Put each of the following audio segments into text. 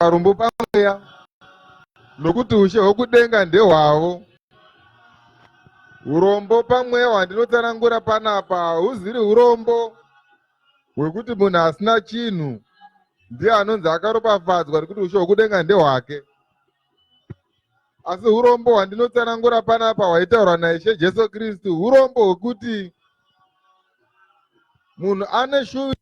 varombo pamweya nokuti ushe hwokudenga ndehwavo. Urombo pamweya hwandinotsanangura panapa huziri urombo hwekuti munhu asina chinhu ndiye anonzi akaropafadzwa nekuti ushe hwokudenga ndehwake. Asi urombo hwandinotsanangura panapa hwaitaurwa naIshe Jesu Kristu urombo hwekuti munhu ane shuviro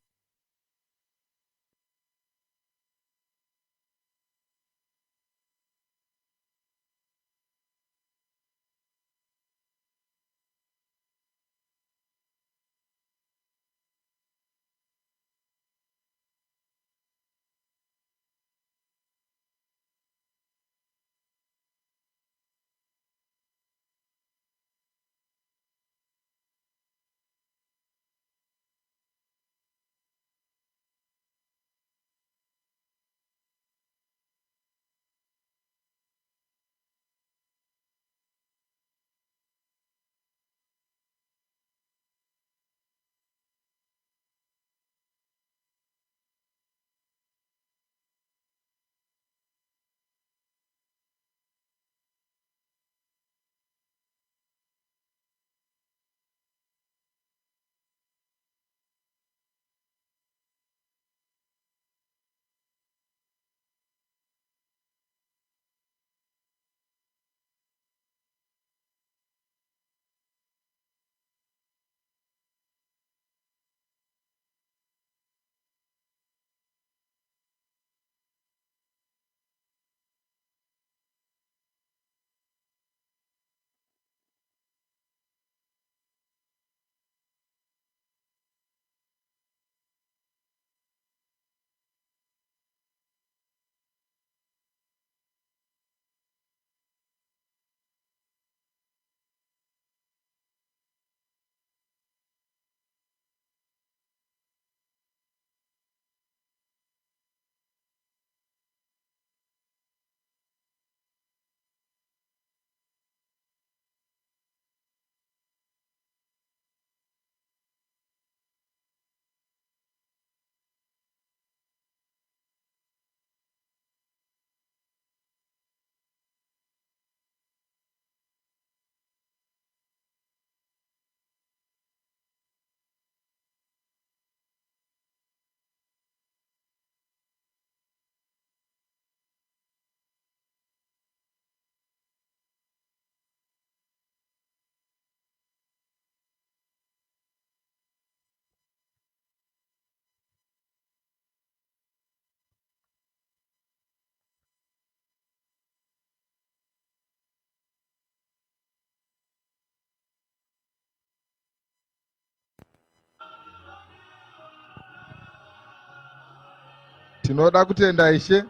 tinoda kutenda Ishe.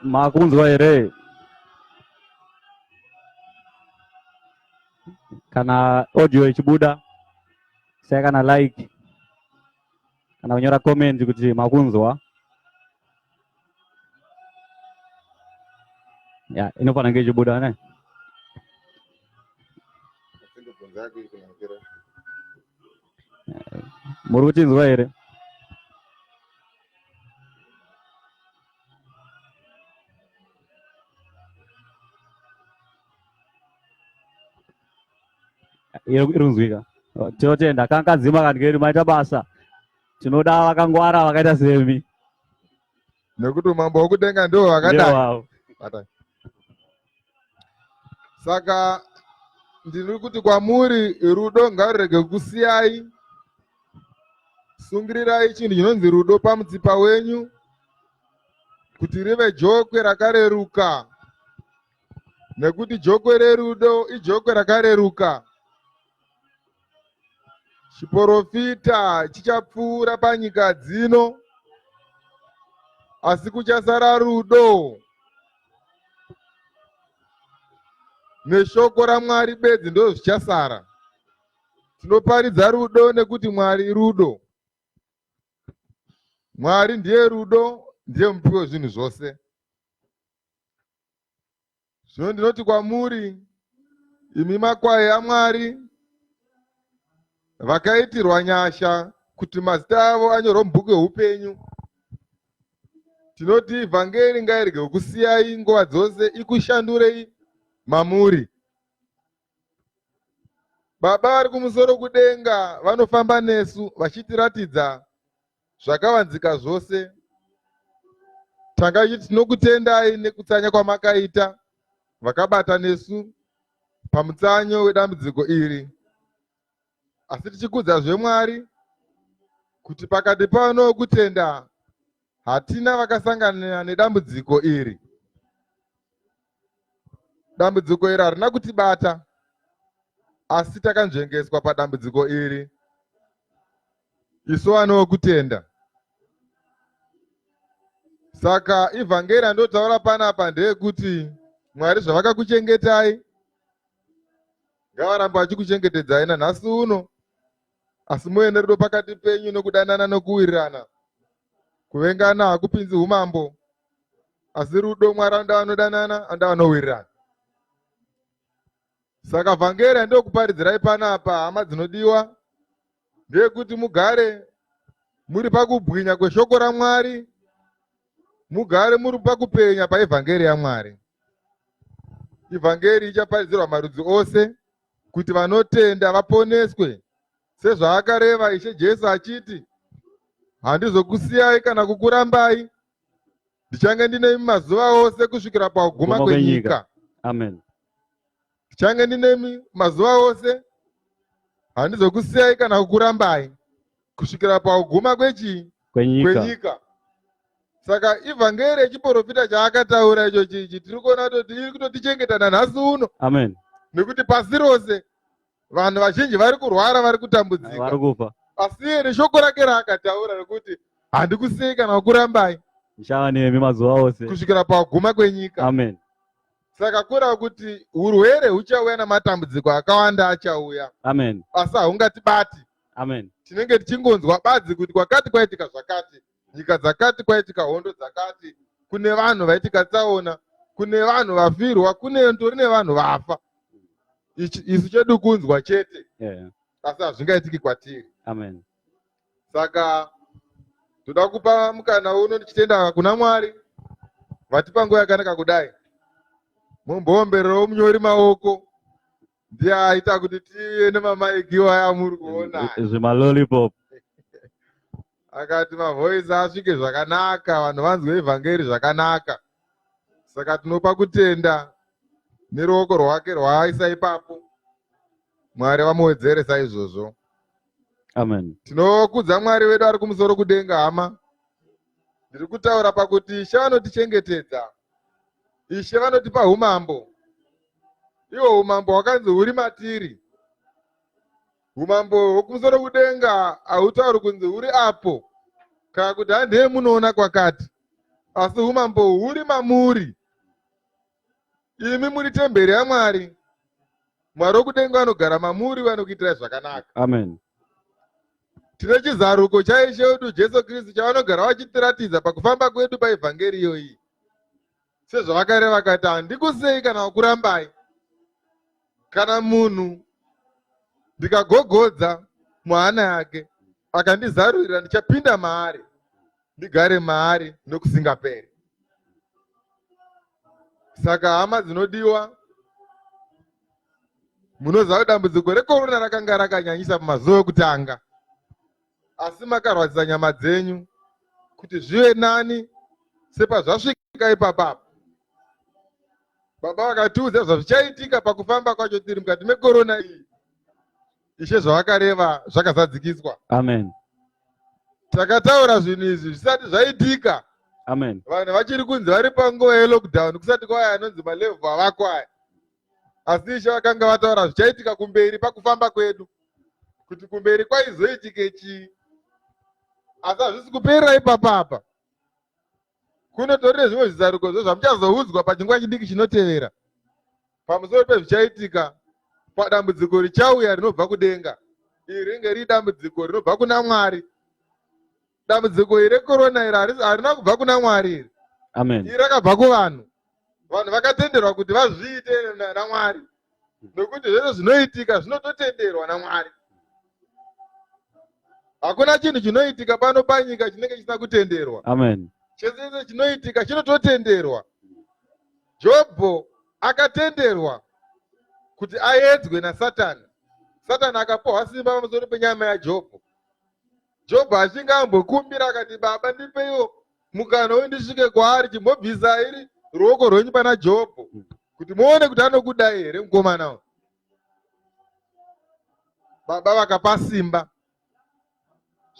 Makunzwa here kana audio ichibuda sai kana like kana kunyora comment kuti makunzwa ya inofana nge ichibuda ne muri kuchinzwa here irunzwika tinotenda kankadzima kankeri maita basa tinoda vakangwara vakaita semi nekuti umambo hwokudenga ndiwo hwakadai. Saka ndiri kuti kwamuri rudo ngarurege kusiyai. Sungirirai chinhu chinonzi rudo pamutsipa wenyu kuti rive jokwe rakareruka, nekuti jokwe rerudo ijokwe rakareruka. Chiprofita chichapfuura panyika dzino, asi kuchasara rudo neshoko raMwari bedzi ndo zvichasara. Tinoparidza rudo nekuti Mwari rudo. Mwari ndiye rudo, ndiye mupi wezvinhu zvose. Zvino ndinoti kwamuri imi makwai aMwari vakaitirwa nyasha kuti mazita avo anyorwa mubhuku yeupenyu. Tinoti vhangeri ngairege kusiyai nguva dzose, ikushandurei mamuri. Baba vari kumusoro kudenga vanofamba nesu vachitiratidza zvakavanzika zvose. Tanga tinokutendai nekutsanya kwamakaita vakabata nesu pamutsanyo wedambudziko iri. Asi tichikudzazve Mwari kuti pakati pano kutenda hatina vakasangana nedambudziko iri. Dambudziko iri harina kutibata, asi takanzvengeswa padambudziko iri isu vano kutenda. Saka ivhangeri andotaura panapa ndeyekuti Mwari zvavakakuchengetai ngavaramba vachikuchengetedzai nanhasi uno, asi muve nerudo pakati penyu nokudanana nokuwirirana. Kuvengana hakupinzi umambo, asi rudo Mwari anoda vanodanana, anoda vanowirirana. Saka vhangeri andokuparidzirai panapa, hama dzinodiwa, ndeyekuti mugare muri pakubwinya kweshoko raMwari, mugare muri pakupenya paivhangeri yaMwari. Ivhangeri ichaparidzirwa marudzi ose kuti vanotenda vaponeswe, sezvaakareva Ishe Jesu achiti, handizokusiyai kana kukurambai, ndichange ndinemi mazuva ose kusvikira pakuguma kwenyika. Amen. Ndichange ndinemi mazuva ose, handizokusiyai kana kukurambai, kusvikira pakuguma kwenyika. Saka ivhangeri yechiprofita chaakataura icho chichi tiri kuona kuti iri kutotichengeta nanhasi uno. Amen. Nekuti pasi rose vanhu vazhinji vari kurwara, vari kutambudzika, vari kufa. Asi iri shoko rake raakataura rekuti handikusiyei kana kukurambai, ndichava nemi mazuva ose kusvikira pakuguma kwenyika. Amen. Saka kureva kuti urwere huchauya namatambudziko akawanda achauya. Amen. Asi haungatibati. Amen. Tinenge tichingonzwa badzi kuti kwakati kwaitika zvakati, nyika dzakati kwaitika hondo dzakati, kune vanhu vaitika tsaona, kune vanhu vafirwa, kune ntori nevanhu vafa. Isu chedu kunzwa chete, asi hazvingaitiki kwatiri. Amen. Saka toda kupa mukana uno tichitenda kuna Mwari vatipa nguva yakanaka kudai. Mumboombererawo munyori maoko, ndiye aita kuti tive nemamaiki waya muri kuona. Zvimalolipop. Akati mavhoisi asvike zvakanaka, vanhu vanzwe ivhangeri zvakanaka. Saka tinopa kutenda neruoko rwake rwaaisa ipapo. Mwari vamuwedzere saizvozvo. Amen. Tinokudza Mwari wedu ari kumusoro kudenga, hama. Ndiri kutaura pakuti Ishe vanotichengetedza, Ishe vanotipa umambo. Iwo umambo hwakanzi huri matiri. Umambo hwokumusoro kudenga hautauri kunzi huri apo, kana kuti handei munoona kwakati, asi umambo huri mamuri. Imi muri temberi yaMwari. Mwari wokudenga vanogara mamuri, vanokuitirai zvakanaka. Amen. Tine chizaruko chaIshe wedu Jesu Kristu chavanogara vachitiratidza pakufamba kwedu paivhangeri iyoyi. Sezvavakareva vakati, handikusiyei kana kukurambai. Kana munhu ndikagogodza muhana yake akandizarurira, ndichapinda maari ndigare maari nokusingaperi. Saka hama dzinodiwa, munoziva kuti dambudziko rekorona rakanga rakanyanyisa pamazuva ekutanga, asi makarwadzisa nyama dzenyu kuti zvive nani sepazvasvika ipapapo. Baba vakatiudza zvazvichaitika pakufamba kwacho tiri mukati mekorona iyi. Ishe zvavakareva zvakazadzikiswa. Amen. Takataura zvinhu izvi zvisati zvaitika. Amen. Vanhu vachiri kunzi vari panguva yelockdown, kusati kwaya anonzi malevhu avako aya. Asi Ishe vakanga vataura zvichaitika kumberi pakufamba kwedu, kuti kumberi kwaizoitike chii. Asi hazvisi kuperera ipapapa. Kunotorire zvimwe zvizarukozvo zvamuchazoudzwa pachinguva chidiki chinotevera pamusoro pezvichaitika padambudziko richauya rinobva kudenga. Iri ringe riri dambudziko rinobva kuna Mwari. Dambudziko iri rekorona iri harina kubva kuna Mwari iri. Amen. Iri rakabva kuvanhu. Vanhu vakatenderwa kuti vazviite naMwari, nokuti zvese zvinoitika zvinototenderwa naMwari. Hakuna chinhu chinoitika pano panyika chinenge chisina kutenderwa. Amen. Chese chinoitika chinototenderwa. Jobho akatenderwa kuti aedzwe naSatani. Satani akapohwa simba pamusoro penyama yaJobho. Jobho achinge ambokumbira akati, Baba ndipeiwo mukana wendisvike kwaari chimbobvisa iri ruoko rwenyu pana Jobho kuti muone kuti anokudai here mukomana uyu. Baba vakapa simba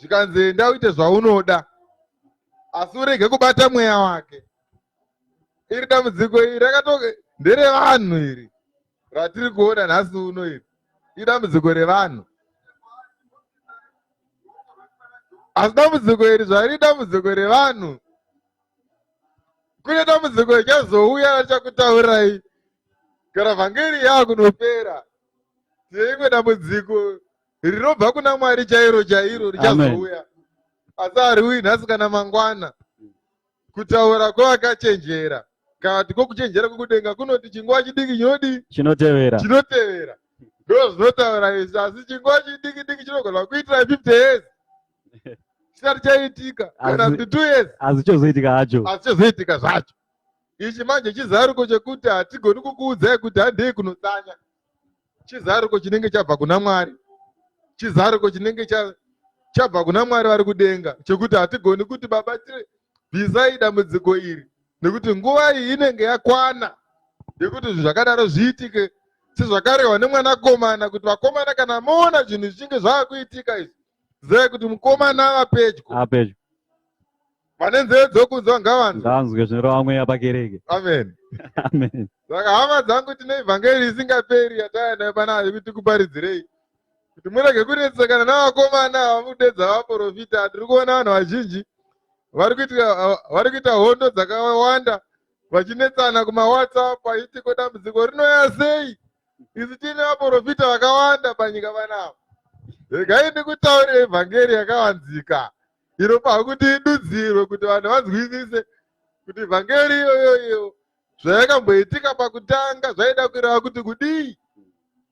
zvikanzi enda uite zvaunoda, asi urege kubata mweya wake. Iri dambudziko iri rakatoke nderevanhu iri ratiri kuona nhasi uno iri. Idambudziko revanhu. Asi dambudziko iri zvari dambudziko revanhu. Kune dambudziko richazouya richakutaurirai kana vhangeri yakunopera. Rimwe dambudziko rinobva kuna Mwari chairo chairo richazouya. Asi hariuyi nhasi kana mangwana. Kutaura kwavakachenjera kana kuti kokuchenjera kwekudenga kunoti chinguva chidiki chinodi chinotevera. Ndo zvinotaura izvi, asi chinguva chidiki diki chinogona kuitira 50 years chisati chaitika kana kuti 2 years asi chozoitika zvacho. Ichi manje chizaruko chekuti hatigoni kukuudzai kuti handei kunotsanya. Chizaruko chinenge chabva kuna Mwari. Chizaruko chinenge chabva kuna Mwari vari kudenga chekuti hatigoni kuti Baba bvisai dambudziko iri nekuti nguva iyi inenge yakwana yekuti zvakadaro zviitike sezvakarehwa nemwanakomana kuti vakomana kana moona zvinhu zvichinge zvaakuitika izvi zivai kuti mukomana ava pedyo. Vane nzeve dzokunzwa ngavanzwe zvinoreva mweya pakereke. Amen. Amen. Saka hama dzangu tine ivhangeri isingaperi yataya nayo panapa yekuti tikuparidzirei kuti murege kunetsekana navakomana vamudedza vaprofita. Tiri kuona vanhu vazhinji vari kuita hondo dzakawanda vachinetsana kumawhatsapp vachitiko dambudziko rinoya sei. Isi tine vaprofita vakawanda panyika panapa. Regai ndikutaurire ivhangeri yakavanzika inopa kuti idudzirwe kuti vanhu vanzwisise kuti vhangeri iyoyo zvayakamboitika pakutanga zvaida kureva kuti kudii.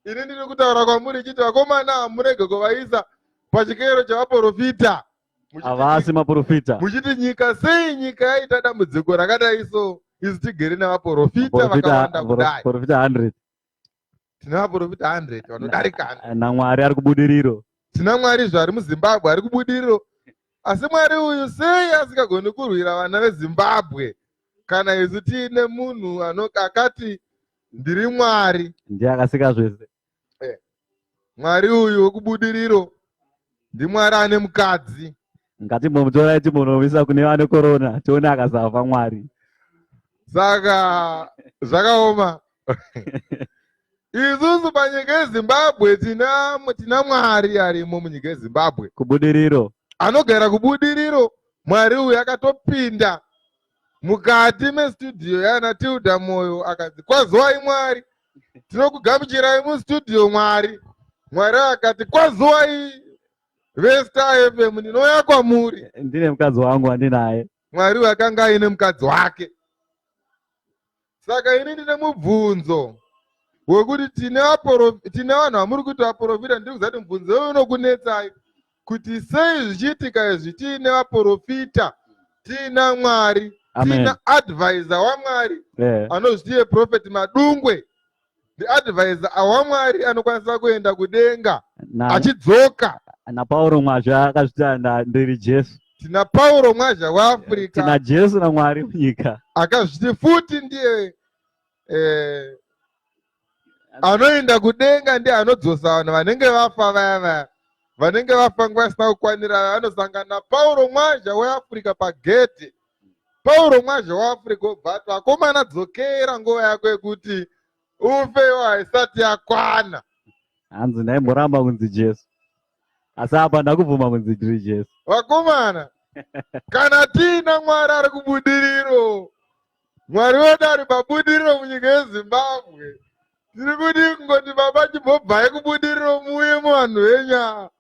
Ini ndiri kutaura kwamuri chiti vakomana murege kuvaisa pachikero chavaprofita. Havasi maprofita. Muchiti nyika sei nyika yaita dambudziko rakadai so. Isi tigere navaprofita vakawanda kudai. Profita 100. Tina vaprofita 100 vanodarikana. naMwari ari kubudiriro. Tina Mwari zvari muZimbabwe ari kubudiriro. Asi Mwari uyu sei asingagoni kurwira vana veZimbabwe kana isu tiine munhu akati ndiri Mwari. Ndiye akasika zvese. Mwari uyu wekubudiriro ndiMwari ane mukadzi. Ngatimbomutorai timbonomisa kune vane korona tione akasafa Mwari. Saka zvakaoma. Isusu panyika yeZimbabwe tina Mwari arimo munyika yeZimbabwe. Kubudiriro. Anogara kubudiriro. Mwari uyu akatopinda mukati mestudio yana Tilda Moyo akati kwazuwai Mwari tinokugamuchirai mustudio Mwari. Mwari akati kwazuwai Vesta FM ndinouya kwamuri. Ndine mukadzi wangu wandinaye. Mwari uyu akanga aine mukadzi wake. Saka ini ndine mubvunzo wekuti tine vanhu vamuri kuti vaprofita. Ndiri kuzati mubvunzo uyu unokunetsai kuti sei zvichiitika izvi tiine vaprofita, tiina Mwari, tiina advisor waMwari anozvitiye Prophet Madungwe. Advisor awamwari anokwanisa kuenda kudenga achidzoka. naPauro Mwazha akazviti ndiri Jesu. Tina Pauro Mwazha waAfrica. Tina Jesu naMwari munyika Akazviti futi ndiye anoenda kudenga, ndiye anodzosa vanhu vanenge vafa vaya vanenge vafa nguva isina kukwanira. Anosangana naPauro Mwazha weAfrica pagedhe. Pauro Mwazha weAfrica obva vakomana dzokera nguva yako yekuti ufewo haisati yakwana. Hanzi ndaimboramba kunzi Jesu asi apa ndakubvuma kunzi ndiri Jesu. Vakomana kana tiina Mwari ari kubudiriro, Mwari wedu ari pabudiriro munyika yeZimbabwe, tiri kuti ngoti Baba chimbobvai kubudiriro muuye muvanhu venya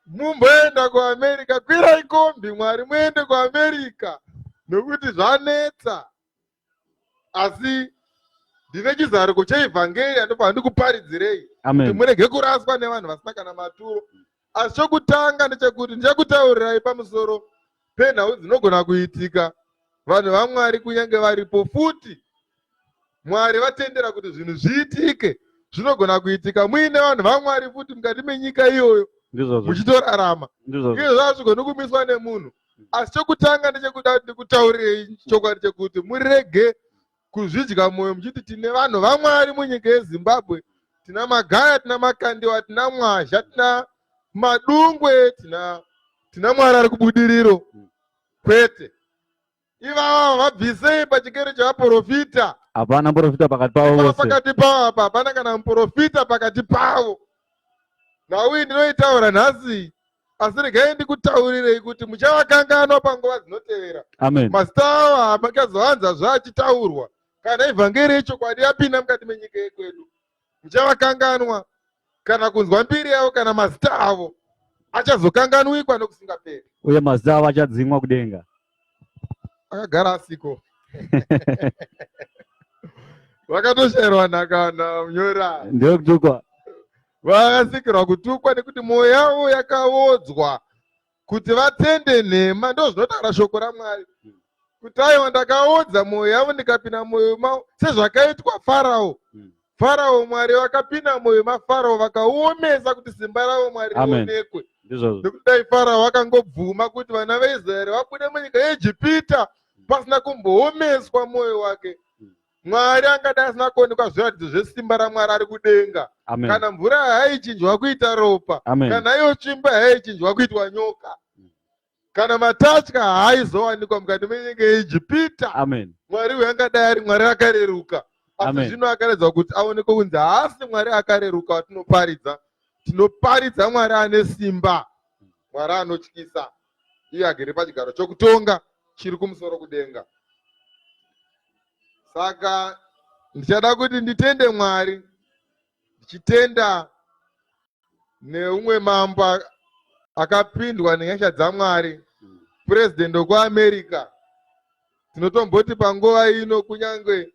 mumboenda kuAmerica. Kwirai kombi Mwari muende kuAmerica nokuti zvanetsa. Asi ndine chizaruko cheivhangeri andopa ndikuparidzirei kuti murege kuraswa nevanhu vasina kana maturo. Asi chokutanga ndechekuti ndichakutaurirai pamusoro penhau dzinogona kuitika vanhu vaMwari kunyange varipo futi Mwari vatendera kuti zvinhu zviitike zvinogona kuitika muine vanhu vaMwari futi mukati menyika iyoyo muchitorarama. Izvo zvazvigona kumiswa nemunhu. Asi chokutanga ndechekuda ndikutaurirei chokwadi chekuti murege kuzvidya mwoyo muchiti tine vanhu vaMwari munyika yeZimbabwe, tina Magaya, tina Makandiwa, tina Mwazha, tina Madungwe, tina Mwari ari kubudiriro. Kwete, ivava vabvisei pachikero chavaprofita. Hapana muprofita pakati pavo vose. Pakati pavo apa hapana kana muprofita pakati pavo. Naui ndinoitaura nhasi, asi regai ndikutaurirei kuti muchavakanganwa panguva dzinotevera. Amen. Mazita avo hamakazoanza zvaachitaurwa kana ivhangeri yechokwadi yapinda mukati menyika yekwedu. Muchavakanganwa kana kunzwa mbiri yavo kana mazita avo achazokanganwikwa nokusingaperi. Uye mazita avo achadzimwa kudenga. Akagara asiko. Vakatoshairwa nhaka munyora. Ndio kutukwa. Vakasikirwa kutukwa nekuti mwoyo yavo yakaodzwa kuti vatende nhema. Ndo zvinotaura shoko raMwari. Kuti aiwa ndakaodza mwoyo yavo ndikapinda mwoyo mavo sezvakaitwa Farao. Farao Mwari vakapinda mwoyo maFarao vakaomesa kuti simba ravo Mwari rionekwe. Nekuti dai Farao vakangobvuma kuti vana veIsraeri vabude munyika yeIjipita pasina kumboomeswa mwoyo wake, Mwari angadai asina kuonekwa zviratidzo zvesimba raMwari ari kudenga. Kana mvura haichinjwa kuita ropa, kana iyo tsvimbo haichinjwa kuitwa nyoka, kana matatya haizowanikwa mukati menyika yeIjipita. Mwari uyu angadai ari Mwari akareruka. Asi zvino akaredzwa kuti aonekwe kunzi haasi Mwari akareruka watinoparidza. Tinoparidza Mwari ane simba, Mwari anotyisa, iye agere pachigaro chokutonga chiri kumusoro kudenga. Saka ndichada kuti nditende Mwari, ndichitenda neumwe mambo akapindwa nenyasha dzaMwari, purezidendi wekuAmerica. Tinotomboti panguva ino kunyange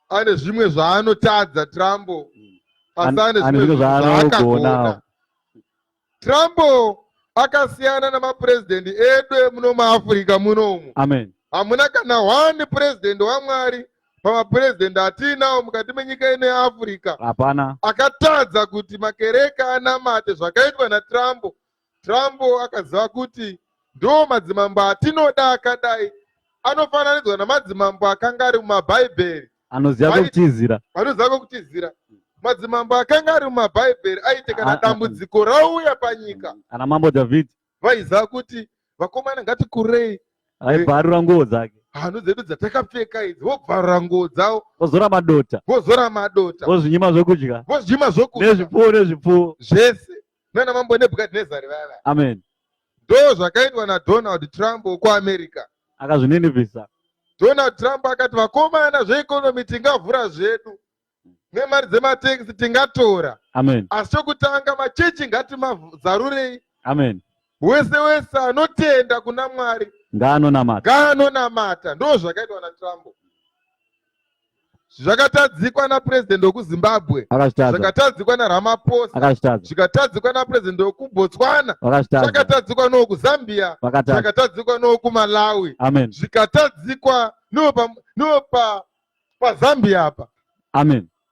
ane zvimwe zvaanotadza Trump, asi ane zvimwe zvaakagona. Trump akasiyana namapurezidendi edu emuno muAfrica munomu. Hamuna kana one purezidendi waMwari pamapurezidendi atinawo mukati menyika ino yeAfrica akatadza kuti makereka anamate zvakaitwa naTrump. Trump akaziva kuti ndo madzimambo atinoda akadai anofananidzwa namadzimambo akanga ari mumabhaibheri. Anoziva kwekutizira. Madzimambo akanga ari mumabhaibheri aite kana dambudziko rauya panyika. Ana mambo David vaiziva kuti vakomana ngatikurei. Aibvarura nguo dzake. Hanhu dzedu dzatakapfeka idzi vobvarura nguo dzavo. Vozora madota. Vozvinyima zvokudya. Nezvipfuwo. Zvese. Nana mambo Nebhukadhinezari vaya. Ndo zvakaitwa naDonald Trump wekuAmerica. Akazvininipisa. Donald Trump akati vakomana zveikonomi tingavhura zvedu, nemari dzematekisi tingatora. Asi chokutanga machechi ngatimazarurei. Wese wese anotenda kuna Mwari ngaanonamata. Ndo zvakaitwa naTrump. Zvakatadzikwa napurezidendi wekuZimbabwe, zvakatadzikwa naRamaphosa, zvikatadzikwa napurezidendi wekuBotswana, zvakatadzikwa newekuzambia, zvakatadzikwa newekuMalawi, zvikatadzikwa pazambia apa.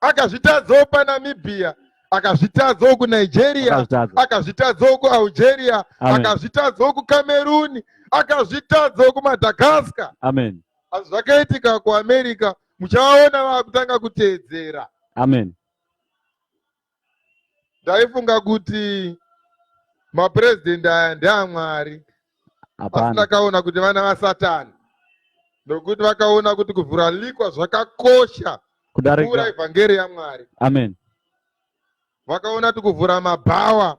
Akazvitadzawo paNamibia, akazvitadzawo kuNigeria, akazvitadzawo kuAlgeria, akazvitadzawo kuCameroon, akazvitadzawo kuMadagascar. Asi zvakaitika kuAmerica, muchaona vakutanga kuteedzera. Ndaifunga kuti mapurezidendi aya ndeaMwari, asi ndakaona kuti vana vaSatani, nokuti vakaona kuti kuvhura likwa zvakakosha kupfuura ivhangeri yaMwari. Vakaona kuti kuvhura mabhawa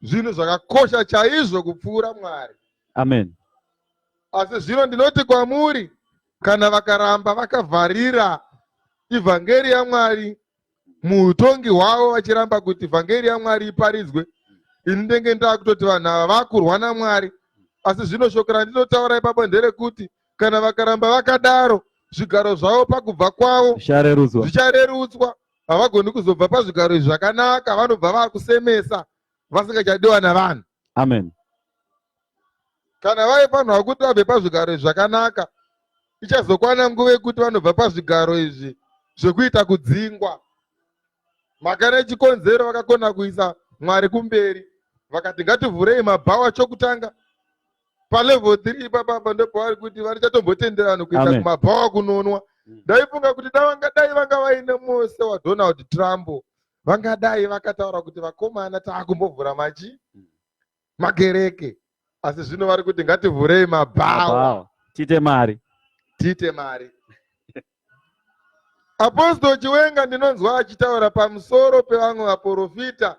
zvinhu zvakakosha chaizvo kupfuura Mwari. Asi zvino ndinoti kwamuri, kana vakaramba vakavharira ivhangeri yaMwari muutongi hwavo, vachiramba kuti ivhangeri yaMwari iparidzwe, ini ndenge ndakutoti vanhu ava vakurwa naMwari. Asi zvino shoko randinotaura ipapo nderekuti kana vakaramba vakadaro, zvigaro zvavo pakubva kwavo zvicharerutswa. Havagoni kuzobva pazvigaro izvi zvakanaka, vanobva vakusemesa. vasingachadiwa navanhu. Amen. Kana vaifanirwa kuti vabve pazvigaro izvi zvakanaka, ichazokwana nguva yekuti vanobva pazvigaro izvi zvekuita kudzingwa. Mhaka nechikonzero vakakona kuisa Mwari kumberi, vakati ngativhurei mabhawa chokutanga. Palevel 3 ipapa ndipo vari kuti varichatombotenderana vanhu kuenda kumabhawa kunonwa. Ndaifunga kuti dai vanga vaine Mose waDonald Trump, vangadai vakataura kuti vakomana taakumbovhura makereke. Asi zvino vari kuti ngativhurei mabhawa tiite mari. Apostoli Chiwenga ndinonzwa achitaura pamusoro pevamwe vaprofita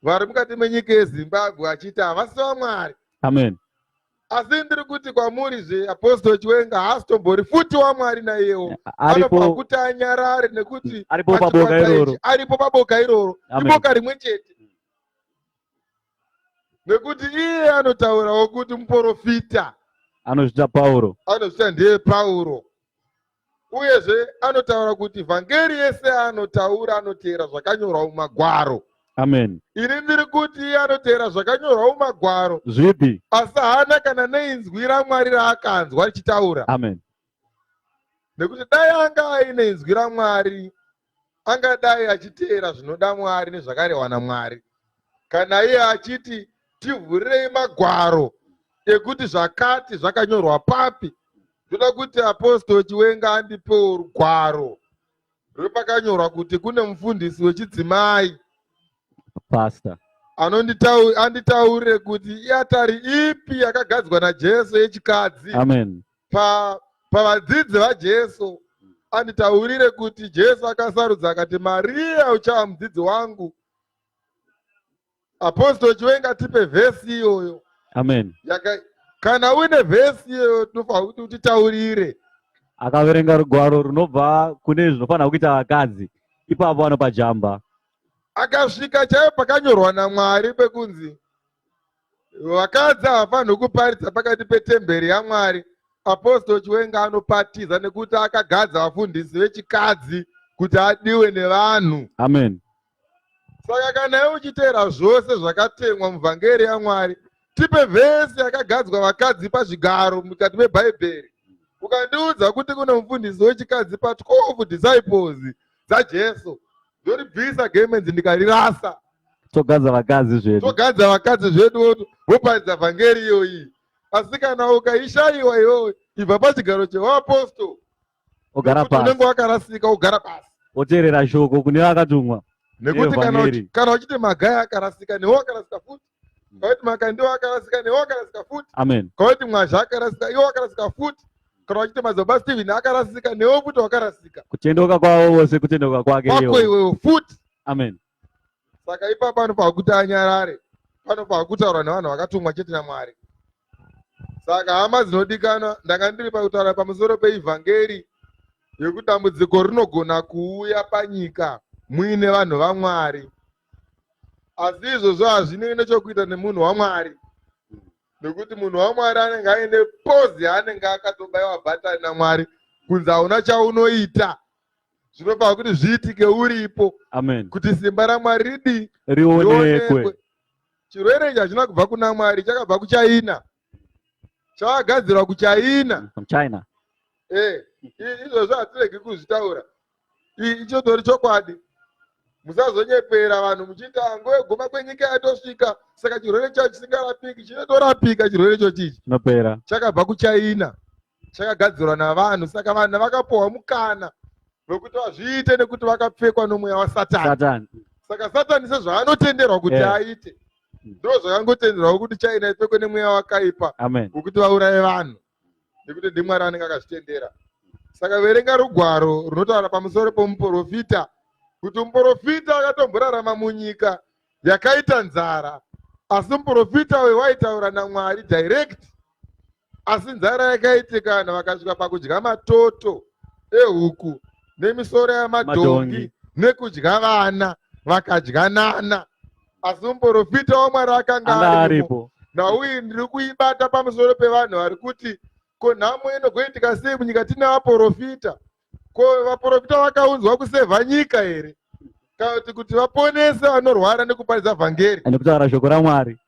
vari mukati menyika yeZimbabwe achiti havasi vaMwari. Amen. Asi ndiri kuti kwamurizve Apostoli Chiwenga haasitombori futi waMwari naiyewo. Anopa kuti anyarare nekuti aripo paboka iroro. Iboka rimwe chete. Nekuti iye anotaurawo kuti muprofita anozvita Pauro. Anozvita ndiye Pauro. Uyezve anotaura kuti vhangeri yese anotaura anoteera zvakanyorwa mumagwaro. Amen. Ini ndiri kuti iye anoteera zvakanyorwa mumagwaro. Zvipi? Asi haana kana neinzwi raMwari raakanzwa richitaura. Amen. Nekuti dai anga aine inzwi raMwari, angadai achiteera zvinoda Mwari nezvakarehwa naMwari. Kana iye achiti tivhurei magwaro ekuti zvakati zvakanyorwa papi, ndoda kuti Apostoli Chiwenga andipewo rugwaro rwepakanyorwa kuti kune mufundisi wechidzimai pastor anditaurire kuti iatari ipi yakagadzwa naJesu yechikadzi. Amen. Pavadzidzi vaJesu anditaurire kuti Jesu akasarudza akati Maria uchava mudzidzi wangu. Apostoli Chiwenga tipe vhesi iyoyo. Amen. Kana uine vhesi iyoyo tinofanira kuti utitaurire. Akaverenga rugwaro runobva kune zvinofanira kuita vakadzi, ipapo anopa jamba. Akasvika chaipo pakanyorwa naMwari pekunzi vakadzi havafaniri kuparidza pakati petemberi yaMwari. Apostoli Chiwenga anopatiza nekuti akagadza vafundisi vechikadzi kuti adiwe nevanhu. Amen. Saka kana iwe uchiteera zvose zvakatemwa muvhangeri yaMwari, tipe vhesi yakagadzwa vakadzi pazvigaro mukati meBhaibheri. Ukandiudza kuti kune mufundisi wechikadzi pa12 disciples dzaJesu, ndoribvisa gemenzi ndikarirasa. Togadza vakadzi zvedu woparidza vhangeri iyoyi. Asi kana ukaishayiwa iyoyo, ibva pachigaro chevaapostoli, ogara pasi, unenge wakarasika, ogara pasi, oteerera shoko kune vakatumwa. Nekuti kana uchiti Magai akarasika, newe wakarasika futi. Kauti Makandi wakarasika, newe wakarasika futi. Amen. Kauti Mwazha akarasika, iwe wakarasika futi. Kana uchiti Mazoba Steven akarasika, newe futi wakarasika. Kutendoka kwavo vose kutendoka kwake iwewe futi. Amen. Saka ipapo panofanira kuti anyarare, panofanira kutaura nevanhu vakatumwa chete naMwari. Saka hama dzinodikanwa, ndanga ndiri pakutaura pamusoro peivhangeri yekuti dambudziko rinogona kuuya panyika muine vanhu vaMwari. Asi izvozvo hazvine nechokuita nemunhu waMwari. Nekuti munhu waMwari anenge aine pozi yaanenge akatobayiwa bhatani naMwari kunzi hauna chaunoita. Zvinofanira kuti zviitike uripo. Amen. Kuti simba raMwari rionekwe. Chirwere ichi hachina kubva kuna Mwari, chakabva kuChina. Chakagadzirwa kuChina. From China. Izvozvo hatiregi kuzvitaura. Ichotori chokwadi. Musazonyepera vanhu muchiti nguva yeguma kwenyika yatosvika, saka chirwere chacho chisingarapiki. Chinotorapika chirwere chochichi. Chinopera. Chakabva kuChina. Chakagadzirwa navanhu, saka vanhu vakapiwa mukana wekuti vazviite nekuti vakapfekwa nomweya waSatani. Saka Satani sezvaanotenderwa kuti aite, ndo zvakangotenderwa kuti China ipfekwe nemweya wakaipa wekuti vauraye vanhu, nekuti ndiMwari anenge akazvitendera. Saka verenga rugwaro runotaura pamusoro pomuprofita, kuti muprofita akatomborarama munyika yakaita nzara, asi muprofita uyu waitaura naMwari direct. Asi nzara yakaitika vanhu vakasvika pakudya matoto ehuku nemisoro yamadhongi nekudya vana vakadyanana. Asi muprofita waMwari akanga aripo. Nauyu ndiri kuibata pamusoro pevanhu vari kuti ko nhamo inogoitika sei munyika tine vaprofita? Ko vaprofita vakaunzwa kusevha nyika here? kana kuti vaponese vanorwara nekuparidza vhangeri, nekutaura shoko raMwari.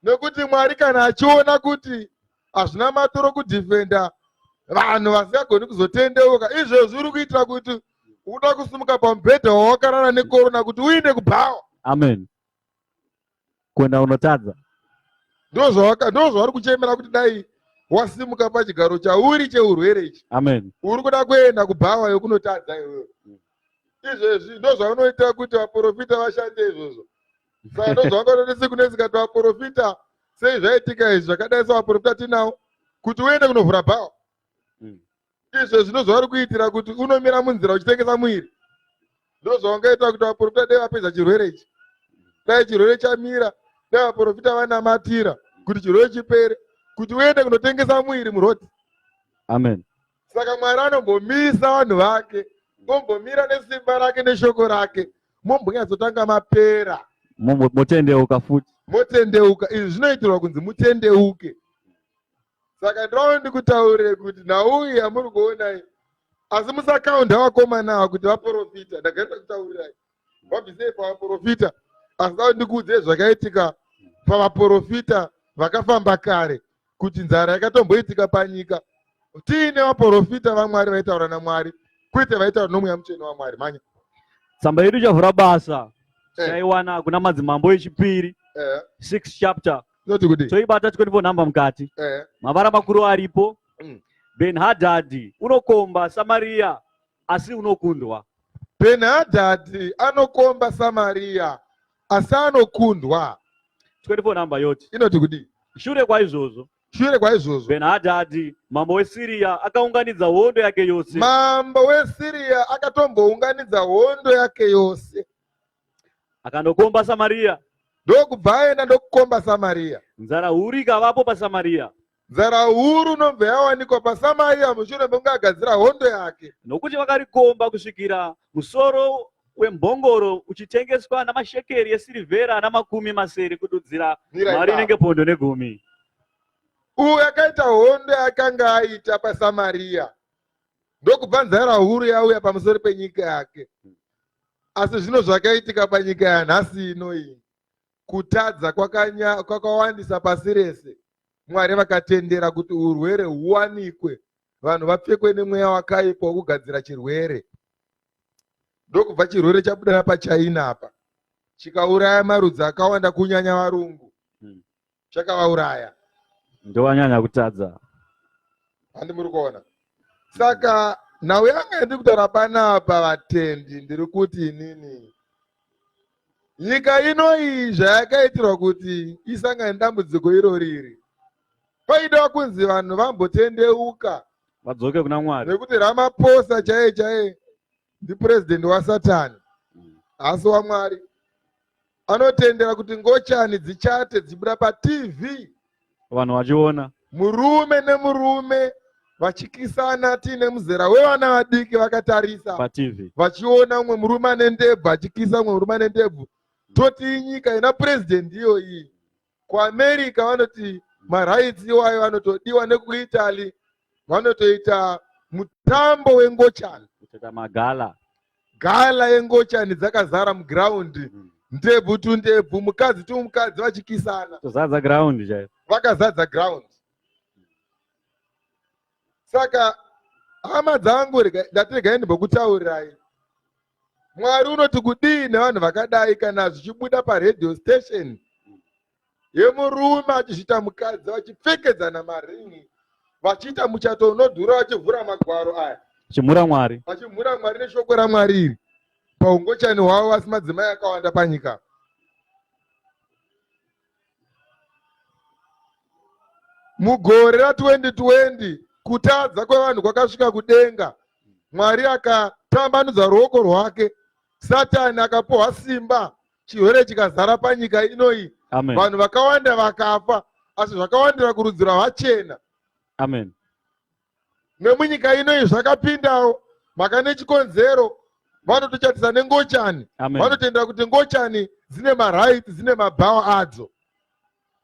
nekuti Mwari kana achiona kuti hazvina maturo kudhifenda vanhu vasingagoni kuzotendeuka, izvozvo uri kuitira kuti uda kusumuka pamubhedha wawakarara nekorona kuti uinde kubhawa. Amen. Kuenda unotadza. Ndozvauri kuchemera kuti dai wasimuka pachigaro chauri cheurwere ichi. Amen. Uri kuda kuenda kubhawa yokunotadza iwewe. Izvezvi ndozvaunoita kuti vaprofita vashande izvozvo. Saka ndozvavangatoti siku nesikati vaprofita sei zvaitika izvi zvakadai sevaprofita tinawo kuti uende kunovhura bhawa. Izvezvi ndozvauri kuitira kuti unomira munzira uchitengesa mwiri. Ndozvaungaita kuti vaprofita dai vapedza chirwere ichi. Dai chirwere chamira, dai vaprofita vanamatira kuti chirwere chipere, kuti uende kunotengesa mwiri muroti. Amen. Saka Mwari anombomisa vanhu vake, mombomira nesimba rake neshoko rake, mombonyatsotanga mapera. Motendeuka futi. Motendeuka. Izvi zvinoitirwa kunzi mutendeuke. Saka ndirawo ndikutaurire kuti nauyu yamuri kuonai, asi musakaunda vakomana ava kuti vaprofita. Ndagara kutaurirai wabvisei pavaprofita, asi dao ndikuudzei zvakaitika pavaprofita vakafamba kare, kuti nzara yakatomboitika panyika. Tiine vaprofita vaMwari vaitaura naMwari, kwete vaitaura nomweya mutsvene waMwari. Manya tsamba yedu chavhura basa chaiwana kuna madzimambo echipiri 6 chapter. Noti kuti Toibata tikonipo namba mukati. Mavara makuru aripo. Ben-Hadhadhi unokomba Samaria asi unokundwa. Ben-Hadhadhi anokomba Samaria asi anokundwa. Tikonipo namba yoti inoti kudi shure kwaizvozvo Ben-Hadhadhi mambo weSiria akaunganidza hondo yake yose. Mambo weSiria akatombounganidza hondo yake yose akandokomba Samaria. Ndokubva aenda ndokukomba Samaria. Nzara huru ikavapo paSamaria. Nzara huru inobva yawanikwa paSamaria mushure mekunge agadzira hondo yake. Nokuti vakarikomba kusvikira musoro wembongoro uchitengeswa namashekeri esirivhera na50 kududzira mari inenge pondo negumi. Uyu akaita hondo yakanga aita paSamaria, ndokubva nzara huru yauya pamusoro penyika yake. Asi zvino zvakaitika panyika yanhasi ino iyi, kutadza kwakawandisa pasi rese. Mwari vakatendera kuti urwere huwanikwe, vanhu vapfekwe nemweya wakaipa wokugadzira chirwere. Ndokubva chirwere chabuda napaChina apa chikauraya marudzi akawanda kunyanya varungu. Chakavauraya. Ndowanyanya kutadza. Handi muri kuona. Saka nhau yanga ndiri kutaura panapa vatendi, ndiri kuti inini nyika ino iyi zvayakaitirwa kuti isangane dambudziko iro riri, paida kunzi vanhu vambotendeuka vadzoke kuna Mwari, nekuti Ramaphosa chaiye ndipurezidendi waSatani asi waMwari. Anotendera kuti ngochani dzichate dzibuda paTV, vanhu vachiona murume nemurume vachikisana, tiine muzera wevana vadiki vakatarisa paTV, vachiona umwe murume ane ndebvu achikisa umwe murume ane ndebvu. Toti inyika ina purezidendi iyo iyi. KuAmerica vanoti marights iwayo vanotodiwa, nekuItaly vanotoita mutambo wengochani, kutoita magala gala yengochani dzakazara mugiraundi, ndebvu tu ndebvu, mukadzi tu mukadzi vachikisana, tozadza ground chaiyo, vakazadza ground. Saka hama dzangu ndatiregai ndimbokutaurirai, Mwari unoti kudii nevanhu vakadai kana zvichibuda paredio station yemurume achizvita mukadzi vachipfekedzana maringi, vachiita muchato unodhura, vachivhura magwaro aya, vachimhura Mwari, vachimhura Mwari neshoko raMwari iri paungochani hwavo, vasi madzimai akawanda panyika. Mugore ra2020 kutadza kwevanhu kwakasvika kudenga. Mwari akatambanudza ruoko rwake, Satani akapohwa simba, chirwere chikazara panyika inoyi. Amen. Vanhu vakawanda vakafa, asi zvakawandira kurudzi rwavachena. Amen. Nemunyika inoyi zvakapindawo, maka nechikonzero vanotochatisa nengochani. Vanotendera kuti ngochani dzine marights, dzine mabhawa adzo,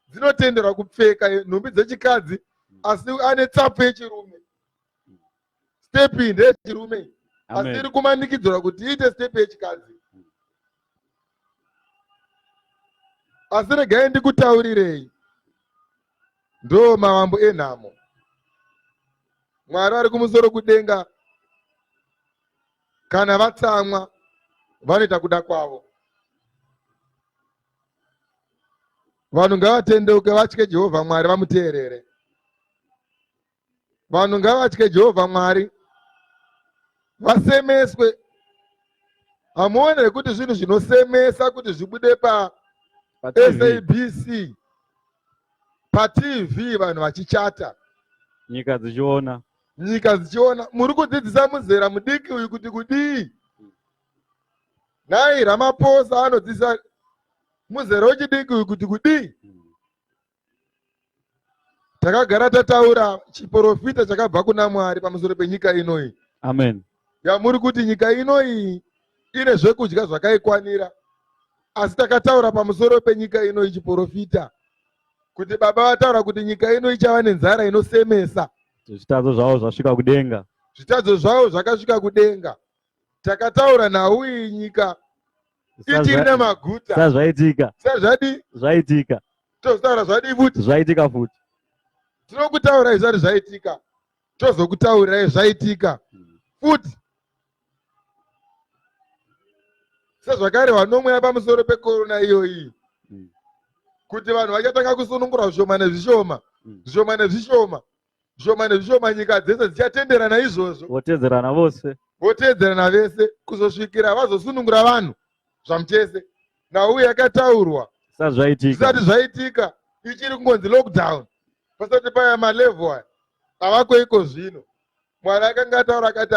dzinotenderwa kupfeka nhumbi dzechikadzi, asi ane tsapu yechirume, stepi ndeyechirume, asi iri kumanikidzirwa kuti iite stepi yechikadzi. Asi regai ndikutaurirei, ndo mavambo enhamo. Mwari vari kumusoro kudenga, kana vatsamwa vanoita kuda kwavo. Vanhu ngavatendeuke, vatye Jehovha Mwari, vamuteerere. Vanhu ngavatye Jehovha Mwari, vasemeswe. Hamuone kuti zvinhu zvinosemesa kuti zvibude SABC, paTV, vanhu vachichata, nyika dzichiona. Muri kudzidzisa muzera mudiki uyu kuti kudii? Nhai Ramaphosa anodzidzisa muzera wechidiki uyu kuti kudii? Takagara tataura chiprofita chakabva kuna Mwari pamusoro penyika inoyi. Amen. Muri kuti nyika inoyi ine zvekudya zvakaikwanira, asi takataura pamusoro penyika inoyi chiprofita kuti Baba vataura kuti nyika ino ichava nenzara inosemesa. Zvitadzo zvavo zvasvika kudenga. Zvitadzo zvavo zvakasvika kudenga. Takataura nhau iyi nyika ichiri nemaguta. Sazvaitika. Sazvadi? Zvaitika. Tozotaura zvadi futi? Zvaitika futi. Tinokutaurai zvati zvaitika, tozokutaurirai zvaitika futi. Sezvakarehwa nomweya pamusoro pekorona iyoyi, kuti vanhu vachatanga kusunungura zvishoma nezvishoma, zvishoma nezvishoma, zvishoma nezvishoma, nyika dzese dzichatenderana izvozvo. Votedzerana vose. Votedzerana vese kuzosvikira vazosunungura vanhu zvamuchese. Nhau yakataurwa zvisati zvaitika, ichiri kungonzi lockdown, pasati paya malevel aya avako iko zvino. Mwari akanga ataura akati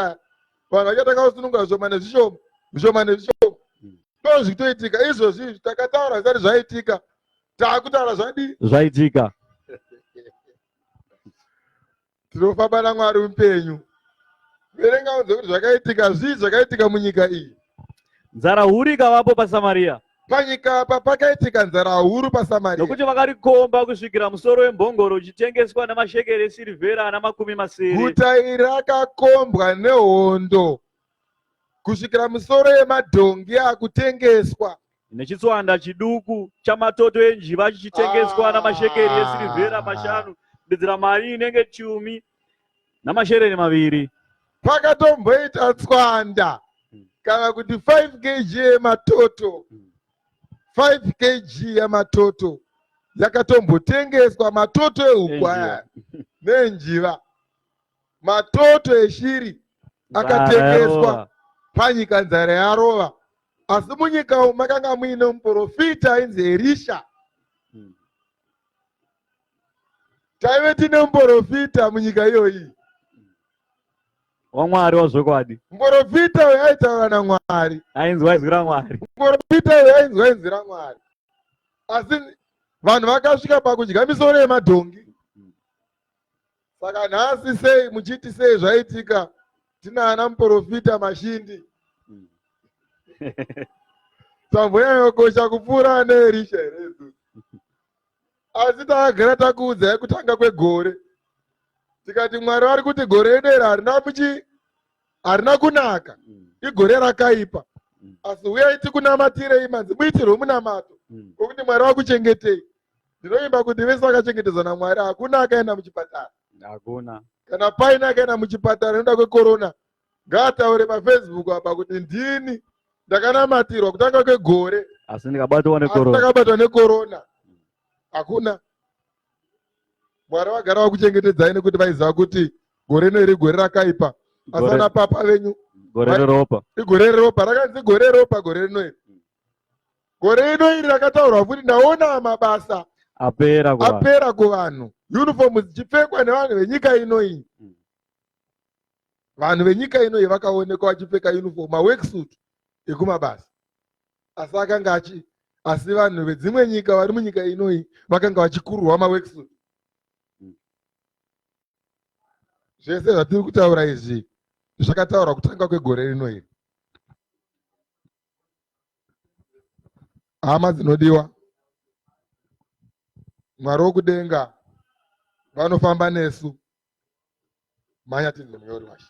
vanhu vachatanga kusunungura zvishoma nezvishoma, zvishoma nezvishoma. Ndo zvitoitika izvozvi takataura zvisati zvaitika, taakutaura zvadi zvaitika. Tinofamba naMwari mupenyu. Verenga unze kuti zvakaitika zvii zvakaitika munyika iyi. Nzara huru ikavapo paSamaria. Panyika apa pakaitika nzara huru paSamaria. Nokuti vakarikomba kusvikira musoro wembongoro uchitengeswa namashekeri esirivhera ana 10. Guta iri rakakombwa nehondo kusvikira musoro yemadhongi akutengeswa. Nechitswanda chiduku chamatoto enjiva chichitengeswa namashekeri esirivhera 5, kudidzira mari inenge 10 namashereni 2. Pakatomboita tswanda kana kuti 5 kg yematoto, 5 kg yamatoto yakatombotengeswa, matoto ehuku aya nenjiva, matoto eshiri akatengeswa panyika, nzara yarova. Asi munyika umu makanga muine muprofita ainzi Elisha. Taive tine muprofita munyika iyoyi waMwari wazvokwadi. Muprofita uyu aitaura naMwari, ainzwa inzwi raMwari. Muprofita uyu ainzwa inzwi raMwari. Asi vanhu vakasvika pakudya misoro yemadhongi. Saka nhasi sei muchiti sei zvaitika, tina ana muprofita mashindi. Tambonyanyokosha kupfuura neElisha here. Asi takagara takuudzai kutanga kwegore, tikati Mwari vari kuti gore redera harina kunaka, igore rakaipa. Asi uyai tikunamatire manzi muitirwe munamato, kokuti Mwari vakuchengetei. Ndinoimba kuti vese vakachengetedzwa naMwari hakuna akaenda muchipatara. Hakuna. Kana paine akaenda muchipatara nekuda kwekorona, ngaataure paFacebook apa kuti ndini ndakanamatirwa kutanga kwegore, asi ndakabatwa nekorona. Hakuna. Mwari vagara vakuchengetedzai nekuti vaiziva kuti gore iri gore rakaipa. Asana papa venyu gore reropa. Igore reropa, rakanzi gore reropa gore rino iri. Gore rino iri rakataurwa futi ndaona mabasa apera kuvanhu. Uniform dzichipfekwa nevanhu venyika inoyi. Vanhu venyika inoyi vakaonekwa vachipfeka uniform, maworksuit ekumabasa. Asi akanga asi vanhu vedzimwe nyika vari munyika inoyi vakanga vachikururwa maworksuit. Zvese zvatiri kutaura izvi zvakataura kutanga kwegore rino iri. Hama dzinodiwa, Mwari wokudenga vanofamba nesu. Manya tini munyori washe.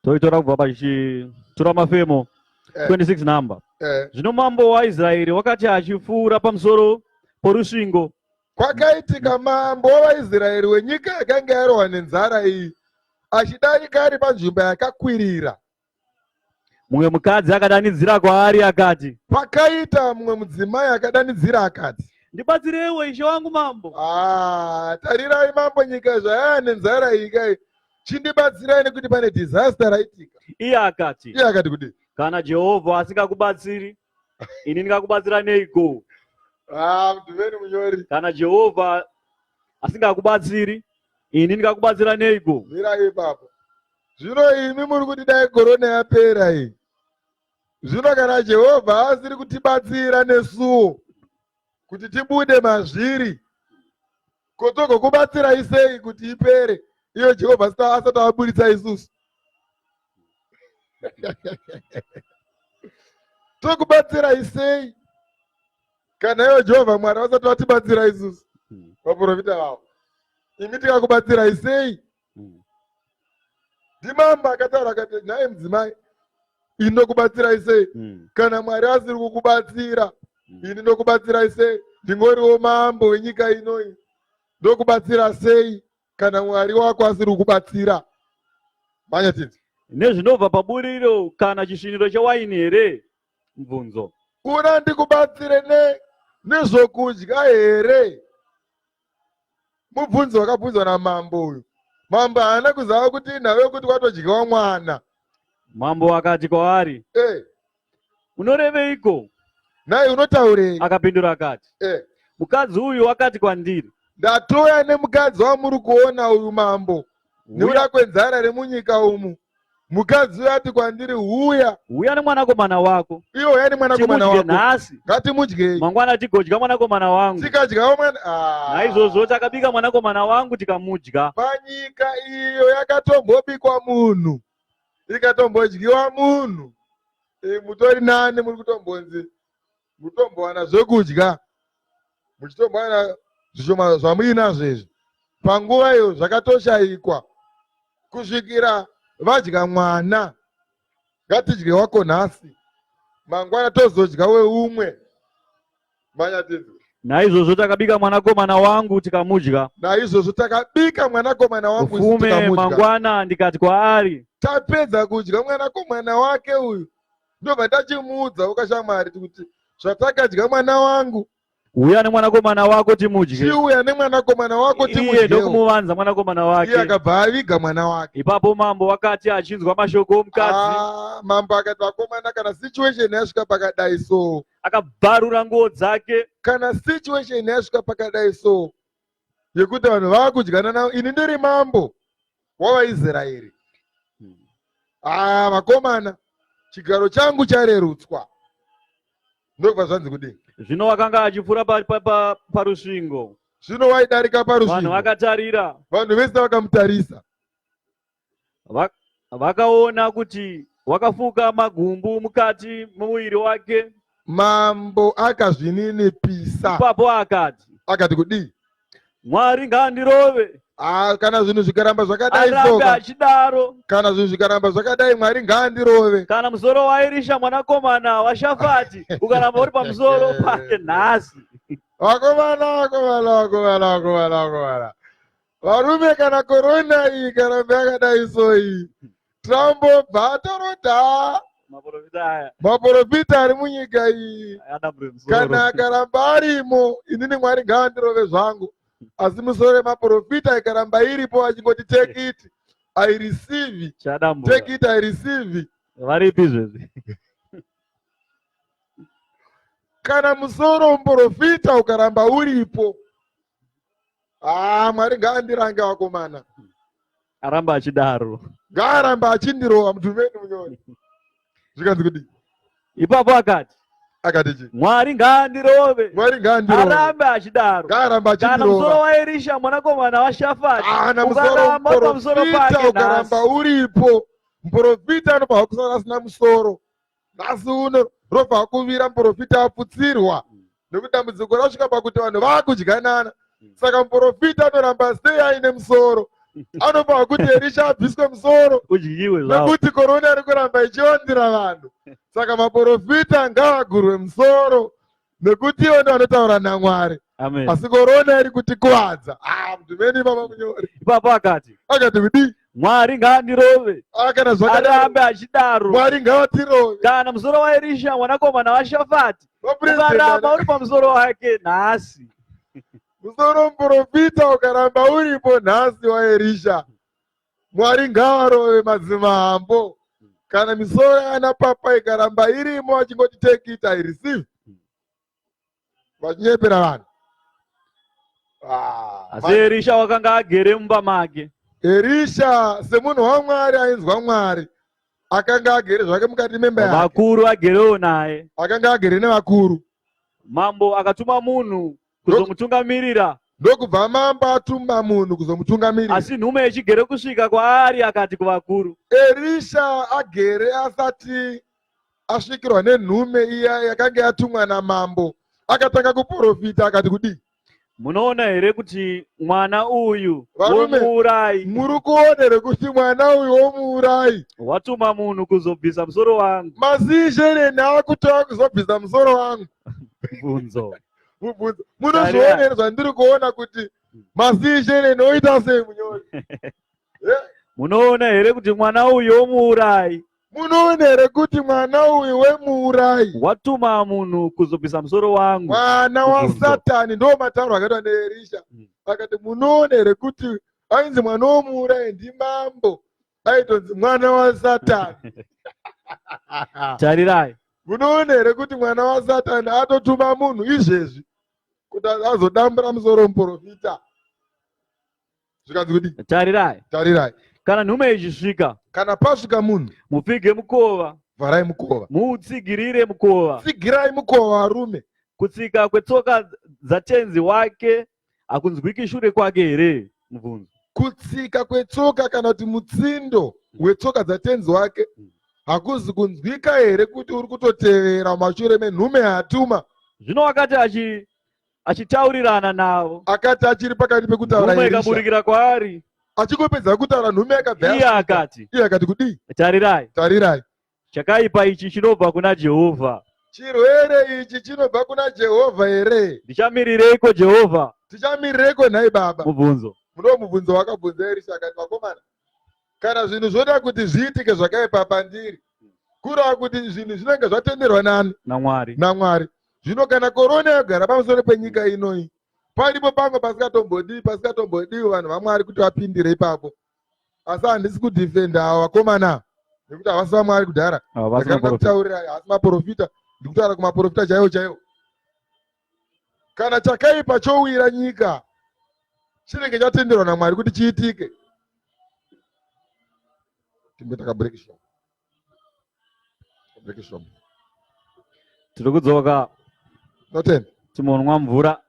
Toitora kubva pachitura mafemo 26 number. Zvino mambo waIsraeri wakati achipfuura pamusoro porusvingo, kwakaitika mambo wavaIsraeri wenyika yakanga yarohwa nenzara iyi achidarika ari panzvimbo yakakwirira. mumwe mukadzi akadanidzira kwaari akati, Pakaita mumwe mudzimai akadanidzira akati, ndibatsirewo ishe wangu mambo. tarirai mambo, nyika zvayaya nenzara iyi kai, chindibatsirai nekuti pane disaster raitika. Iye akati, Kudii? kana Jehovha asingakubatsiri, ini ndingakubatsira neiko? Mudhuveni munyori, Kana Jehovha asingakubatsiri, ini ndingakubatsira neiko? mirai ipapo. Zvino imi muri kuti dai korona yapera iyi. Zvino kana Jehovha asiri kutibatsira nesuwo kuti tibude mazviri, kotogokubatsirai sei kuti ipere iyo Jehovha asati abuditsa isusu? Tokubatsirai sei kana iyo Jehovha Mwari vasati vatibatsira isusu? Vaprofita vavo, imi tikakubatsirai sei? Ndimamba akataura akati, nhaye mudzimai, ini ndokubatsirai sei? Kana Mwari asiri kukubatsira, ini ndokubatsirai sei? Ndingoriwo mambo wenyika inoyi, ndokubatsira sei kana Mwari wako asiri kukubatsira? Manya titi, Nezvinobva paburiro kana chisviniro chewaini here? Mubvunzo. kuna ndikubatsire nezvokudya here? Mubvunzo wakabvunzwa namambo uyu. Mambo haana kuziva kuti nawe kuti watodyiwa mwana. Mambo akati kwaari, unoreveiko? Naye unotaurei? Akapindura akati, mukadzi uyu akati kwandiri, ndatoya nemukadzi wamuri kuona uyu mambo, nekuda kwenzara remunyika umu. Mukadzi uyu ati kwandiri, uya nemwanakomana wako, iwo uya nemwanakomana timudye wako, nhasi, ngatimudyei. mangwana tigodya mwanakomana wangu. Tikadyawo mwana, Naizvozvo takabika mwanakomana wangu tikamudya. panyika iyo yakatombobikwa munhu, ikatombodyiwa munhu, mutori nani muri kutombonzi mutombowana zvekudya, muchitombowana zvishoma zvamuinazvo izvi. Panguva iyo zvakatoshayikwa kusvikira vadya mwana. Ngatidye wako nhasi, mangwana tozodya weumwe. Manyatidzi, Naizvozvo takabika mwanakomana wangu tikamudya. naizvozvo takabika mwanakomana wangu isu Ufume tikamudya. mangwana ndikati kwaari, Tapedza kudya mwanakomana wake uyu, ndobva tachimuudza ukashamwari kuti zvatakadya mwana wangu, uya nemwanakomana wako timudye. chiuya nemwanakomana wako Iye timudyewo. ndokumuvanza mwanakomana Iye wake. akabva aviga mwana wake. Ipapo mambo wakati achinzwa mashoko omukadzi, Mambo akati, vakomana, kana situation yasvika pakadai so, akabvarura nguo dzake. kana situation yasvika pakadai so, yekuti vanhu vakudyana navo, ini ndiri mambo wavaIsraeri, vakomana, chigaro changu charerutswa. Ndokubva zvanzi kudini? Zvino wakanga achipfuura parusvingo, Zvino waidarika vanhu parusvingo, vakatarira, vanhu vese vakamutarisa. vakaona kuti wakafuka magumbu mukati mumuviri wake. Mambo akazvininipisa, Ipapo akati, kudii? Mwari ngaandirove, Kana zvinhu zvikaramba zvakadai arambe soka, achidaro. kana zvinhu zvikaramba zvakadai, Mwari ngaandirove. Kana musoro waErisha mwanakomana waShafati ukaramba uri pamusoro pake nhasi. Vakomana, varume, kana korona iyi ikaramba yakadai so iyi, tambobva tarodha maprofita ari munyika iyi. Kana akaramba arimo, inini Mwari ngaandirove zvangu. Asi musoro maprofita ikaramba iripo achingoti take it I receive, take it I receive. Varipi izvezvi? Kana musoro muprofita ukaramba uripo, Mwari ngaandirange vakomana, Aramba achidaro. ngaaramba achindirova mudhuveni munyori. Zvikanzi kudii? Ipapo akati, Mwari ngaandirove, Mwari ngaandirove, arambe achidaro. ngaaramba Kana achindirova. musoro waErisha mwanakomana waShafati Kana ukaramba uri pamusoro musoro pake ukaramba nhasi. uripo, muprofita anobva kusara asina musoro. Nhasi uno robva kuvira muprofita aputsirwa, nekuti dambudziko rasvika pakuti vanhu vakudyanana. Saka muprofita anoramba sei aine musoro, Anopa kuti Erisha abviswe musoro udyiwe zvawo. nekuti korona iri kuramba ichiwandira vanhu. Saka maprofita ngavagurwe musoro nekuti ivo ndivo vanotaura naMwari. Amen. Asi korona iri kutikuvadza. Mudhumeni baba munyori Ipapo akati akati kudii? Mwari ngaandirove Kana zvakadaro arambe achidaro. Mwari ngavatirove. Kana musoro waErisha mwanakomana waShafati Vaprezidenti ukaramba uri pamusoro wake nhasi, musoro muprofita ukaramba uripo nhasi waErisha, Mwari ngavarove madzimambo. Kana misoro yana papa ikaramba irimo vachingoti take it I receive, vachinyepera vanhu. asi Erisha wakanga agere mumba make. Erisha semunhu waMwari ainzwa Mwari akanga agere zvake mukati memba yake. Vakuru agerewo naye. Akanga agere nevakuru. Mambo akatuma munhu kuzomutungamirira. Ndokubva mambo atuma munhu kuzomutungamirira. Asi nhume ichigere kusvika kwaari akati kuvakuru, Erisha agere asati asvikirwa nenhume iya yakanga yatumwa namambo, akatanga kuprofita akati kudii? munoona here kuti mwana uyu womuurayi, muri kuona here kuti mwana uyu womuurayi watuma munhu kuzobvisa musoro wangu. mazizhere naakutova kuzobvisa musoro wangu. Bvunzo. Munozviona here zvandiri kuona kuti mazizhere noita sei munyori? Munoona here kuti mwana uyu womuurayi, munoona here kuti mwana uyu wemuurayi watuma munhu kuzobvisa musoro wangu. Mwana waSatani ndo matauro akaitwa naErisha. Akati munoona here kuti ainzi mwana womuurayi ndimambo, aitonzi mwana waSatani. Tarirai. Munoona here kuti mwana waSatani atotuma munhu izvezvi kuti azodambura musoro muprofita. Zvikanzi kudii? Tarirai. Tarirai. Kana nhume ichisvika, kana pasvika munhu, mupfige mukova, vharai mukova, muutsigirire mukova. tsigirai mukova varume. Kutsika kwetsoka dzatenzi wake hakunzwiki shure kwake here? Mubvunzo. Kutsika kwetsoka kana kuti mutsindo wetsoka dzatenzi wake hakuzi kunzwika here kuti uri kutotevera mashure menhume yatuma? Zvino akati achitaurirana navo, akati achiri pakati pekutaura nhume Erisha, ikaburikira kwaari, achikopedza kutaura nhume yakabva iye akati kudii? tarirai, Tarirai, chakaipa ichi chinobva kuna Jehovha. chirwere ichi chinobva kuna Jehovha here? Ndichamirireko Jehovha? Tichamirireko nhai baba? Mubvunzo. Muno mubvunzo wakabvunza Erisha akati, vakomana, kana zvinhu zvoda kuti zviitike zvakaipa pandiri, kureva kuti zvinhu zvinenge zvatenderwa nani? naMwari. Zvino kana korona yagara pamusoro penyika inoi, paripo pamwe pasingatombodiwi vanhu vaMwari kuti vapindire ipapo. Asi handisi kudhifenda ava vakomana nekuti havasi vaMwari kudhara. Ndakanga kutaurira hasi maprofita, ndikutaura kumaprofita chaiwo. Kana chakaipa chowira nyika, chinenge chatenderwa naMwari kuti chiitike. Timbeta break shop. Tiri kudzoka. Noten. Timonwa mvura.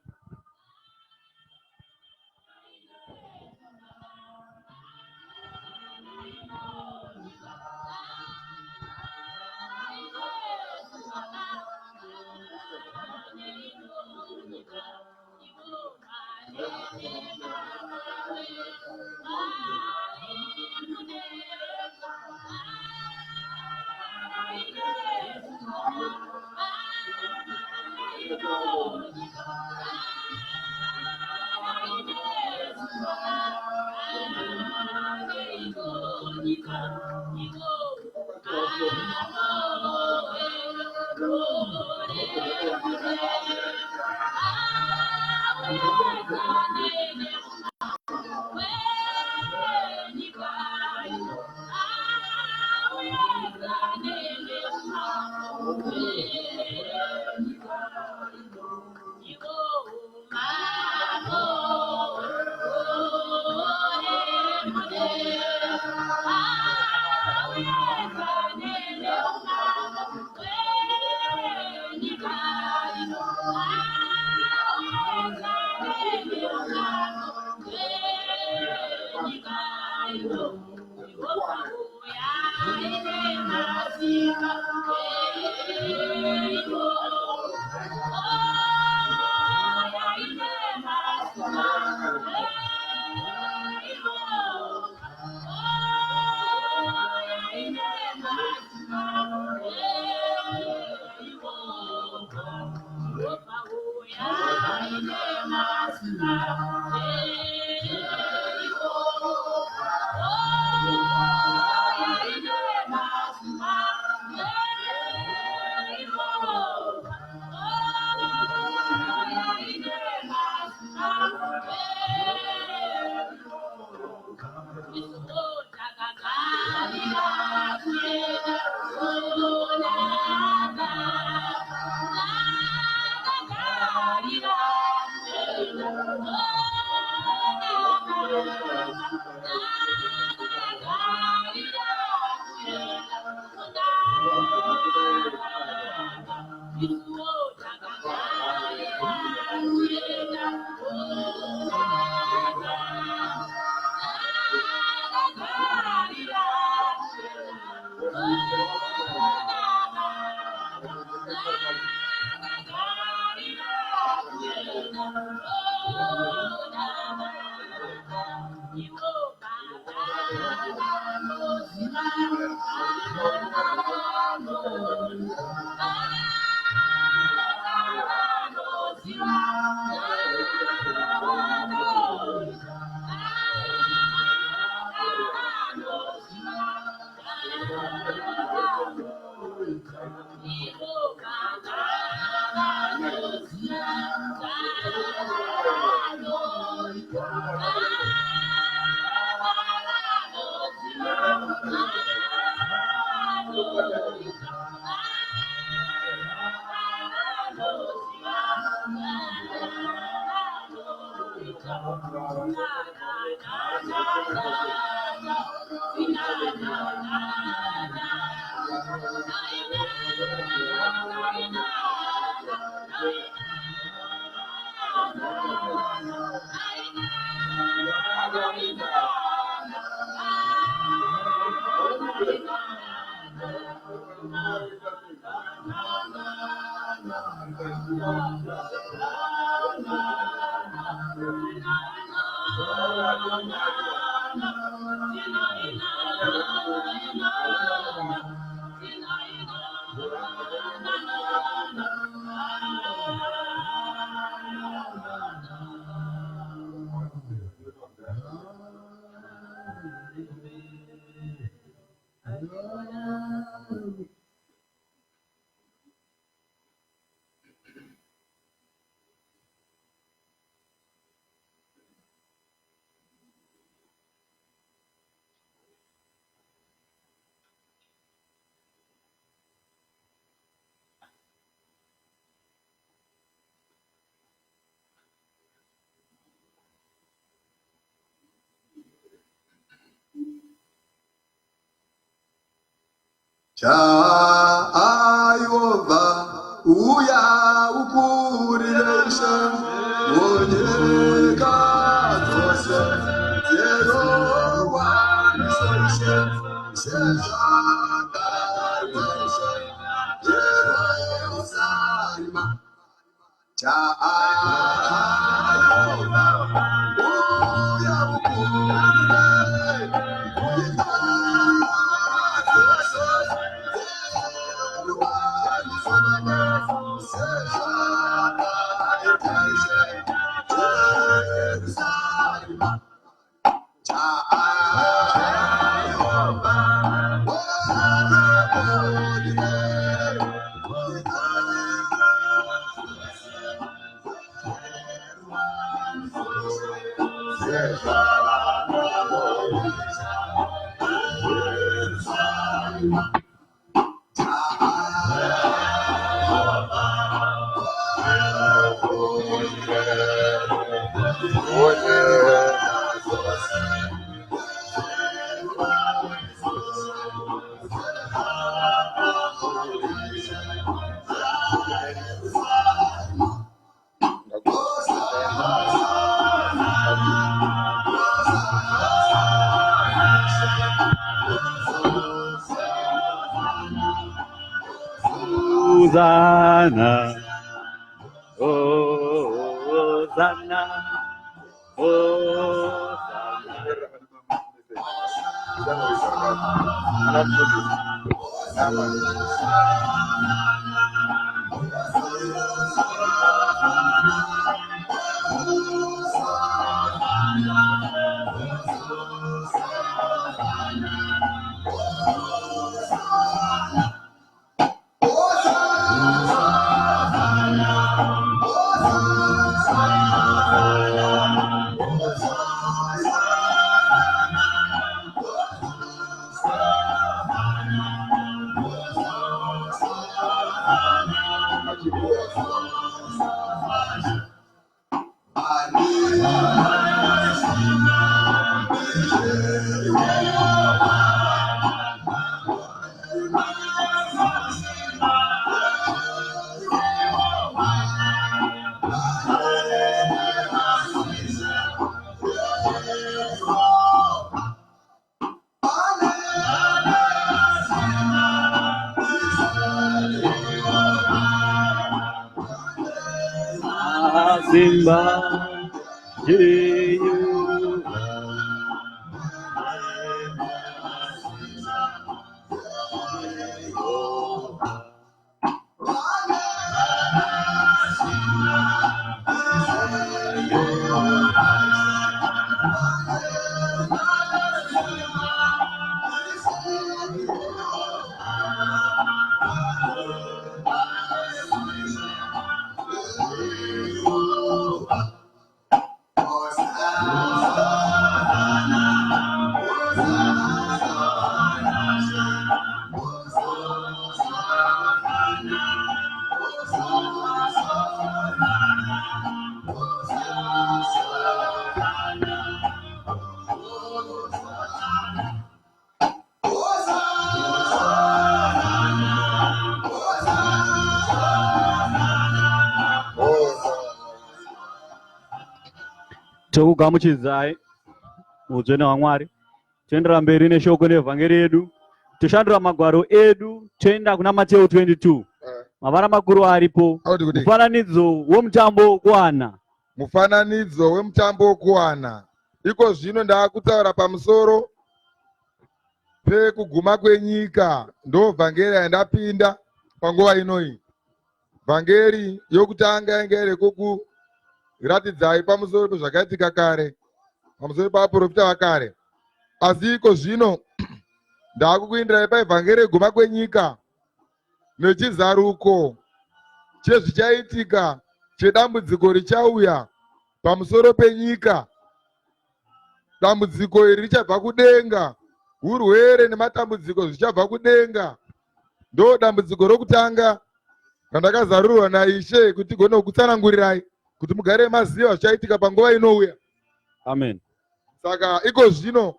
Jehova uya ukurileshe wonyeka dzose Jehova nisoshe sezvakarweshe Jerusalema Jehova uya ukurileshe Hosanna, Hosanna, Simba, tokugamuchidzai udzvene hwaMwari. Toendera mberi neshoko nevhangeri edu. Toshandura magwaro edu toenda kuna Mateo 22. Mavara makuru aripo. Auti kuti Mufananidzo womutambo wokuwana. mufananidzo wemutambo wokuwana. Iko zvino ndaakutaura pamusoro pekuguma kwenyika. Ndo vhangeri yandapinda panguva inoyi. Vhangeri yokutanga yange iri kukuratidzai pamusoro pezvakaitika kare, pamusoro pavaprofita vakare. Asi iko zvino ndaakukuindirai paivhangeri yekuguma kwenyika nechizaruko chezvichaitika, chedambudziko richauya pamusoro penyika. Dambudziko iri richabva kudenga, urwere nematambudziko zvichabva kudenga. Ndo dambudziko rokutanga randakazarurwa naIshe kuti gone kukutsanangurirai kuti mugare maziva zvichaitika panguva inouya. Amen. Saka iko zvino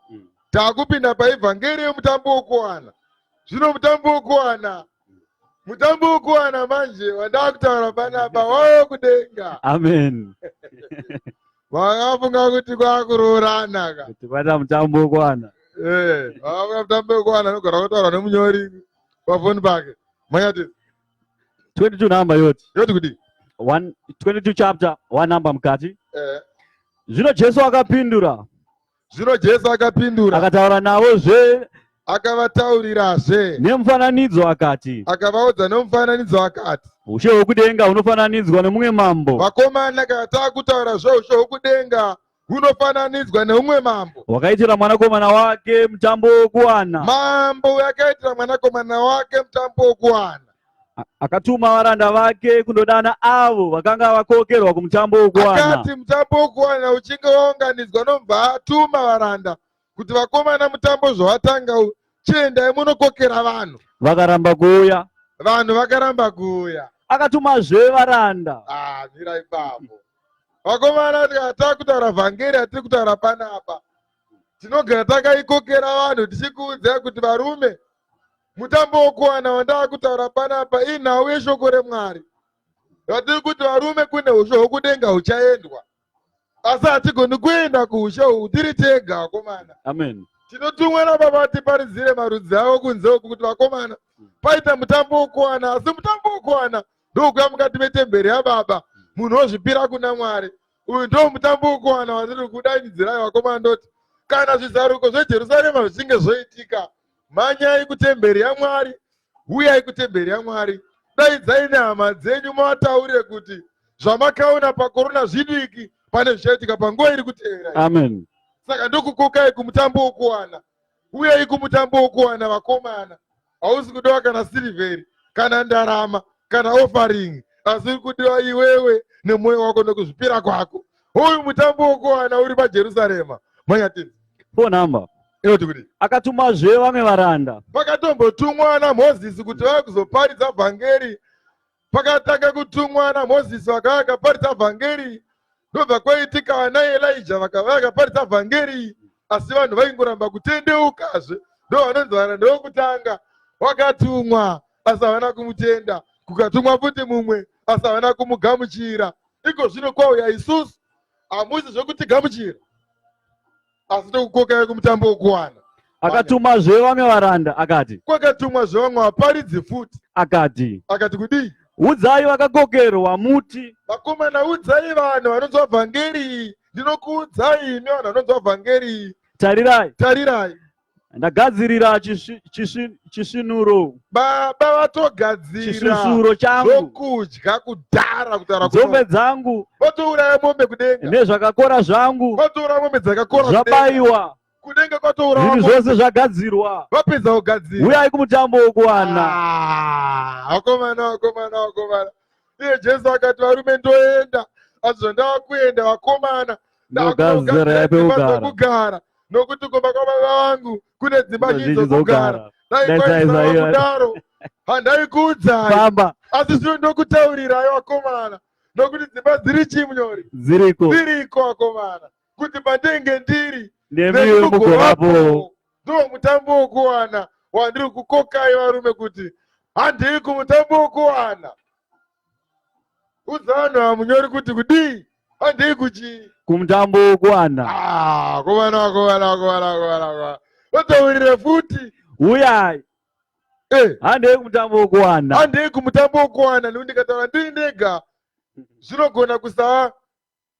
taakupinda paivhangeri yemutambo wokuwana. Zvino mutambo wokuwana, mutambo wokuwana manje wandaakutaura panapa wawo kudenga. Amen. Vakafunga kuti kwakuroorana ka. Kuti kwata mutambo wokuwana. Vakafunga mutambo wokuwana anogara kutaura nemunyori pafoni pake. Manyati 22 number yoti. Yoti kuti 22 chapter 1 number mukati. Zvino Jesu akapindura. Zvino Jesu akapindura. Akataura navozve. Akavataurirazve Nemufananidzo akati. Akavaudza nemufananidzo akati. Ushe hwokudenga hunofananidzwa nemumwe mambo. Vakomana kana taakutaura ushe hwokudenga hunofananidzwa neumwe mambo. Wakaitira mwanakomana wake mutambo wokuwana. Mambo yakaitira mwanakomana wake mutambo wokuwana. Akatuma varanda vake kundodana avo vakanga vakokerwa kumutambo wokuwana. Akati mutambo wokuwana uchinge waunganidzwa nobva atuma varanda kuti vakomana mutambo zvawatanga chiendai munokokera vanhu. Vakaramba kuuya. Vanhu vakaramba kuuya. Akatumazve varanda. Mira ipapo. Vakomana taakutaura vhangeri atiri kutaura panapa. Tinogara takaikokera vanhu tichikuudzai kuti varume, mutambo wokuwana wandaakutaura panapa inhau yeshoko reMwari. Vatiri kuti varume kune ushe hwokudenga huchaendwa. Asi hatigoni kuenda kuushe uhu tiri tega vakomana. Amen. Tinotumwa naBaba tiparidzire marudzi avo kunze uku kuti vakomana paita mutambo wokuwana, asi mutambo wokuwana ndokuya mukati metemberi yaBaba. Munhu ozvipira kuna Mwari. Uyu ndo mutambo wokuwana watiri kudanidzirai vakomana, ndoti kana zvizaruko zveJerusarema zvichinge zvoitika, mhanyai kutemberi yaMwari, uyai kutemberi yaMwari, daidzai nehama dzenyu muvataurire kuti zvamakaona pakorona zvidiki pane zvichaitika panguva iri kutevera. Amen. Saka ndokukokai kumutambo wokuwana. Uyai kumutambo wokuwana vakomana. Hausi kudiwa kana sirivheri, kana ndarama, kana offering. Asi kudiwa iwewe nemwoyo wako nokuzvipira kwako. Uyu mutambo wokuwana uri paJerusarema. Manyati 4 number. Inoti kuti akatumazve vamwe varanda. Pakatombotumwa naMozisi kuti vauye kuzoparidza vhangeri. Pakatanga kutumwa naMozisi vakauya vakaparidza vhangeri. Ndobva kwaitika vana Elijah vakauya vakaparidza vhangeri. Asi vanhu vaingoramba kutendeukazve. Ndo vanonzi varanda vokutanga wakatumwa asi havana kumutenda. Kukatumwa futi mumwe asi havana kumugamuchira. Iko zvino kwauya isusu hamusi zvokutigamuchira, asi tokukokai kumutambo wokuwana. Akatumazve vamwe varanda akati. Kwakatumwazve vamwe vaparidzi futi. Akati Kudii? udzai vakakokerwa muti. Vakomana, udzai vanhu vanonzwa vhangeri. Ndinokuudzai imi vanhu vanonzva vhangeri. Tarirai. Ndagadzirira chisvinuro. Baba vatogadzira chisvisuro changu. Zvokudya kudhara kutaura kuti nzombe dzangu. Vatouraya mombe kudenga. Nezvakakora zvangu. Vatoura mombe dzakakora kudenga. Zvabayiwa. Kudenga kwatoura. Zvinhu zvose zvagadzirwa. Vapedza kugadzira. Uyai kumutambo wokuwana. Vakomana. Iye Jesu akati varume ndoenda. Asi zvandava kuenda vakomana. Ndogadzira pekugara. Nokuti kumba kwababa vangu kune dzimba zhinji dzokugara. Dai kudaro handaikuudzai. Asi zvino ndokutaurirai vakomana. Nokuti dzimba dziri chimunyori. Dziriko vakomana. Kuti pandenge ndiri nemiwe mugovapo. Ndo mutambo wokuwana wandiri kukokai varume kuti handei kumutambo wokuwana. Udza vanhu vamunyori kuti kudii? handei kuchi kumutambo wokuwana. kuwana wataurire futi Uyai. Handei kumutambo wokuwana. handei kumutambo wokuwana nekuti ndikataura ndiri ndega zvinogona kusava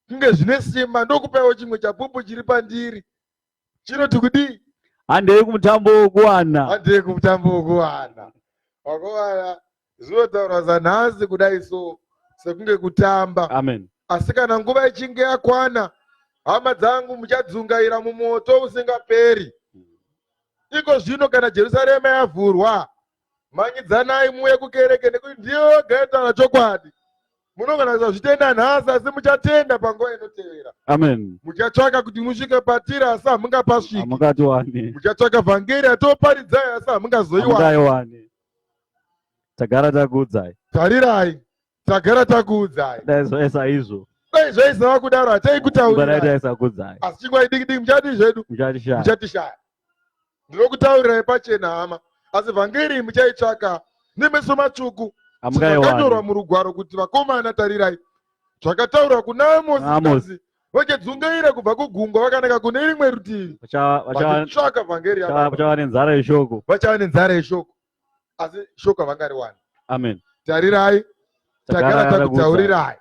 kunge zvine simba ndokupaiwo chimwe chapupu chiri pandiri chinoti kudii handei kumutambo wokuwana. handei kumutambo wokuwana. Wakuwana zvinotaurwa zanhasi kudai so sekunge kutamba. Amen. Asi kana nguva ichinge yakwana, hama dzangu muchadzungaira mumoto usingaperi. Iko zvino kana Jerusarema yavhurwa, manyidzanai muuye kukereke nekuti ndiyo gaitaura chokwadi. Munogona kuzvitenda nhasi asi muchatenda panguva inotevera. Amen. Muchatsvaka kuti musvike patiri asi hamungapasviki. Hamungatiwani. Muchatsvaka vhangeri atoparidzai asi hamungazoiwani. Tagara takuudzai. Tarirai. Tagara takuudzai. Dai izvo. Dai zvaisava kudaro hataikutaurirai. Taisakuudzai. Asi chingwa idiki muchati zvedu. Muchatishaya. Ndinokutaurirai pachena hama. Asi vhangeri muchaitsvaka nemeso matsvuku. Zvakanyorwa murugwaro kuti vakomana tarirai. Zvakataurwa kuna Amosi. Vachadzungaira kubva kugungwa vakanaka kune rimwe rutivi. Vachitsvaka vhangeri yavo. Vachava nenzara yeshoko. Vachava nenzara yeshoko. Asi shoko havangariwani. Amen. Tarirai. Tagara takutaurirai.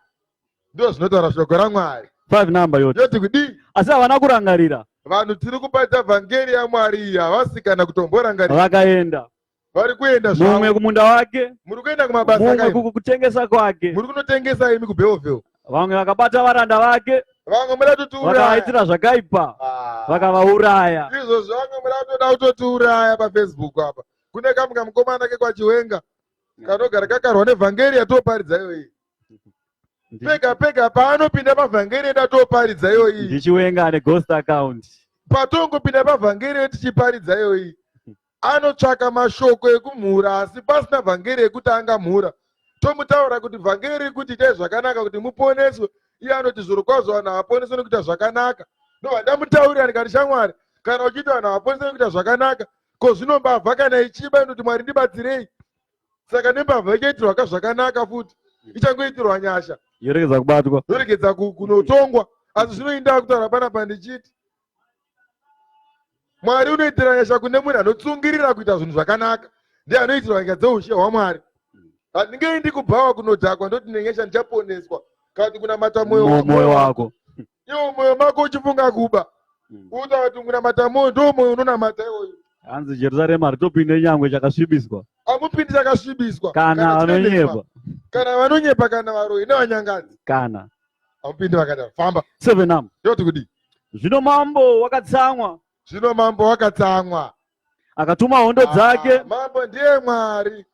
Ndo zvinotaura shoko raMwari. 5 number yote. Yoti kudii? Asi havana kurangarira. Vanhu tiri kupaita vhangeri yaMwari havasikana kutomborangarira. Vakaenda. Vari kuenda zvavo. Mumwe kumunda wake. Muri kuenda kumabasa kake. Mumwe kutengesa kwake. Muri kunotengesa imi kubheovheo. Vamwe vakabata varanda vake. Vamwe muratotiuraya. Vakaitira zvakaipa. Vakavauraya. Izvozvo vamwe muratoda kutotiuraya paFacebook apa. Kune kamwe kamukomana kekwaChiwenga kanogara kakarwa nevhangeri yatoparidza iyoyi. Pega pega paanopinda pavhangeri yatoparidza iyoyi. Ndichiwenga ane ghost account. Patongopinda pavhangeri yetichiparidza iyoyi. Anotsvaka mashoko ekumhura asi pasina vhangeri yekuti angamhura. Tomutaura kuti vhangeri kuti itai zvakanaka kuti muponeswe. Iye anoti zvirokwazvo vanhu havaponeswe nekuita zvakanaka. Ndovandamutaurira ndikati shamwari kana uchiti vanhu havaponeswe nekuita zvakanaka ko zvinombabva kana ichiba inoti Mwari ndibatsirei. Saka nembavha ichaitirwa zvakanaka futi. Ichangoitirwa nyasha. Yoregedza kubatwa. Yoregedza kunotongwa. Asi zvinoinda kutaura panapa ndichiti Mwari unoitira nyasha kune munhu anotsungirira kuita zvinhu zvakanaka. Ndiye anoitirwa nyasha dzeushe hwaMwari. Handingeindi kubhawa kunodhakwa ndoti nenyasha ndichaponeswa. Kana kuti kunamata mwoyo wako. Iwo mwoyo mako uchifunga kuba. Uta kuti kunamata mwoyo ndo mwoyo unonamata iwoyo. Hanzi Jerusarema ritopinde nyangwe chakasvibiswa. Amupindi chakasvibiswa. Kana vanonyepa. Kana vanonyepa kana varoyi nevanyangadzi. Kana. Amupindi vakadaro. Famba. 7 number. Yoti kudi. Zvino mambo wakatsamwa. Zvino mambo wakatsamwa. Akatuma hondo dzake. Mambo ndiye Mwari.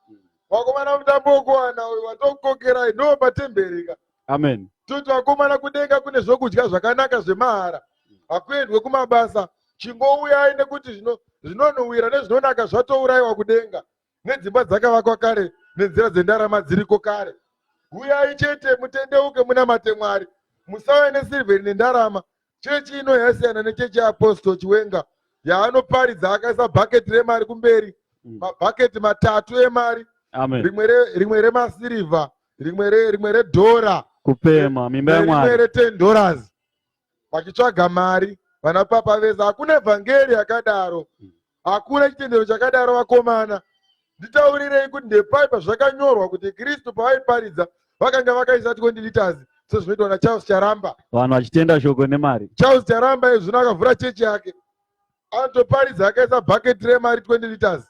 Wakomana mutambo wokuwana uyu watokokerai ndo patembereka. Amen. Tuti wakomana kudenga kune zvokudya zvakanaka zvemahara. Hakuendwe kumabasa. Chingouyai nekuti zvinonhuhwira nezvinonaka zvatourayiwa kudenga. Nedzimba dzakavakwa kare nenzira dzendarama dziriko kare. Uyai chete mutendeuke munamate Mwari. Musave nesirivheri nendarama. Chechi ino yasiyana nechechi yaApostle Chiwenga yaanoparidza akaisa bhaketi remari kumberi. Mabhaketi 3 emari. Amen. Rimwe remasirivha, rimwe redhora. Kupema mimba yaMwari. Rimwe $10. Vachitsvaga mari. Vanapapa vese hakuna vhangeri yakadaro. Hakuna chitendero chakadaro vakomana. Nditaurirei kuti ndepai pazvakanyorwa kuti Kristu pavaiparidza vakanga vakaisa 20 liters sezvinoitwa naCharles Charamba. Vanhu vachitenda shoko nemari. Charles Charamba izvino akavhura chechi yake. Anotoparidza akaisa bhaketi remari 20 liters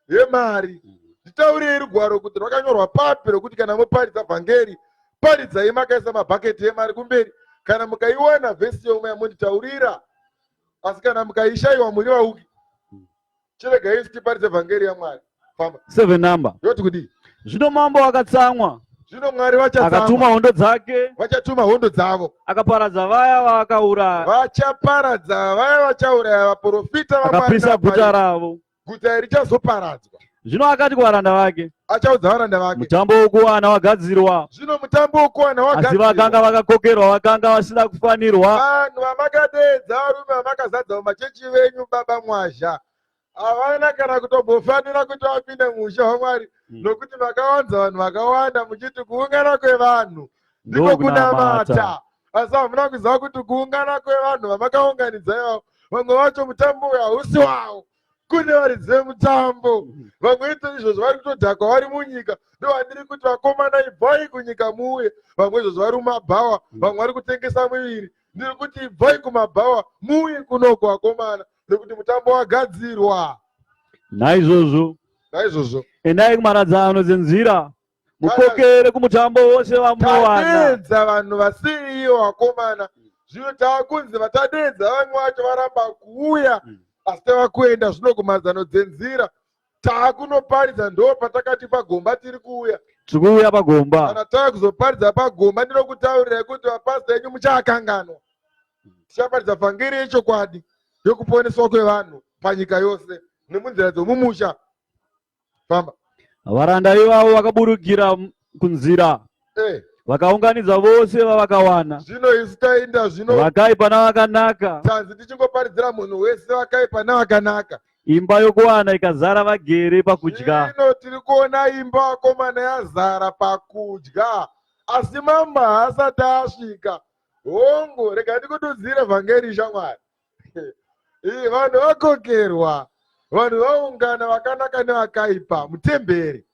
yemari. Nditaurirei rugwaro kuti rwakanyorwa papi rokuti kana muparidza vhangeri paridzai makaisa mabhaketi emari kumberi. Kana mukaiwana vhesi yomwe yamunditaurira. Asi kana mukaishayiwa muri vauki. Chiregai tiparidze vhangeri yaMwari. Famba. 7 number. Yoti kudi. Zvino mambo wakatsamwa. Zvino Mwari vachatsamwa. Akatuma hondo dzake. Vachatuma hondo dzavo. Akaparadza vaya vakauraya. Vachaparadza vaya vachauraya vaprofita vaMwari. Akapisa guta ravo. Guta richazoparadzwa. Zvino akati kuvaranda vake. Achaudza varanda vake. Mutambo wokuwana wagadzirwa. Zvino mutambo wokuwana wagadzirwa. Asi vakanga vakakokerwa vakanga vasina kufanirwa. Vanhu vamakadedza varume vamakazadza mumachechi venyu baba mwazha. Havana kana kutombofanira kuti vapinde muushe hwaMwari nokuti makawanza vanhu vakawanda muchiti kuungana kwevanhu ndiko kunamata. asi hamuna kuziva kuti kuungana kwevanhu vamakaunganidza ivavo vamwe vacho mutambo uyu hausi wavo, kune varidzi vemutambo. Vamwe izvozvo vari kutodhakwa vari munyika. Ndovandiri kuti vakomana ibvai kunyika muuye. Vamwe izvozvo vari mumabhawa, vamwe vari kutengesa miviri. Ndiri kuti ibvai kumabhawa muuye kunoko vakomana, nekuti mutambo wagadzirwa. Naizvozvo endai kumaradzano dzenzira mukokere kumutambo wose vamunowana. Tadedza vanhu vasiriyo vakomana. Zvino taakunzi vatadedza vamwe vacho varamba kuuya, asi tava kuenda zvino kumadzano dzenzira. Taakunoparidza ndo patakati pagomba tiri kuuya. Tikuuya pagomba. Kana tava kuzoparidza pagomba ndinokutaurirai kuti vapasita enyu muchakanganwa. Tichaparidza vhangeri yechokwadi yokuponeswa kwevanhu panyika yose nemunzira dzomumusha. Famba. Varanda ivavo vakaburukira kunzira. Vakaunganidza vose vavakawana. Zvino isu taenda zvino vakaipa navakanaka. tanzi tichingoparidzira munhu wese vakaipa navakanaka. Imba yokuwana ikazara vagere pakudya. Zvino tiri kuona imba vakomana yazara pakudya, asi mamba haasati asvika. Hongu, rega ndikududzire vhangeri shamwari. Vanhu vakokerwa, vanhu vaungana vakanaka nevakaipa mutemberi.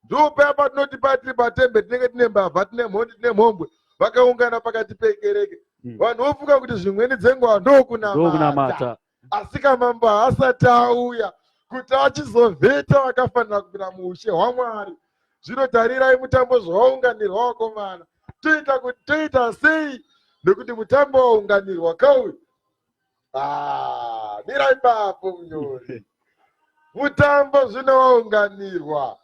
Ndopaya patinoti patiri patemberi tinenge tine mbavha, tine mhondi, tine mhombwe, vakaungana pakati pekereke. Vanhu vofunga kuti zvimweni dzenguva ndokunamata. Asi kamamba haasati auya kuti achizovheta vakafanira kupinda muushe hwaMwari. Zvinotarirai mutambo zvawaunganirwa vakomana. Toita sei nekuti mutambo waunganirwa kauyu. Mirai papo munyori. Mutambo zvino waunganirwa.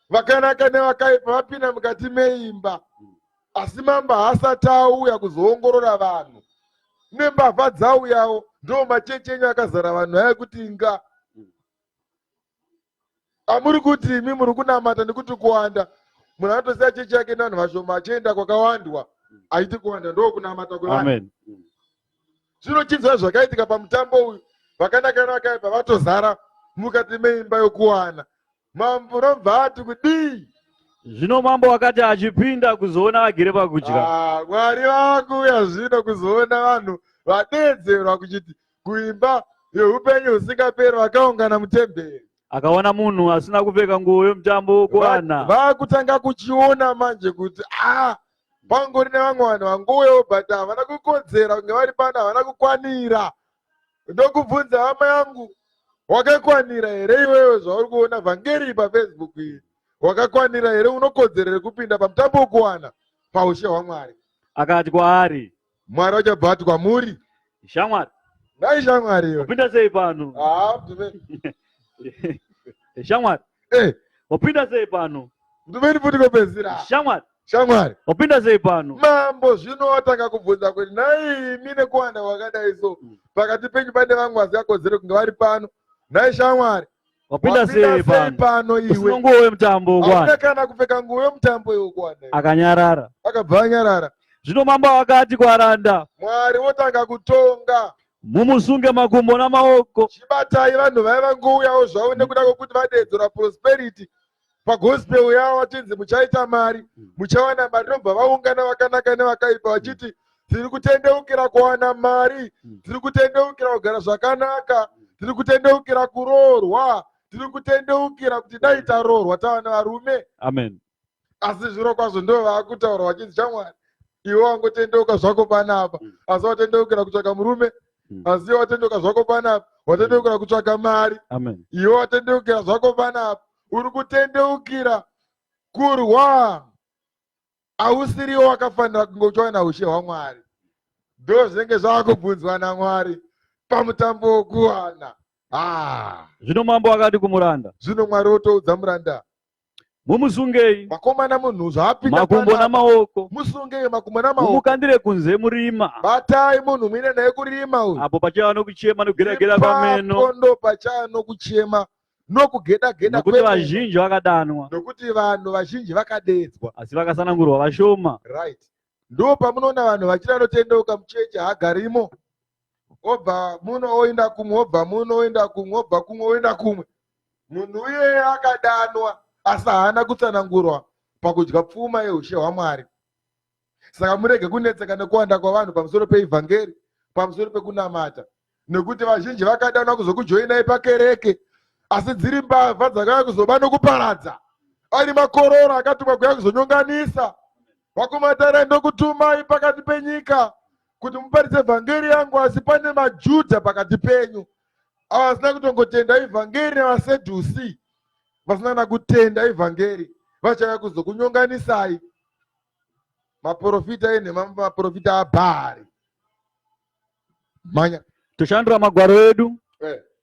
Vakanaka nevakaipa vapinda mukati meimba. Asi mamba haasati auya kuzoongorora vanhu. Nembavha dzauyawo ndo machechi enyu akazara vanhu aya kuti inga. Amuri kuti imi muri kunamata nekuti kuwanda. Munhu anotosiya chechi yake nevanhu vashoma achienda kwakawandwa. Aiti kuwanda ndo kunamata kwevanhu. Amen. Zvinochinzwa zvakaitika pamutambo uyu. Vakanaka nevakaipa vatozara mukati meimba yokuwana. Mambo nobva ati kudii. Zvino mambo wakati achipinda kuzoona vagere pakudya. Mwari vakuuya zvino kuzoona vanhu vadedzerwa kuchiti kuimba yeupenyu husingaperi vakaungana mutemberi. Akaona munhu asina kupfeka nguo yomutambo wokuwana. Vakutanga kuchiona manje kuti pangori nevamwe vanhu vanguo but havana kukodzera kunge vari pano, havana kukwanira. Ndokubvunza hama yangu, wakakwanira here iwewe zvauri kuona vhangeri paFacebook iyi? Wakakwanira here, unokodzera kupinda pamutambo wokuwana paushe hwaMwari? Akati kwaari, Mwari wachabva ati kwamuri, shamwari, dai shamwari iyo. wapinda sei pano? Shamwari, wapinda sei pano? Mtumeni futi kopedzisira. Shamwari, wapinda sei pano? Mambo zvino watanga kubvunza kuti nai imi nekuwanda wakadai so pakati penyu pane vamwe vasikakodzere kunge vari pano. Nai shamwari, wapinda sei pano iwe? Usina nguo yomutambo wokuwana. Hauna kana kupfeka nguo yomutambo yokuwana. Akanyarara. Akabva anyarara. Zvino mambo akati kuvaranda, Mwari wotanga kutonga. mumusunge makumbo namaoko. Chibatai vanhu vaiva ngouyawo zvavo nekuda kwokuti vadedzera prosperity pagospel yavo vachinzi muchaita mari, muchawana mari. Nobva vaungana vakanaka nevakaipa vachiti tiri kutendeukira kuwana mari, tiri kutendeukira kugara zvakanaka, tiri kutendeukira kuroorwa, tiri kutendeukira kuti dai taroorwa tawana varume. Amen. Asi zviro kwazvo ndo vaakutaura vachinzi shamwari, iwe wangotendeuka zvako panapa, asi watendeukira kutsvaka murume. Asi iwe watendeuka zvako panapa, watendeukira kutsvaka mari. Amen. Iwe watendeukira zvako panapa, uri kutendeukira kurwa. Hausiriwo wakafanira kunge uchiwana ushe hwaMwari. Ndo zvinenge zvakubvunzwa naMwari pamutambo wokuwana. Zvino mambo akati kumuranda, Zvino Mwari otoudza muranda, mumusungei vakomana munhu zvapinda makumbo namaoko, musungei makumbo namaoko, mumukandire kunze murima. batai munhu muine naye kurima uyu. Apo pachava nokuchema nokugera-gera kwameno. Ipapo ndo pachava nokuchema nokugeda-geda Nokuti vazhinji vakadanwa, nokuti vanhu vazhinji vakadedzwa. asi vakasanangurwa vashoma. Right. Ndo pamunoona vanhu vachida notendeuka muchechi hagarimo. Obva muno oenda kumwe, obva muno oenda kumwe, obva kumwe oenda kumwe. Munhu uye akadanwa asi haana kutsanangurwa pakudya pfuma yeushe hwaMwari. Saka murege kunetseka nekuwanda kwavanhu pamusoro peivhangeri, pamusoro pekunamata. Nekuti vazhinji vakadanwa kuzokujoinai pakereke, asi dziri mbavha dzakauya kuzoba nokuparadza. Ari makororo akatumwa kuuya kuzonyonganisa. Vakumatara ndokutumai pakati penyika kuti muparidze vhangeri yangu, asi pane maJudha pakati penyu avasina kutongotenda ivhangeri navasedhusi vasina nakutenda ivhangeri, vachauya kuzokunyonganisai. Maprofita enhema, maprofita abhari. Manya Toshandura magwaro edu.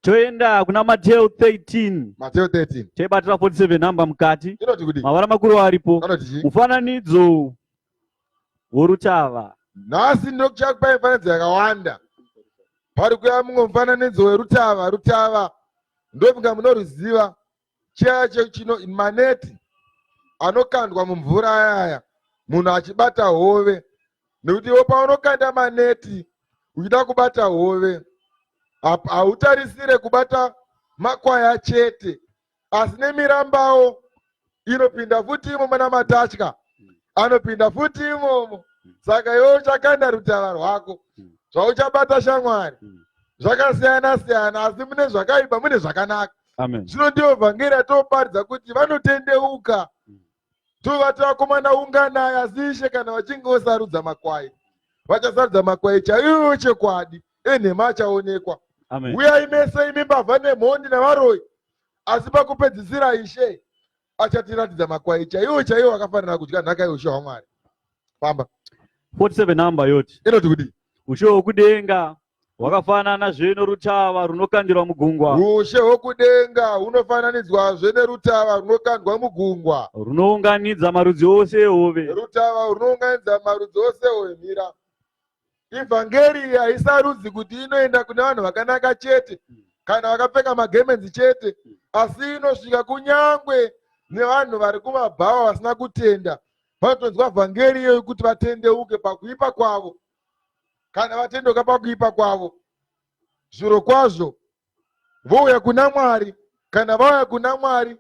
Toenda kuna Mateo 13. Mateo 13. Teibatira 47 namba mukati. Inoti kuti Mavara makuru aripo. anoti Mufananidzo worutava. nhasi ndokuchakupai mifananidzo yakawanda. Pari kuya mumwe mufananidzo werutava. Rutava ndofunga munoruziva, chiya chino maneti anokandwa mumvura ayaya munhu achibata hove. Nekuti iwo paunokanda maneti uchida kubata hove, hautarisire kubata makwaya chete, asi nemirambawo inopinda futi imomo namatatya anopinda futi imomo. Saka iwe uchakanda rutava rwako, zvauchabata shamwari zvakasiyana siyana, asi mune zvakaipa mune zvakanaka. Zvino ndiyo vhangeri atoparidza kuti vanotendeuka. Tovati vakomana unganai, asi Ishe kana vachinge vosarudza makwai, vachasarudza makwai chaiwo chekwadi, enhema achaonekwa. Uyai mese imi mbavha nemhondi navaroi, asi pakupedzisira Ishe achatiratidza makwai chaiwo chaiwo akafanira kudya nhaka yeushe hwaMwari. Famba. 47 namba yoti. Inoti kuti ushe hwokudenga hwakafanana norutava runokandirwa mugungwa. Ushe hwokudenga hunofananidzwazve nerutava runokandwa mugungwa. Runounganidza marudzi ose ehove. Rutava runounganidza marudzi ose ehwemhira. Ivhangeri haisarudzi kuti inoenda kune vanhu vakanaka chete kana vakapfeka magemenzi chete, asi inosvika kunyangwe nevanhu vari kumabhawa vasina kutenda. Vanotonzwa vhangeri iyoyo kuti vatendeuke pakuipa kwavo. Kana vatendeuka pakuipa kwavo, zviro kwazvo vouya kuna Mwari. Kana vauya kuna Mwari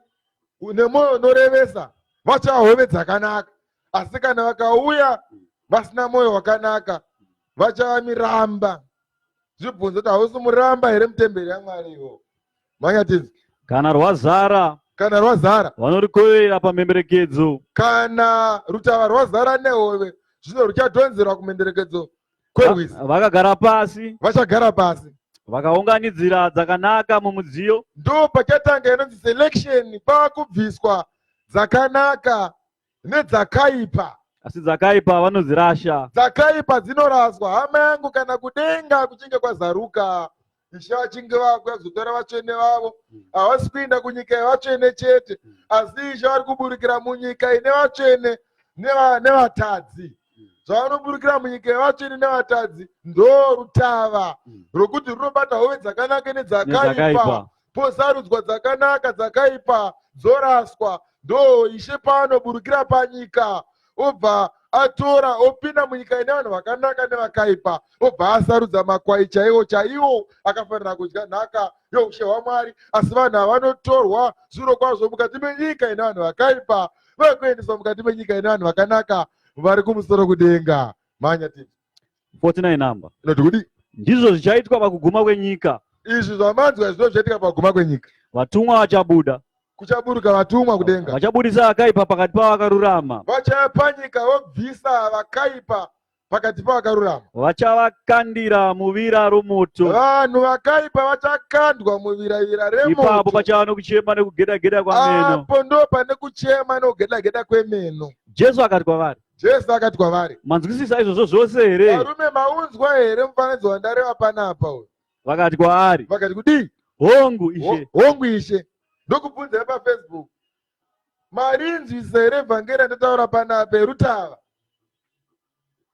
nemwoyo unorevesa, vachava hove dzakanaka. Asi kana vakauya vasina mwoyo wakanaka, vachava miramba. Zvibvunzo kuti hausi muramba here mutemberi yaMwari iwo? Manyatizi. Kana rwazara, kana rwazara, vanorikovera pamhemberekedzo. Kana rutava rwazara nehove, zvino ruchadhonzerwa kumhenderekedzo kwerwizi. Vakagara pasi, vachagara pasi, vakaunganidzira dzakanaka mumudziyo. ndo pachatanga inonzi selection, pakubviswa dzakanaka nedzakaipa. Asi dzakaipa vanodzirasha. Dzakaipa dzinoraswa. Hama yangu, kana kudenga kuchinge kwazaruka, Ishe vachinge vakuya kuzotora vatsvene vavo, havasi kuinda kunyika yevatsvene chete, asi Ishe vari kuburikira munyika ine vatsvene nevatadzi. Zvavanoburikira munyika yevatsvene nevatadzi ndo rutava rokuti runobata hove dzakanaka nedzakaipa. Posarudzwa dzakanaka dzakaipa dzoraswa, ndo Ishe paanoburikira panyika, obva atora opinda munyika ine vanhu vakanaka nevakaipa, obva asarudza makwai chaiwo chaiwo akafanira kudya nhaka yeushe hwaMwari. Asi vanhu ava vanotorwa zviro kwazvo mukati menyika ine vanhu vakaipa, vakuendeswa mukati menyika ine vanhu vakanaka vari kumusoro kudenga. Manya titi 49 namba inoti kuti ndizvo zvichaitwa pakuguma kwenyika. Izvi zvamanzwa izvo zvichaitika pakuguma kwenyika. Vatumwa vachabuda, kuchaburuka vatumwa kudenga, vachabudisa vakaipa pakati pavakarurama. vachaya panyika vobvisa vakaipa pakati pavakarurama. Vachavakandira muvira romoto. Vanhu vakaipa vachakandwa muviravira remoto. Ipapo pachava nokuchema nekugeda-geda kwameno. Apo ndo pane kuchema nokugeda-geda kwemeno. Jesu akati kwavari, Jesu akati kwavari, manzwisisa izvozvo zvose here? varume maunzwa here mufananidzo wandareva panapa uyu? Vakati kwaari, Vakati kudii? hongu Ishe. Hongu Ishe. Ndokubvunzai paFacebook, marinzwisa here vhangeri andataura panapa erutava?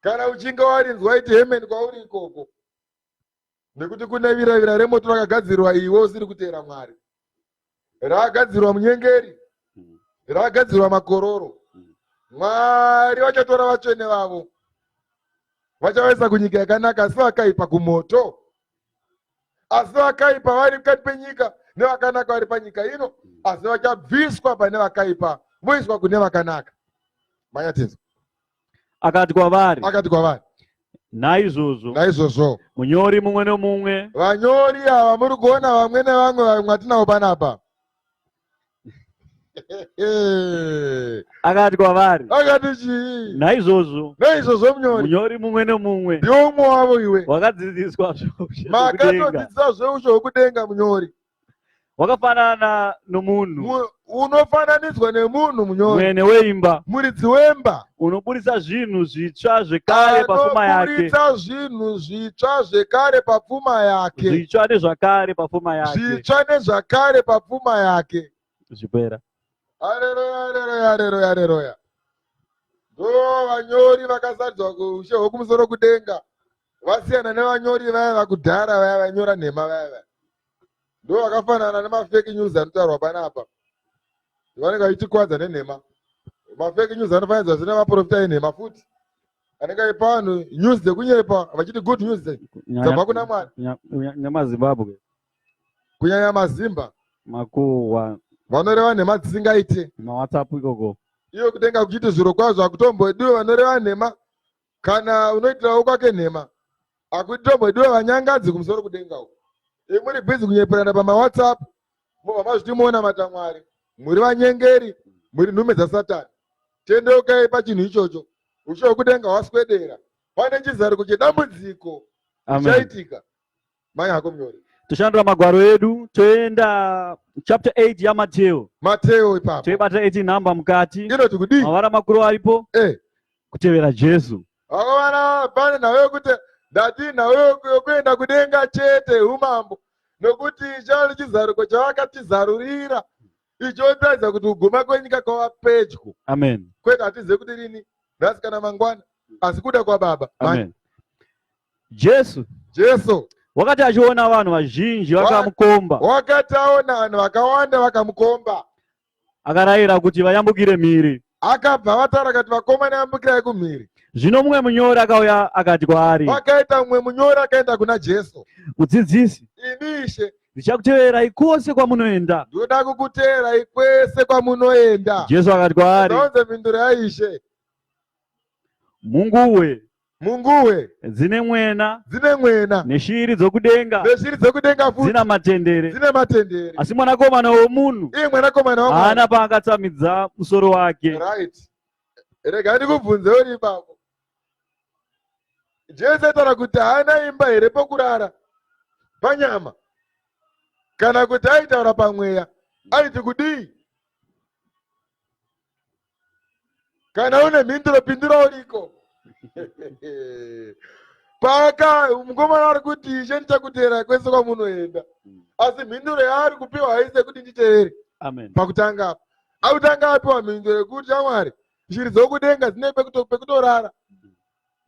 Kana uchinge warinzwa iti hemeni kwauri ikoko, nekuti kune viravira remoto rakagadzirwa iwe usiri kuteera Mwari, rakagadzirwa munyengeri, rakagadzirwa makororo. Mwari vachatora vatsvene vavo vachavaisa kunyika yakanaka, asi vakaipa kumoto. Asi vakaipa vari mukati penyika nevakanaka vari panyika ino, asi vachabviswa pane vakaipa voiswa kune vakanaka. Manyatizo akati kwavari, akati kwavari, naizvozvo munyori mumwe nomumwe, vanyori ava muri kuona vamwe nevamwe mwatinawo panapa. akati kwavari, akati chii? naizvozvo Naizvozvo munyori mumwe nomumwe ndiwo umwe wavo iwe, wakadzidziswa zvekudenga, makatodzidzisa zveusho kudenga. Munyori wakafanana nomunhu, unofananidzwa nemunhu. Munyori mwene weimba, muridzi wemba, unobudisa zvinhu zvitsva zvekare papfuma yake, anobudisa zvinhu zvitsva zvekare papfuma yake, zvitsva nezvakare papfuma yake, zvitsva nezvakare papfuma yake. zvipera. Haleluya, haleluya, haleluya, haleluya. Ndo vanyori vakazadzwa kuushe hwokumusoro kudenga, vasiyana nevanyori vaya vakudhara vaya vanyora nhema vaya. Ndo vakafanana nemafake news anotaurwa panapa, vanenge vachitikwadza nenhema. Mafake news anofananidzwa zvine maprofita enhema futi, anenge aipa vanhu news dzekunyepa vachiti good news dzabva kuna Mwari. NyamaZimbabwe Kunyanya mazimba makuhwa vanoreva nhema dzisingaite maWhatsApp ikoko, iyo kudenga kuchiti zviro kwazvo akutombodiwe vanoreva nhema, kana unoitirawo kwake nhema akutombodiwe vanyangadzi kumusoro kudenga uko. Muri bhizi kunyeperana pamaWhatsApp, mobva mazviti muona matamwari, muri vanyengeri, muri nhume dzaSatani. Tendeukai pachinhu ichocho, ushe hwokudenga hwaswedera. Pane Chizaruko chedambudziko chaitika. Mai hako Munyori, toshandura magwaro edu, toenda chapter 8 yaMateo. Mateo ipapo Toibata 18 namba mukati, inoti kudii? mavara makuru aripo, kutevera Jesu. Vakavana pane nhau yokuti ndati nhau yokuenda kudenga chete umambo, nokuti chari Chizaruko chavakatizarurira ichotaridza kuti kuguma kwenyika kwava pedyo. Amen. Kwete hatizive kuti rini, nhasi kana mangwana, asi kuda kwaBaba. Amen. Jesu wakati achiona vanhu vazhinji vakamukomba, wakati aona vanhu vakawanda vakamukomba, akarayira kuti vayambukire mhiri. akabva vataura kuti vakomana yambukirai kumhiri. Zvino mumwe munyori akauya akati kwaari, wakaita mumwe munyori akaenda kuna Jesu, mudzidzisi, ini Ishe ndichakuteverai kwose kwamunoenda. ndoda kukuteerai kwese kwamunoenda. Jesu akati kwaari, ndaunze mhinduro yaIshe, munguwe dzine mwena neshiri dzokudenga futi dzina matendere, asi mwanakomana womunhu iye mwanakomana waMwari haana paangatsamidza musoro wake. Right. Rega ndikubvunze uri ipapo, Jesu ataura kuti haana imba here pokurara panyama, kana kuti aitaura pamweya aiti kudii? Kana une mhinduro pindura uriko. Paka mukomana ari kuti Ishe ndichakuteera kwese kwamunoenda, asi mhinduro yaari kupiwa haise kuti nditeere. Amen. Pakutanga apa akutanga apiwa mhinduro yekuti aMwari, shiri dzokudenga dzine pekutorara,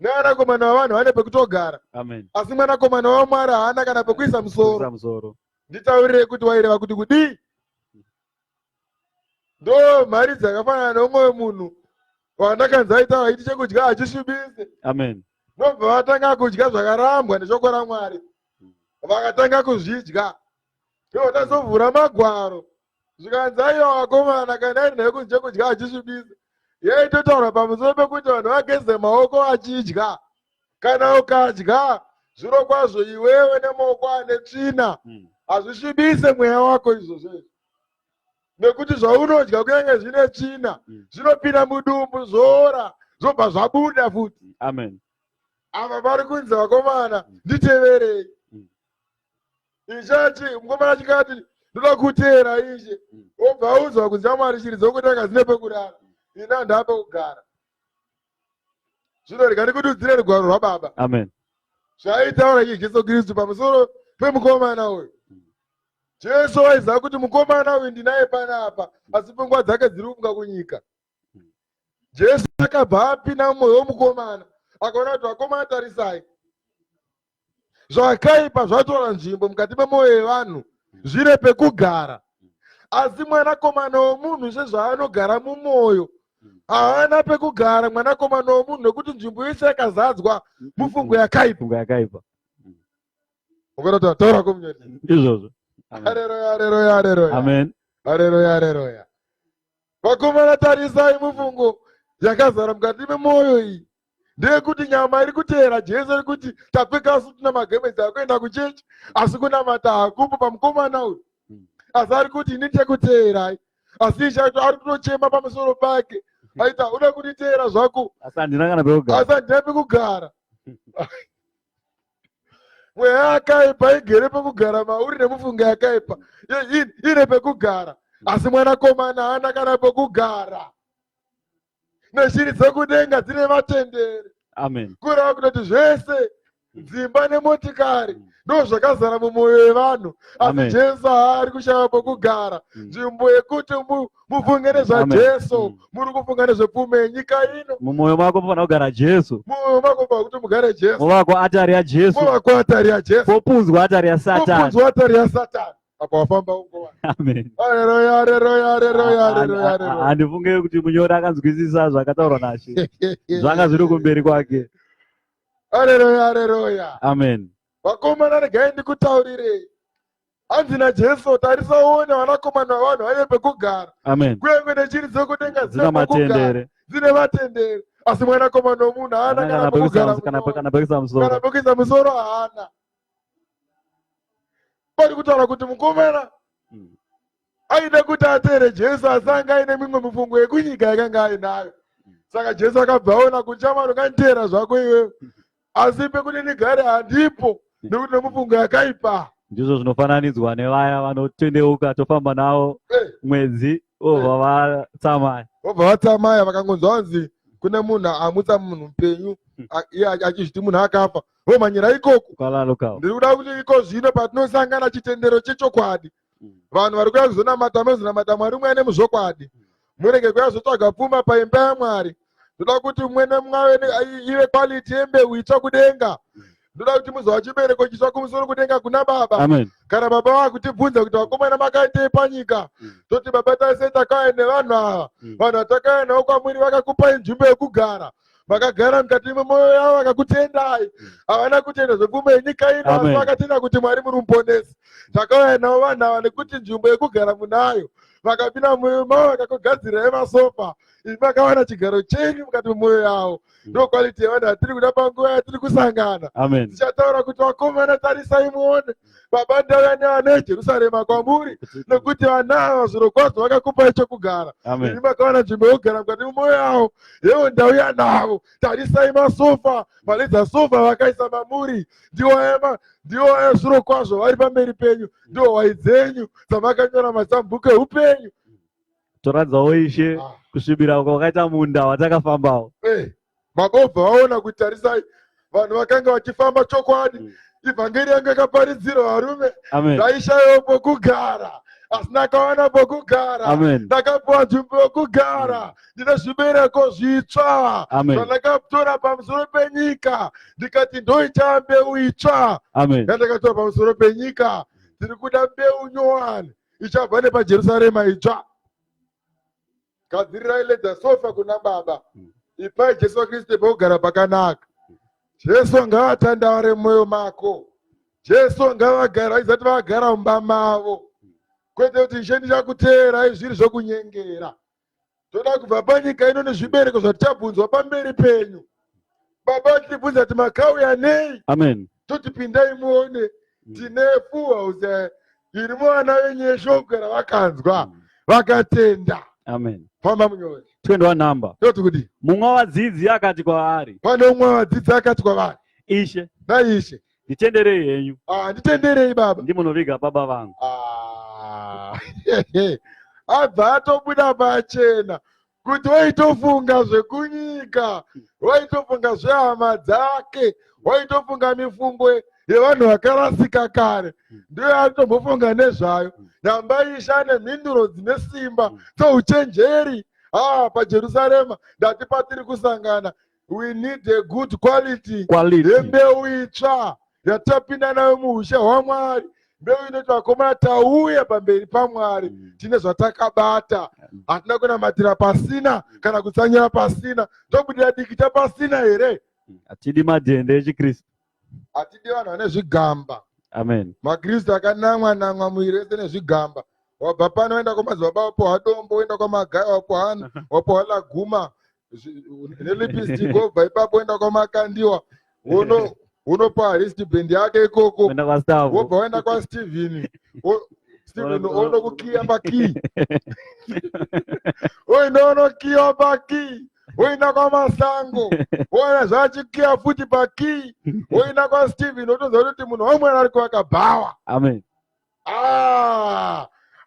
nevanakomana vavanhu vane pekutogara. Amen. Asi mwanakomana waMwari haana kana pekuisa musoro. Nditaurire kuti waireva kuti kudii? Ndo mhari dzakafanana neumwe wemunhu wandakanzi aitaura achiti chekudya hachishubise. Amen. Ndobva vatanga kudya zvakarambwa neshoko raMwari, vakatanga kuzvidya. Ivo tazovhura magwaro zvikanzi aiwa vakomana, kana airi naye kunzi chekudya hachishubise, yaitotaura pamusoro pekuti vanhu vageze maoko vachidya. Kana ukadya zviro kwazvo iwewe nemaoko ane tsvina, hazvishubise mweya wako izvozvo, nekuti zvaunodya kunyange zvine tsvina zvinopinda mudumbu zvoora zvobva zvabuda futi. Amen. Ava vari kunzi vakomana nditeverei. Ichati mukomana chikati ndoda kuteera Ishe, obva audzwa kunzi aMwari shiri dzokudenga dzine pekurara, ina ndaa pekugara. Zvino rega ndikududzire rugwaro rwaBaba. Amen. Zvaitaura iye Jesu Kristu pamusoro pemukomana uyu. Jesu waiziva kuti mukomana uyu ndinaye panapa, asi pfungwa dzake dziri kubva kunyika. Jesu akabva apinda mumwoyo womukomana, akaona kuti vakomana tarisai, zvakaipa zvatora nzvimbo mukati memwoyo yevanhu, zvine pekugara. Asi mwanakomana womunhu sezvaanogara mumwoyo, haana pekugara mwanakomana womunhu, nekuti nzvimbo yese yakazadzwa mufungo yakaipa. Ukarota taura komunyori izvozvo. Haleluya, haleluya, haleluya. Amen. Haleluya, haleluya. Vakomana tarisai mufungo yakazara mukati memwoyo iyi. ndeyekuti nyama iri kuteera Jesu iri kuti tapfeka sutu namagemenzi akuenda kuchechi asi kunamata hakupo pamukomana uyu. Asi ari kuti ini ndekuteerai, asi ishaito ari kutochema pamusoro pake aita uda kunditeera zvako Asa handina kana pekugara. asi handina pekugara. Mweya yakaipa igere pekugara mauri nemufunga yakaipa ine pekugara, asi mwanakomana haana kana pekugara. Neshiri dzekudenga dzine vatenderi. Amen. Kureva kutoti zvese dzimba nemotikari ndo zvakazara mumwoyo wevanhu, asi Amen. Jesu haari kushava pekugara. Nzvimbo yekuti mufunge nezvaJesu, muri kufunga nezvepfuma yenyika ino. Mumwoyo mako pofana kugara Jesu. Mwoyo mako pakuti mugare Jesu, Muvako atari yaJesu. muvako atari yaJesu, Popunzwa atari yaSatani. mupunzwa atari yaSatani. Apa wafamba ungowana. Amen. Haleluya, haleluya, haleluya, haleluya, haleluya. Handifunge kuti munyori akanzwisisa zvakataurwa naShe. Zvanga zviri kumberi kwake. Haleluya, haleluya. Amen. Vakomana regai ndikutaurirei. Hanzi naJesu tarisaona vanakomana vavanhu vane pekugara. Amen. Kunyangwe nechiri dzekudenga Dzina matendere. dzine vatenderi, asi mwanakomana womunhu haana kana pekugara, Kana pekisa musoro. kana pekuisa musoro haana. Pari kutaura kuti mukomana aida kuti ateere Jesu asi anga aine mimwe mifungo yekunyika yakanga ainayo. Saka Jesu akabva aona kuti chamano kanditeera zvako iwewe, asi pekuti ndigare handipo nekuti nemufungo yakaipa. Ndizvo zvinofananidzwa nevaya vanotendeuka tofamba navo mwedzi obva vatsamaya. Vobva vatsamaya vakangonzwa kunzi kune munhu amutsa munhu mupenyu iye achizviti munhu akafa, vomhanyira ikoko. Kwalalokawo. Ndiri kuda kuti iko zvino patinosangana chitendero chechokwadi, vanhu vari kuuya kuzonamata mezonamata Mwari umwe ane muzvokwadi, murege kuuya kuzotsvaga pfuma paimba yaMwari. Ndoda kuti mumwe nemumwe ive quality yembeu itsva kudenga. Ndoda kuti muzova chibereko chitsva kumusoro kudenga kuna Baba. Amen. Kana Baba vakutibvunza kuti vakomana makaitei panyika, toti Baba tase takauya nevanhu ava, vanhu vatakauya navo kwamuri vakakupai nzvimbo yekugara, vakagara mukati memwoyo yavo vakakutendai, havana kutenda zvepfuma yenyika ino asi vakatenda kuti Mwari muri muponesi. Takauya navo vanhu ava nekuti nzvimbo yekugara munayo, vakapinda mumwoyo mavo vakakugadzirai masofa, imi makawana chigaro chenyu mukati memwoyo yavo. Ndo quality yevanhu vatiri kuda panguva yatiri kusangana. Amen. Tichataura kuti vakomana tarisai muone, Baba ndauya nevana veJerusarema kwamuri, nekuti vana ava zvirokwazvo vakakupai chokugara. Amen. Imi makawana nzvimbo yokugara mukati memwoyo yavo, yevo ndauya navo. Tarisai masofa, malidza sofa vakaisa mamuri, ndiwo zvirokwazvo vari pamberi penyu, ndiwo hwai dzenyu dzamakanyora mazambuko eupenyu. Toradzawo Ishe kusvibira kwakaita munda watakafambawo. Mabobva vaona kuti tarisai vanhu vakanga vachifamba chokwadi, ivhangeri yanga ikaparidzirwa varume, ndaishayiwa pokugara asi ndakawana pokugara, ndakapiwa nzvimbo yokugara, ndine zvibereko zvitsva zvandakatora pamusoro penyika, ndikati ndoita mbeu itsva yandakatora pamusoro penyika. Tiri kuda mbeu nyowani ichabva nepaJerusarema itsva. Gadzirirai ledza sofa kuna Baba, ipai Jesu Kristu pekugara pakanaka. Jesu ngavatandavare mumwoyo mako, Jesu ngavagara isati vagara mumba mavo, kwete kuti Ishe ndichakuteerai zviri zvokunyengera. Toda kubva panyika ino nezvibereko zvatichabvunzwa pamberi penyu. Baba achitibvunza kuti makauya nei? Amen. Toti pindai muone, tine fuhausi iri muvana venyu yeshokera vakanzwa vakatenda. Amen. Famba munyori. 21 number. Toti kuti mumwe wavadzidzi akati kwaari, pane umwe wavadzidzi akati kwavari, Ishe, naIshe, nditenderei henyu. Nditenderei Baba. Ndimunoviga Baba vangu. Abva atobuda pachena kuti waitofunga zvekunyika, waitofunga zvehama dzake, waitofunga mifungo yevanhu vakarasika kare, ndiyo atombofunga nezvayo. Nyamba Ishe nemhinduro dzine simba dzouchenjeri. PaJerusarema ndati patiri kusangana, we need a good quality yembeu itsva yatapinda nayo muushe hwaMwari. Mbeu inoti vakomana tauya pamberi paMwari tine zvatakabata, hatina kunamatira pasina kana kutsanyira pasina. Tobudira dikita pasina here? Hatidi madhende echiKristu. Hatidi vanhu vane zvigamba. Amen. MaKristu akanamwa muiri wese nezvigamba. Wabva pano waenda kwamadzibaba wapo wadombo, woenda kwamagaya wapo hana, wapo walaguma, nelipstick obva ipapo oenda kwamakandiwa unopa wristband yake ikoko Kwenda kwa staff. wobva waenda kwaSteven. Steven onokukiya pakii oinonokiwa pakii oina kwamasango oina zvachikiya futi pakii oina kwaSteven otoziva kuti munhu wamwari ari kuakabhawa. Amen.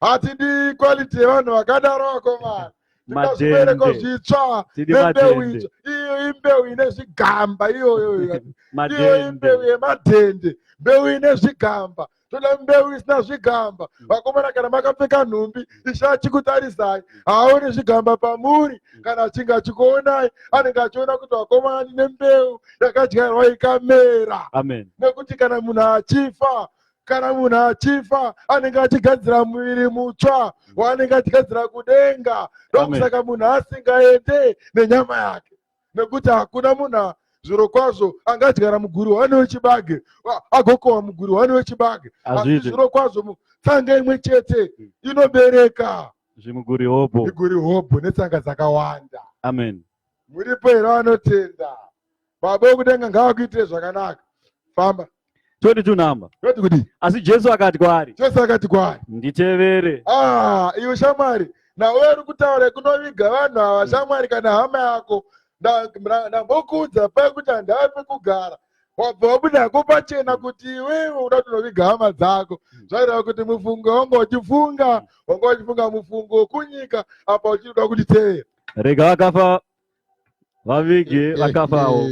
Hatidi quality yevanhu vakadaro vakomana. Madende. Zvitsva Tidi nembeu madende. itsva. Iyo imbeu ine zvigamba iyoyo. Iyo Madende. imbeu yemadhende. Mbeu ine zvigamba. Toda mbeu isina zvigamba. Vakomana kana makapfeka nhumbi Ishe achikutarisai haaoni zvigamba pamuri. Kana achinge achikuonai anenge achiona kuti vakomana ine mbeu yakadyarwa ikamera. Amen. Nekuti kana munhu achifa anenge achigadzira muviri mutsva waanenge achigadzira kudenga. Ndokusaka munhu asingaende nenyama yake, nekuti hakuna munhu zviro kwazvo angadyara muguri wane wechibage agokohwa muguri wane wechibage. Asi zviro kwazvo tsanga imwe chete inobereka zvimuguri hopo. iguri hopo netsanga dzakawanda. Amen. Muripo here vanotenda. Baba wekudenga ngavakuitire zvakanaka. Famba. 22 namba. Ndoti kuti Asi Jesu akati kwaari, Jesu akati kwaari, nditevere. iwe shamwari, nawe uri kutaura kunoviga vanhu ava shamwari kana hama yako. Ndambokuudza pekuti handave pekugara. Wabva wabudako pachena kuti iwewe uda kunoviga hama dzako. Zvaireva kuti mufungo wanga uchifunga mufungo wokunyika apa uchida kutitevera. Rega vakafa vavige vakafawo.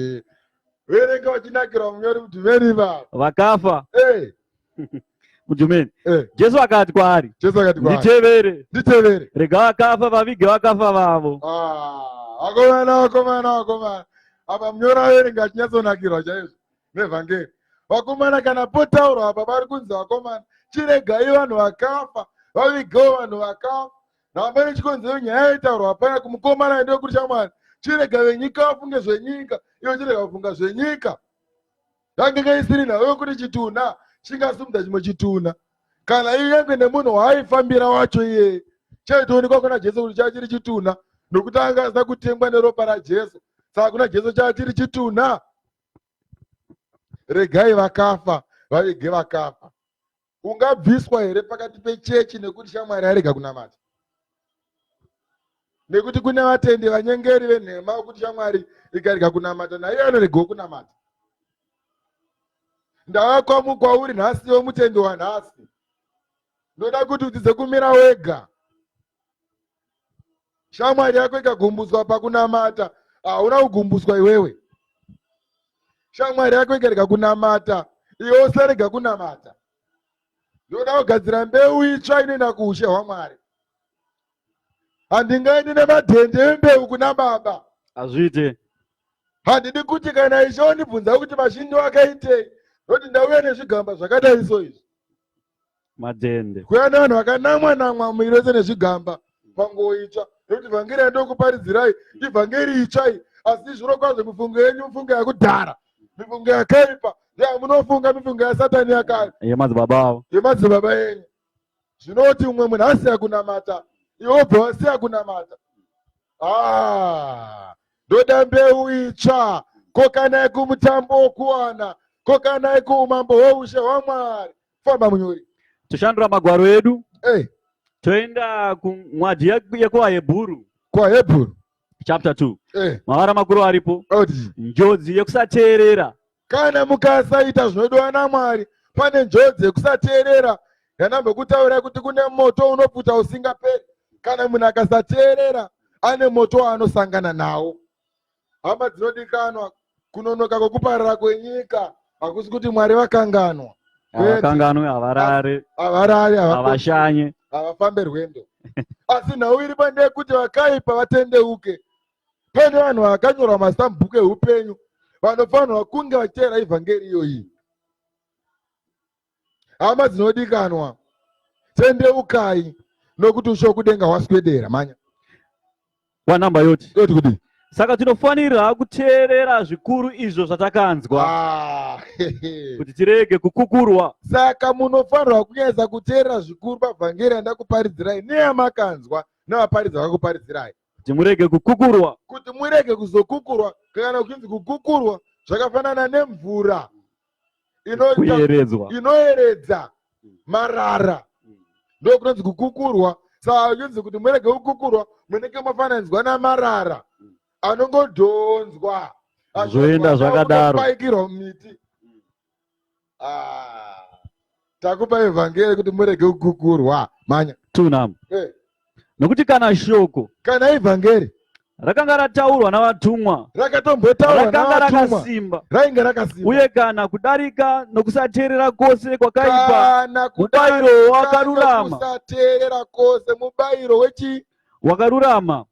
Verenga vachinakirwa munyori mudhumeni vavo. Vakafa. Mudhumeni. Jesu akati kwaari, nditevere. Rega vakafa vavige vakafa vavo. Vakomana. Apa munyora verenga achinyatsonakirwa chaizvo nevhangeri. Vakomana kana potaurwa apa vari kunzi vakomana chiregai vanhu vakafa vavigewo vanhu vakafa. Naambere chikonzero nyaya yaitaurwa paya kumukomana ndokuti shamwari chirega venyika vafunge zvenyika, iwe chirega kufunga zvenyika. Yangenge isiri nawe kuti chitunha chingasimudza chimwe chitunha. Kana iye nemunhu waaifambira wacho iye chaitoonekwa kuna Jesu kuti chachiri chitunha, nokuti angaza kutengwa neropa raJesu. Saka kuna Jesu chachiri chitunha. Regai vakafa vavige vakafa. Ungabviswa here pakati pechechi nekuti shamwari arega kunamata? Nekuti kune vatendi vanyengeri venhema kuti shamwari ikarega kunamata naiye anoregawo kunamata. Ndauya kwauri nhasi womutendi wanhasi. Ndoda kuti udzidze kumira wega. Shamwari yako ikagumbutswa pakunamata, hauna kugumbuswa iwewe. Shamwari yako ikarega kunamata, iwe usarega kunamata. Ndoda kugadzira mbeu itsva inoenda kuushe hwaMwari. Handingaendi nemadhende embeu kuna baba. Azviite. Handidi kuti kana Ishe ondibvunza kuti mashindi wakaitei, ndoti ndauya nezvigamba zvakadai so izvi. Madhende. Kuya nevanhu vakanamwa muviri wese nezvigamba panguo itsva. Nekuti vhangeri yandokuparidzirai ivhangeri itsvai, asi zviro kwazvo mifungo yenyu mifungo yakudhara, mifungo yakaipa. Munofunga mifungo yaSatani yakare, yemadzibaba enyu. Zvinoti umwe munhu asiya kunamata, iwe ubva wasiya kunamata. Ndoda mbeu itsva. Kokanai kumutambo wokuwana, kokanai kuumambo hwoushe hwaMwari. Famba munyori. Toshandura magwaro edu. Toenda kumwadhi yekuvaHebhuru. KuvaHebhuru chapter 2. Mavara makuru aripo. Njodzi yekusateerera. Kana mukasaita zvinodiwa naMwari, pane njodzi yekusateerera yanambokutaurirai kuti kune moto unopfuta usingaperi. Kana munhu akasateerera ane moto waanosangana nawo. Hama dzinodikanwa, kunonoka kwokuparara kwenyika hakusi kuti Mwari vakanganwa. Avakanganwe, havarare, havashanye, havafambe rwendo. Asi nhau iripo ndeyekuti vakaipa vatendeuke. Pane vanhu vakanyorwa masambhuku eupenyu vanofanirwa kunge vachiteera ivhangeri iyoyi. Hama dzinodikanwa, tendeukai nokuti ushe hwokudenga hwaswedera. Manya wanamba yoti kuti saka tinofanira kuteerera zvikuru izvo zvatakanzwa kuti tirege kukukurwa. Saka munofanirwa kunyasa kuteerera zvikuru pavhangeri yandakuparidzirai neyamakanzwa navaparidzi vakakuparidzirai. kuti murege kukukurwa. kuti murege kuzokukurwa. Kana ukinzi kukukurwa zvakafanana nemvura Kuyeredzwa. inoyeredza marara, ndo kunonzi kukukurwa. Saka ukinzi kuti murege kukukurwa, munenge mafananidzwa namarara anongodhonzwa Zvoenda zvakadaro. paikirwa mumiti. Takupa evhangeri kuti murege kukukurwa. Manya Tunam. Eh, Nokuti kana shoko kana evhangeri rakanga rataurwa navatumwa rakatombotaurwa rakanga navatumwa rakasimba, rainge rakasimba, uye kana kudarika nokusateerera kwose kwakaipa kana mubayiro wakarurama, kusateerera kwose mubayiro wakarurama,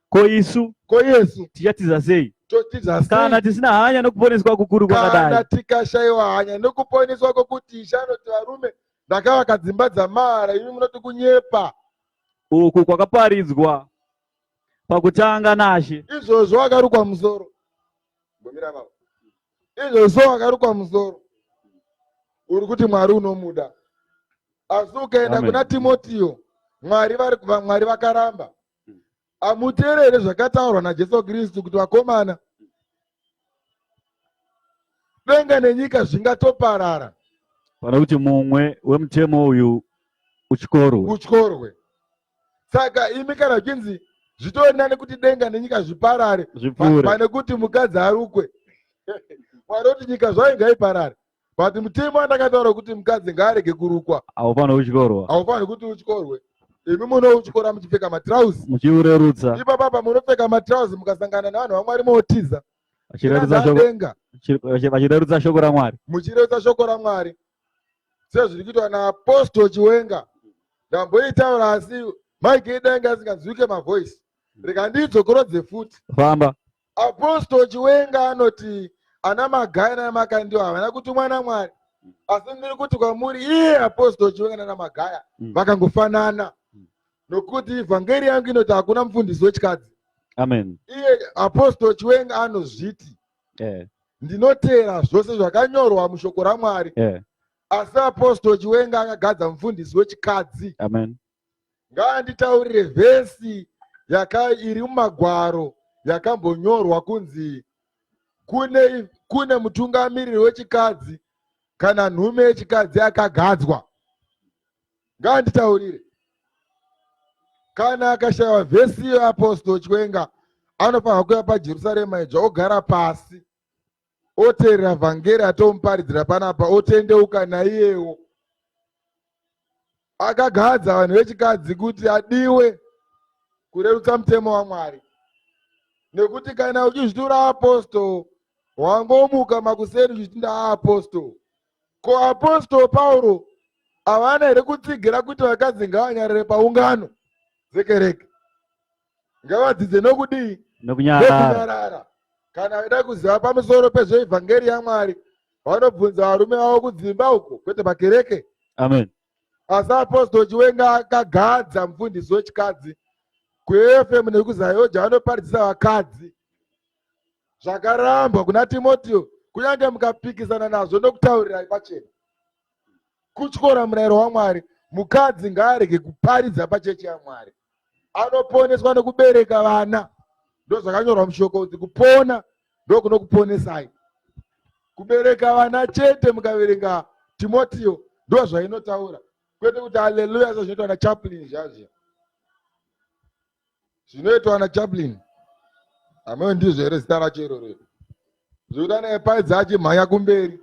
ko isu ko Yesu tichatiza sei totiza kana sei tisina hanya nokuponeswa kukuru kana kwakadai? tikashayiwa hanya nokuponeswa kwokuti Ishe anoti varume ndakavaka dzimba dzamara, imi munoti kunyepa. Uku kwakaparidzwa pakutanga nashe. Izvozvo wakarukwa musoro, mbomira baba, izvozvo wakarukwa musoro, uri kuti Mwari unomuda. Asi ukaenda Amen. kuna Timotiyo, Mwari vakaramba, amuteerere zvakataurwa naJesu Kristu kuti vakomana, denga nenyika zvingatoparara Pana kuti mumwe wemutemo uyu utyorwe. utyorwe. Saka imi kana uchinzi zvitori nani kuti denga nenyika zviparare Zvipfuure. pane kuti mukadzi arukwe. Mwari kuti nyika zvayo ngaiparare, but mutemo andakataura kuti mukadzi ngaarege kurukwa. Haufani utyorwa. Haufani kuti utyorwe. Imi munoutyora muchipfeka matirauzi, Muchiurerutsa. ipapapa munopfeka matirauzi mukasangana nevanhu vaMwari motiza Vachirerutsa vachirerutsa shoko raMwari. muchirerutsa shoko raMwari, sezviri kuitwa naApostle Chiwenga. Ndamboitaura asi maiki edenga asinganzwike mavhoisi, rekandidzokorodze futi. Famba. Apostle Chiwenga anoti ana Magai naMakai ndiwo havana kutumwa naMwari, asi ndiri kuti kwamuri iye Apostle Chiwenga nana Magaya vakangofanana, nokuti vhangeri yangu inoti hakuna mufundisi wechikadzi. Amen. Iye Apostle Chiwenga anozviti ndinoteera zvose zvakanyorwa mushoko raMwari, asi Apostle Chiwenga akagadza mufundisi wechikadzi. Amen. Nganditaurire vhesi iri mumagwaro yakambonyorwa kunzi kune mutungamiriri wechikadzi kana nhume yechikadzi yakagadzwa. Nganditaurire. Kana akashayiwa vhesi yeApostle Chiwenga, anofanira kuuya paJerusarema ija ogara pasi oteerera vhangeri atomuparidzira panapa, otendeuka naiyewo. Akagadza vanhu vechikadzi kuti adiwe kurerutsa mutemo waMwari, nekuti kana uchizvitura apostol wangomuka makuseni uchiti ndaapostol. Ko Apostol Paulo havana here kutsigira kuti vakadzi ngavanyarare paungano dzekereke? Ngavadzidze nokudii? Nokunyarara. Kana vaida kuziva pamusoro pezveivhangeri yaMwari, vanobvunza varume vavo kudzimba uko, kwete pakereke. Amen. Asi Apostle Chiwenga akagadza mufundisi wechikadzi kuFM nekuZayoja, vanoparidzisa vakadzi zvakarambwa kuna Timotiyo, kunyange mukapikisana nazvo nokutaurirai pachena. Kutyora murayiro waMwari, mukadzi ngaarege kuparidza pachechi yaMwari, anoponeswa nokubereka vana. Ndo zvakanyorwa mushoko kuti kupona ndo kunokuponesai. Kubereka vana chete mukaverenga Timotiyo ndo zvainotaura, kwete kuti haleluya zvinoitwa naChaplin zhazha. Zvinoitwa naChaplin amwe ndizvo here zita racho iroro, zvekuti anaepaidza achimhanya kumberi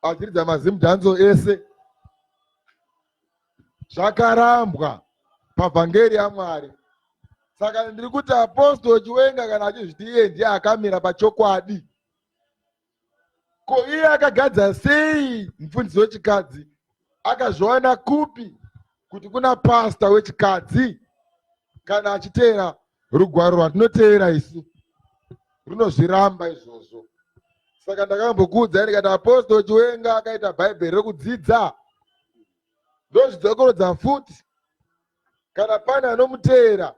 achiridza mazimudhanzo ese. Zvakarambwa pavhangeri yaMwari. Saka ndiri kuti Apostle Chiwenga kana achizviti iye ndiye akamira pachokwadi, ko iye akagadza sei mufundisi wechikadzi? Akazviona kupi kuti kuna pasta wechikadzi? Kana achiteera rugwaro rwatinoteera isu runozviramba izvozvo. Saka ndakambokuudza ndikati Apostle Chiwenga akaita bhaibheri rekudzidza, ndozvidzokorodza futi. Kana pane anomuteera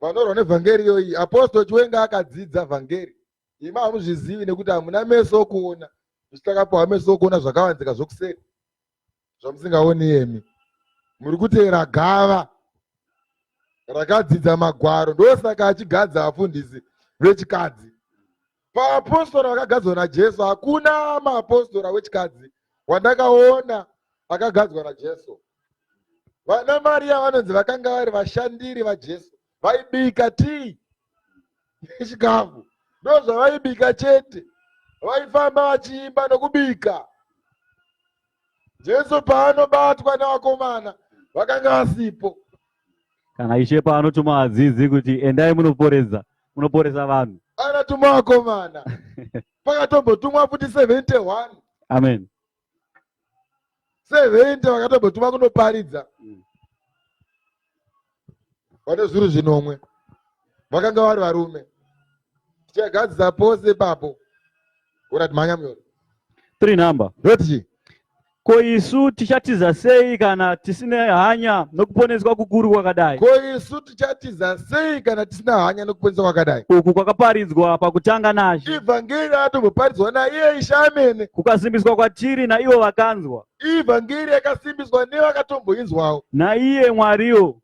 vanorwa nevhangeri iyoyi, Apostle Chiwenga akadzidza vhangeri. Imi hamuzvizivi nekuti hamuna meso okuona, zvichitakapiwa meso okuona zvakavanzika zvokuseri zvamusingaoni iyemi. Muri kuteera gava. rakadzidza magwaro, ndosaka achigadza vafundisi vechikadzi. Paapostoro vakagadzwa naJesu hakuna maapostoro wechikadzi wandakaona akagadzwa naJesu. Vana Maria vanonzi vakanga vari vashandiri vaJesu, vaibika tii nechikafu, ndozvavaibika chete, vaifamba vachiimba nokubika. Jesu paanobatwa navakomana vakanga vasipo. Kana Ishe paanotuma vadzidzi kuti endai munoporesa vanhu. Anatuma vakomana. Pakatombotumwa futi 71. Amen. 70 vakatombotuma kunoparidza. Vane zviru zvinomwe. Vakanga vari varume. Tichagadzisa pose ipapo. Urati mhanya 3 number. ndoti Ko isu tichatiza sei kana tisine hanya nokuponeswa kukuru kwakadai? ko isu tichatiza sei kana tisina hanya nokuponeswa kwakadai? Uku kwakaparidzwa pakutanga naShe, Ivhangeri ratomboparidzwa naiye Ishe amene, kukasimbiswa kwatiri naivo vakanzwa, ivhangeri yakasimbiswa nevakatomboinzwawo. naiye Mwariyo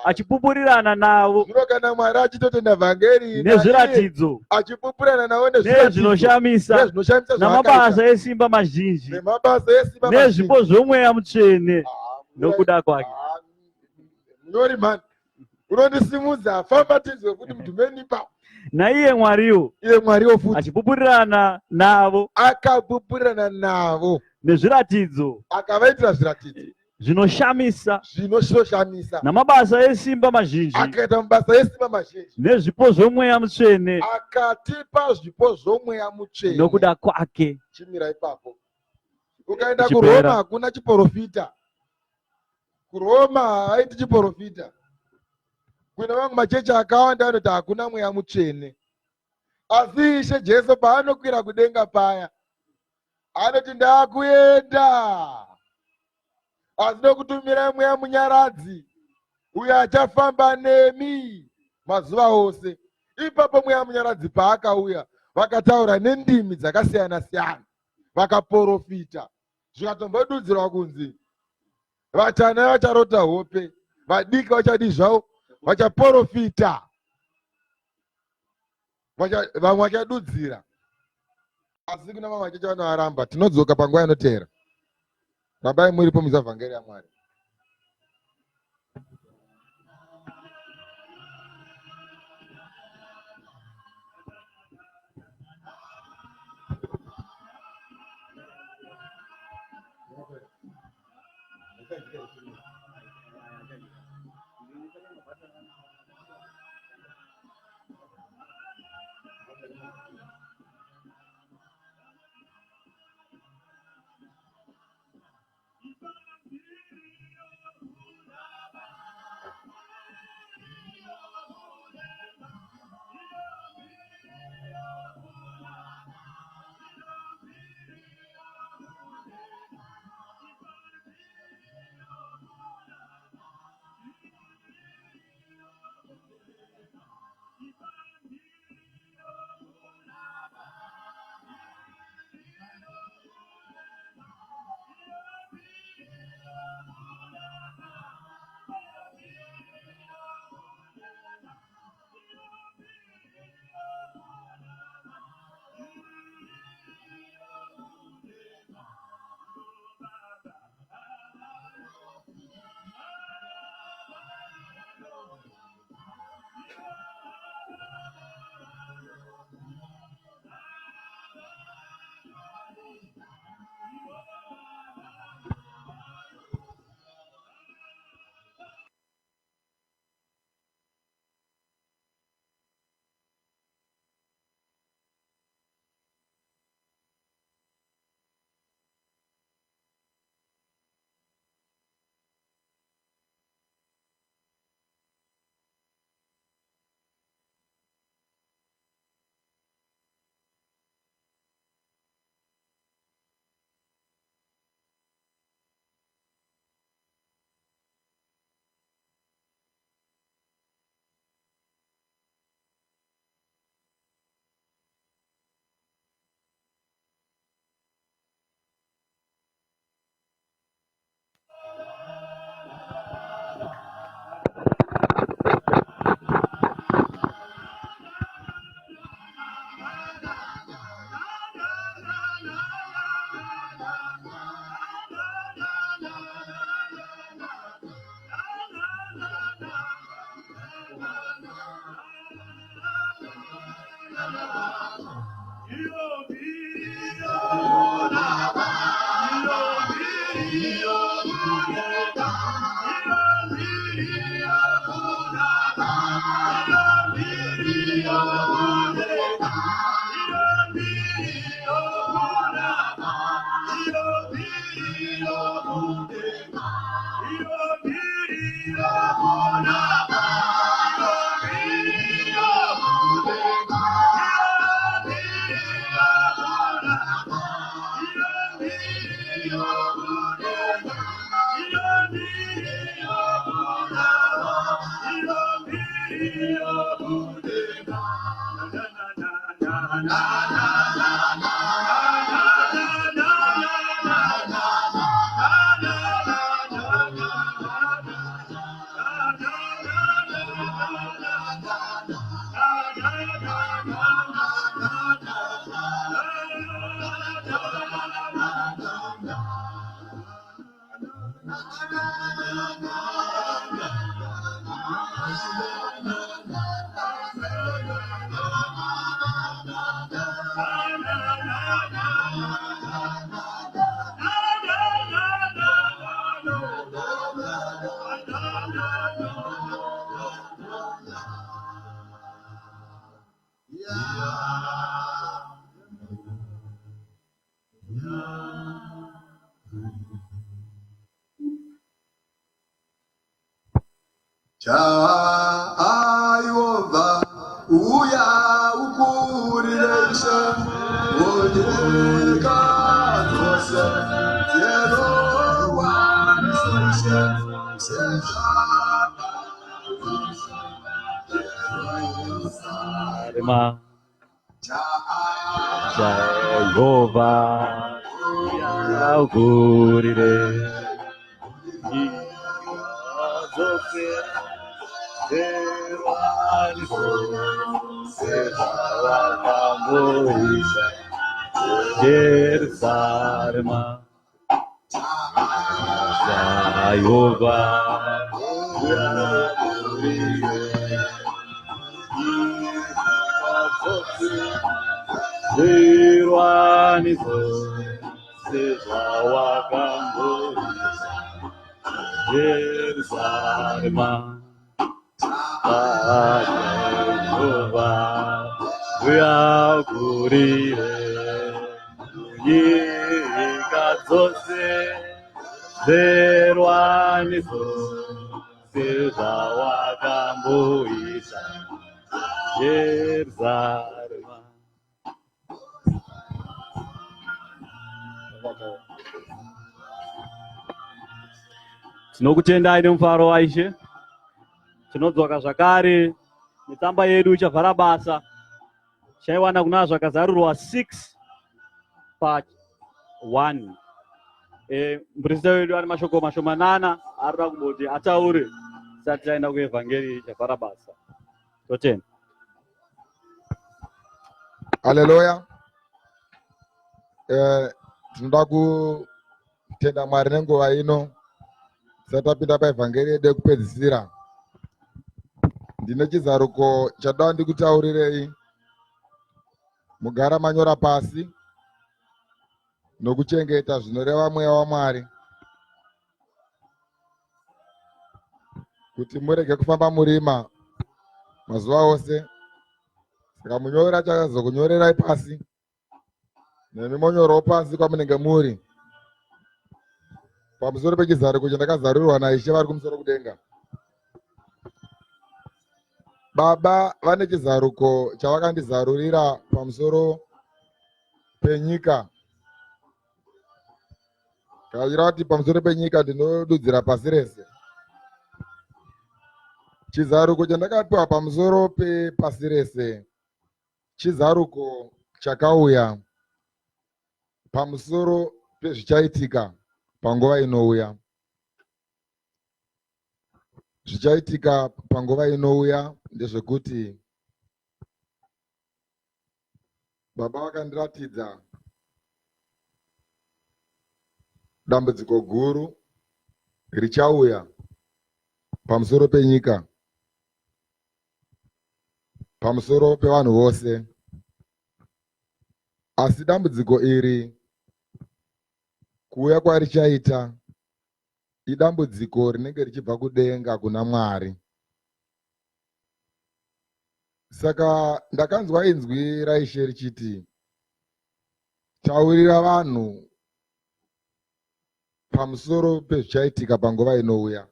achipupurirana navo Zvino kana Mwari achitotenda vhangeri nezviratidzo achipupurana navo nezvinoshamisa namabasa esimba mazhinji nemabasa esimba nezvipo zvomweya mutsvene nokuda kwake. Munyori mani, unondisimudza, famba tizwe kuti mudhumenipa. Naiye Mwariyo Iye Mwariwo futi achipupurirana navo akapupurirana navo nezviratidzo akavaitira zviratidzo zvinoshamisa zvinoshamisa, namabasa esimba mazhinji akaita mabasa esimba mazhinji, nezvipo zvomweya mutsvene akatipa zvipo zvomweya mutsvene nokuda kwake. chimira ipapo. Ukaenda Chipera. kuRoma hakuna chiprofita. kuRoma haiti chiprofita. Kuna vamwe machechi akawanda anoti hakuna mweya mutsvene. Asi Ishe Jesu paanokwira kudenga paya anoti ndakuenda, asi nokutumira mweya munyaradzi uyo achafamba nemi mazuva ose. Ipapo mweya munyaradzi paakauya vakataura nendimi dzakasiyana siyana, vakaprofita, zvikatombodudzirwa kunzi vatana vacharota hope, vadiki vachadi zvavo vachaprofita, vamwe vachadudzira. Asi kuna vamwe vachechi vanovaramba. Tinodzoka panguva inotevera. Rabai muripo muzavhangeri yaMwari. Jehova uya ukurireshe wonyeka zose Yehowa nisoshe Sarma Jehova yaugurire zose sevakamboisa Jerusalema Jehova yaugurire zirwanizo sevakamboisa Jerusalema Jehova yaugurire nyika dzose zerwaniso sezvawakamboisa Jerusalema. Tinokutendai nemufaro waishe. Tinodzoka zvakare mitamba yedu ichavhara basa. Chaiwana kuna zvakazarurwa 6 pa1. Muprista wedu ane mashoko mashomanana arikuda kumboti ataure tisati taenda kuevhangeri ichavhara basa. Totenda. Haleluya. Tinoda kutenda Mwari nenguva ino. Tisati tapinda paevhangeri yedu yekupedzisira. Ndine chizaruko chada ndikutaurirei. Mugara manyora pasi nokuchengeta zvinoreva mweya waMwari, kuti murege kufamba murima mazuva ose. Saka munyori achazokunyorerai pasi, nemi monyorawo pasi kwamunenge muri, pamusoro pechizaruko chandakazarurirwa naIshe vari kumusoro kudenga. Baba vane chizaruko chavakandizarurira pamusoro penyika. Kazvira kuti pamusoro penyika ndinodudzira pasi rese. Chizaruko chandakapiwa pamusoro pepasi rese chizaruko chakauya pamusoro pezvichaitika panguva inouya. Zvichaitika panguva inouya ndezvekuti Baba vakandiratidza dambudziko guru richauya pamusoro penyika, pamusoro pevanhu vose. Asi dambudziko iri kuuya kwarichaita idambudziko rinenge richibva kudenga kuna Mwari. Saka ndakanzwa inzwi raishe richiti, taurira vanhu pamusoro pezvichaitika panguva inouya.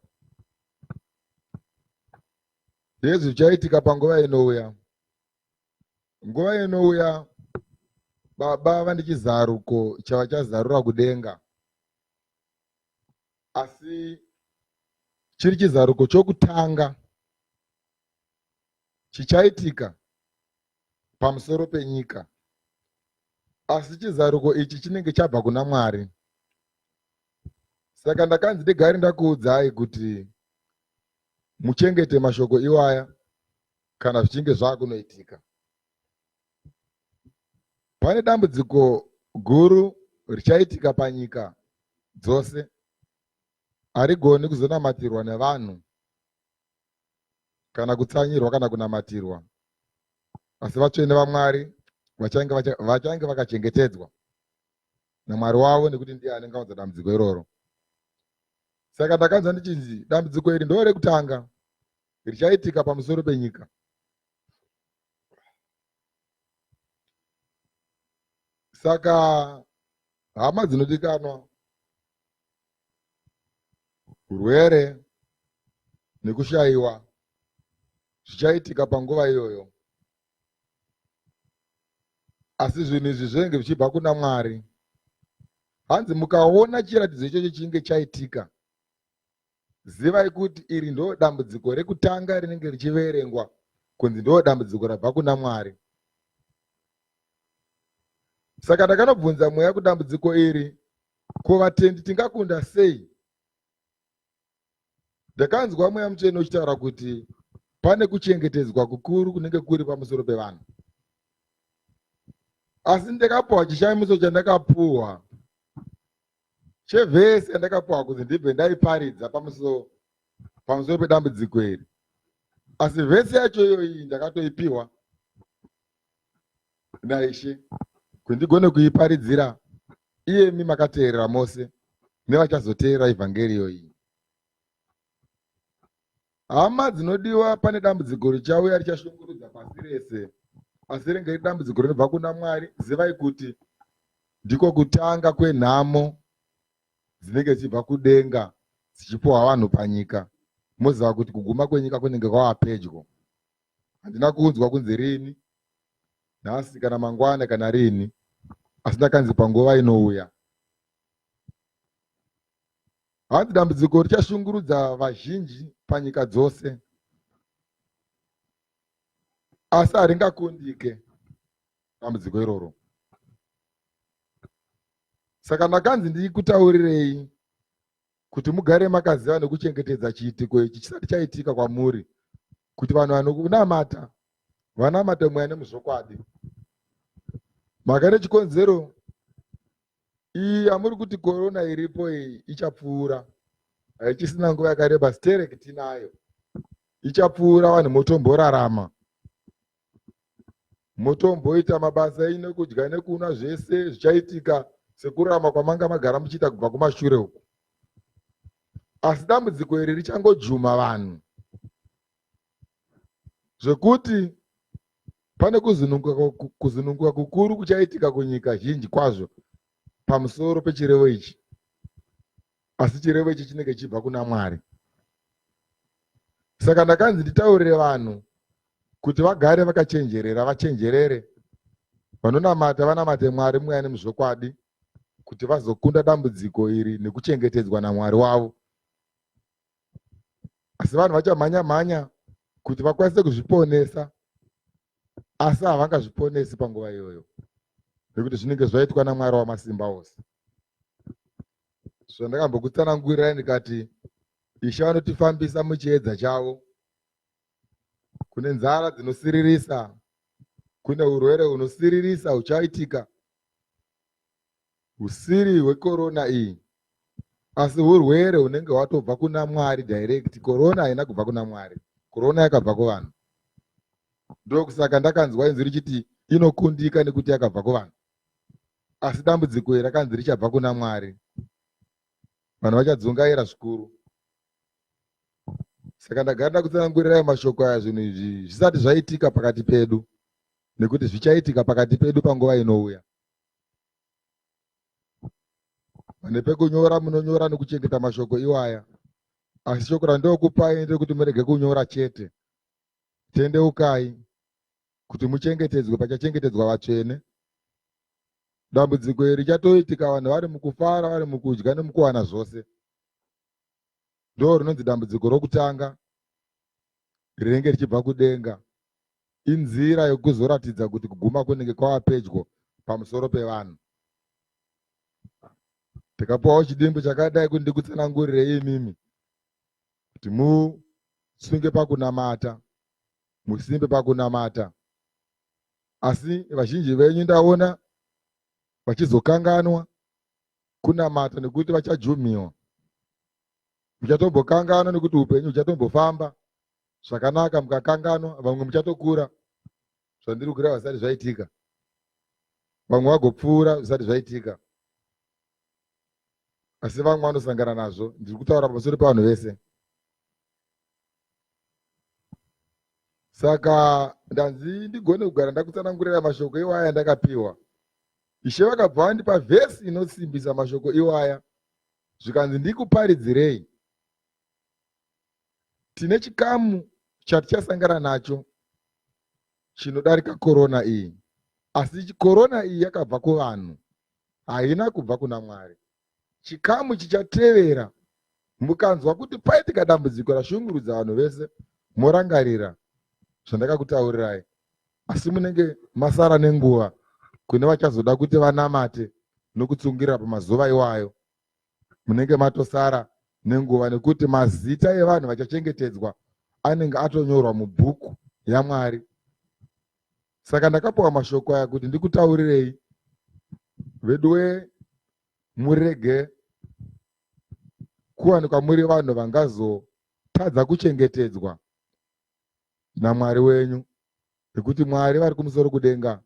Ndezvo zvichaitika panguva inouya. Nguva inouya baba vane chizaruko chavachazarura kudenga. Asi chiri chizaruko chokutanga chichaitika pamusoro penyika. Asi chizaruko ichi chinenge chabva kuna Mwari. Saka ndakanzi ndigare ndakuudzai kuti muchengete mashoko iwaya kana zvichinge zvakunoitika. Pane dambudziko guru richaitika panyika dzose, harigoni kuzonamatirwa nevanhu kana kutsanyirwa kana kunamatirwa, asi vatsvene vaMwari vachange vakachengetedzwa naMwari wavo, nekuti ndiye anenge audza dambudziko iroro. Saka ndakanzwa ndichinzi dambudziko iri ndo rekutanga richaitika pamusoro penyika. Saka hama dzinodikanwa, urwere nekushayiwa zvichaitika panguva iyoyo. Asi zvinhu izvi zvinenge zvichibva kuna Mwari. Hanzi mukaona chiratidzo ichocho chinge chaitika, zivai kuti iri ndo dambudziko rekutanga rinenge richiverengwa kunzi ndo dambudziko rabva kuna Mwari. Saka ndakanobvunza mweya kudambudziko iri, ko vatendi tingakunda sei? Ndakanzwa mweya mutsvene uchitaura kuti pane kuchengetedzwa kukuru kunenge kuri pamusoro pevanhu. Asi ndakapuwa chishamiso chandakapuwa chevhesi yandakapuwa kuti ndibve ndaiparidza pamusoro pedambudziko iri. Asi vhesi yacho iyoyi ndakatoipiwa naIshe kuti ndigone kuiparidzira iyemi makateerera mose nevachazoteerera ivhangeriyo iyi. Hama dzinodiwa, pane dambudziko richauya richashungurudza pasi rese, asi ringe riri dambudziko rinobva kuna Mwari. Zivai kuti ndiko kutanga kwenhamo dzinenge dzichibva kudenga dzichipuwa vanhu panyika. Moziva kuti kuguma kwenyika kunenge kwava pedyo. Handina kuudzwa kunzi rini, nhasi kana mangwana kana rini, asi ndakanzi panguva inouya. Hanzi dambudziko richashungurudza vazhinji panyika dzose, asi haringakundike dambudziko iroro. Saka ndakanzi ndikutaurirei kuti mugare makaziva nekuchengetedza chiitiko ichi chisati chaitika kwamuri, kuti vanhu vanokunamata vanamate mweya nemuzvokwadi. Mhaka nechikonzero iyi hamuri kuti korona iripo iyi ichapfuura, haichisina nguva yakareba, sterek tinayo, ichapfuura. Vanhu motomborarama, motomboita mabasa enyu nekudya nekunwa, zvese zvichaitika sekurarama kwamanga magara muchiita kubva kumashure uku. Asi dambudziko iri richangodhuma vanhu zvekuti pane kuzununguka kukuru kuchaitika kunyika zhinji kwazvo pamusoro pechirevo ichi. Asi chirevo ichi chinenge chibva kuna Mwari. Saka ndakanzi nditaurire vanhu kuti vagare vakachenjerera, vachenjerere, vanonamata vanamate Mwari mweya nemuzvokwadi, kuti vazokunda dambudziko iri nekuchengetedzwa naMwari wavo. Asi vanhu vachamhanya-mhanya kuti vakwanise kuzviponesa, asi havangazviponesi panguva iyoyo, nekuti zvinenge zvaitwa naMwari wamasimba ose. Zvandakambokutsanangurirai ndikati Ishe vanotifambisa muchiedza chavo. Kune nzara dzinosiririsa, kune urwere hunosiririsa huchaitika, usiri hwekorona iyi, asi urwere hunenge hwatobva kuna Mwari direct. Korona haina kubva kuna Mwari, korona yakabva kuvanhu. Ndokusaka ndakanzwa inzwi richiti inokundika nekuti yakabva kuvanhu. asi dambudziko iri rakanzi richabva kuna Mwari. Vanhu vachadzungaira zvikuru. Saka ndagara ndakutsanangurirai mashoko aya zvinhu izvi zvisati zvaitika pakati pedu, nekuti zvichaitika pakati pedu panguva inouya. Pane pekunyora munonyora nekuchengeta mashoko iwaya, asi shoko randinokupai ndekuti murege kunyora chete. Tendeukai kuti muchengetedzwe pachachengetedzwa vatsvene. Dambudziko iri richatoitika vanhu vari mukufara, vari mukudya nemukuwana zvose. Ndo rinonzi dambudziko rokutanga, rinenge richibva kudenga. Inzira yekuzoratidza kuti kuguma kunenge kwava pedyo pamusoro pevanhu. Tikapuwawo chidimbu chakadai kuti ndikutsanangurirei imimi kuti musunge pakunamata, musimbe pakunamata. Asi vazhinji venyu ndaona vachizokanganwa kunamata nekuti vachajumiwa. Muchatombokanganwa nekuti upenyu huchatombofamba zvakanaka, mukakanganwa vamwe muchatokura zvandiri kureva zvisati zvaitika, vamwe vagopfuura zvisati zvaitika, asi vamwe vanosangana nazvo. Ndiri kutaura pamusoro pevanhu vese. Saka ndanzi ndigone kugara ndakutsanangurira mashoko iwaya ndakapiwa. Ishe vakabva vandipa vhesi inosimbisa mashoko iwaya, zvikanzi ndikuparidzirei. Tine chikamu chatichasangana nacho chinodarika korona iyi, asi korona iyi yakabva kuvanhu, haina kubva kuna Mwari. Chikamu chichatevera, mukanzwa kuti paitika dambudziko rashungurudza vanhu vese, morangarira zvandakakutaurirai, asi munenge masara nenguva kune vachazoda kuti vanamate nokutsungirira pamazuva iwayo. Munenge matosara nenguva nekuti mazita evanhu vachachengetedzwa anenge atonyorwa mubhuku yaMwari. Saka ndakapiwa mashoko aya kuti ndikutaurirei. Veduwe murege kuwanikwa muri vanhu vangazotadza kuchengetedzwa naMwari wenyu, nekuti Mwari vari kumusoro kudenga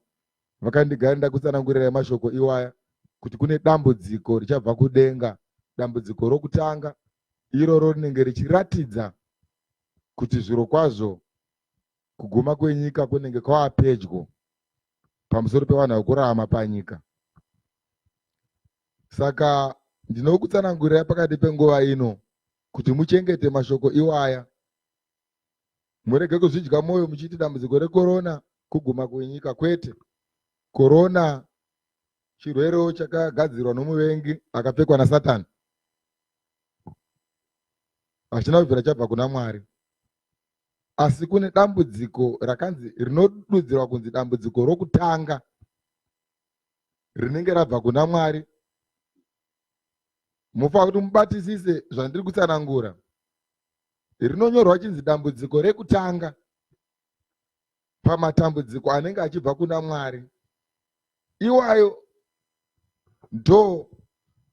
vakandigara ndakutsanangurirai mashoko iwaya kuti kune dambudziko richabva kudenga. Dambudziko rokutanga iroro rinenge richiratidza kuti zviro kwazvo kuguma kwenyika kunenge kwava pedyo pamusoro pevanhu vakurarama panyika. Saka ndinokutsanangurirai pakati penguva ino kuti muchengete mashoko iwaya. Murege kuzvidya mwoyo muchiti dambudziko rekorona kuguma kwenyika. Kwete, korona chirwerewo chakagadzirwa nomuvengi akapfekwa naSatani, hachina kubvira chabva kuna Mwari. Asi kune dambudziko rakanzi rinodudzirwa kunzi dambudziko rokutanga, rinenge rabva kuna Mwari. Mufa kuti mubatisise zvandiri kutsanangura. Rinonyorwa chinzi dambudziko rekutanga pamatambudziko anenge achibva kuna Mwari. Iwayo ndo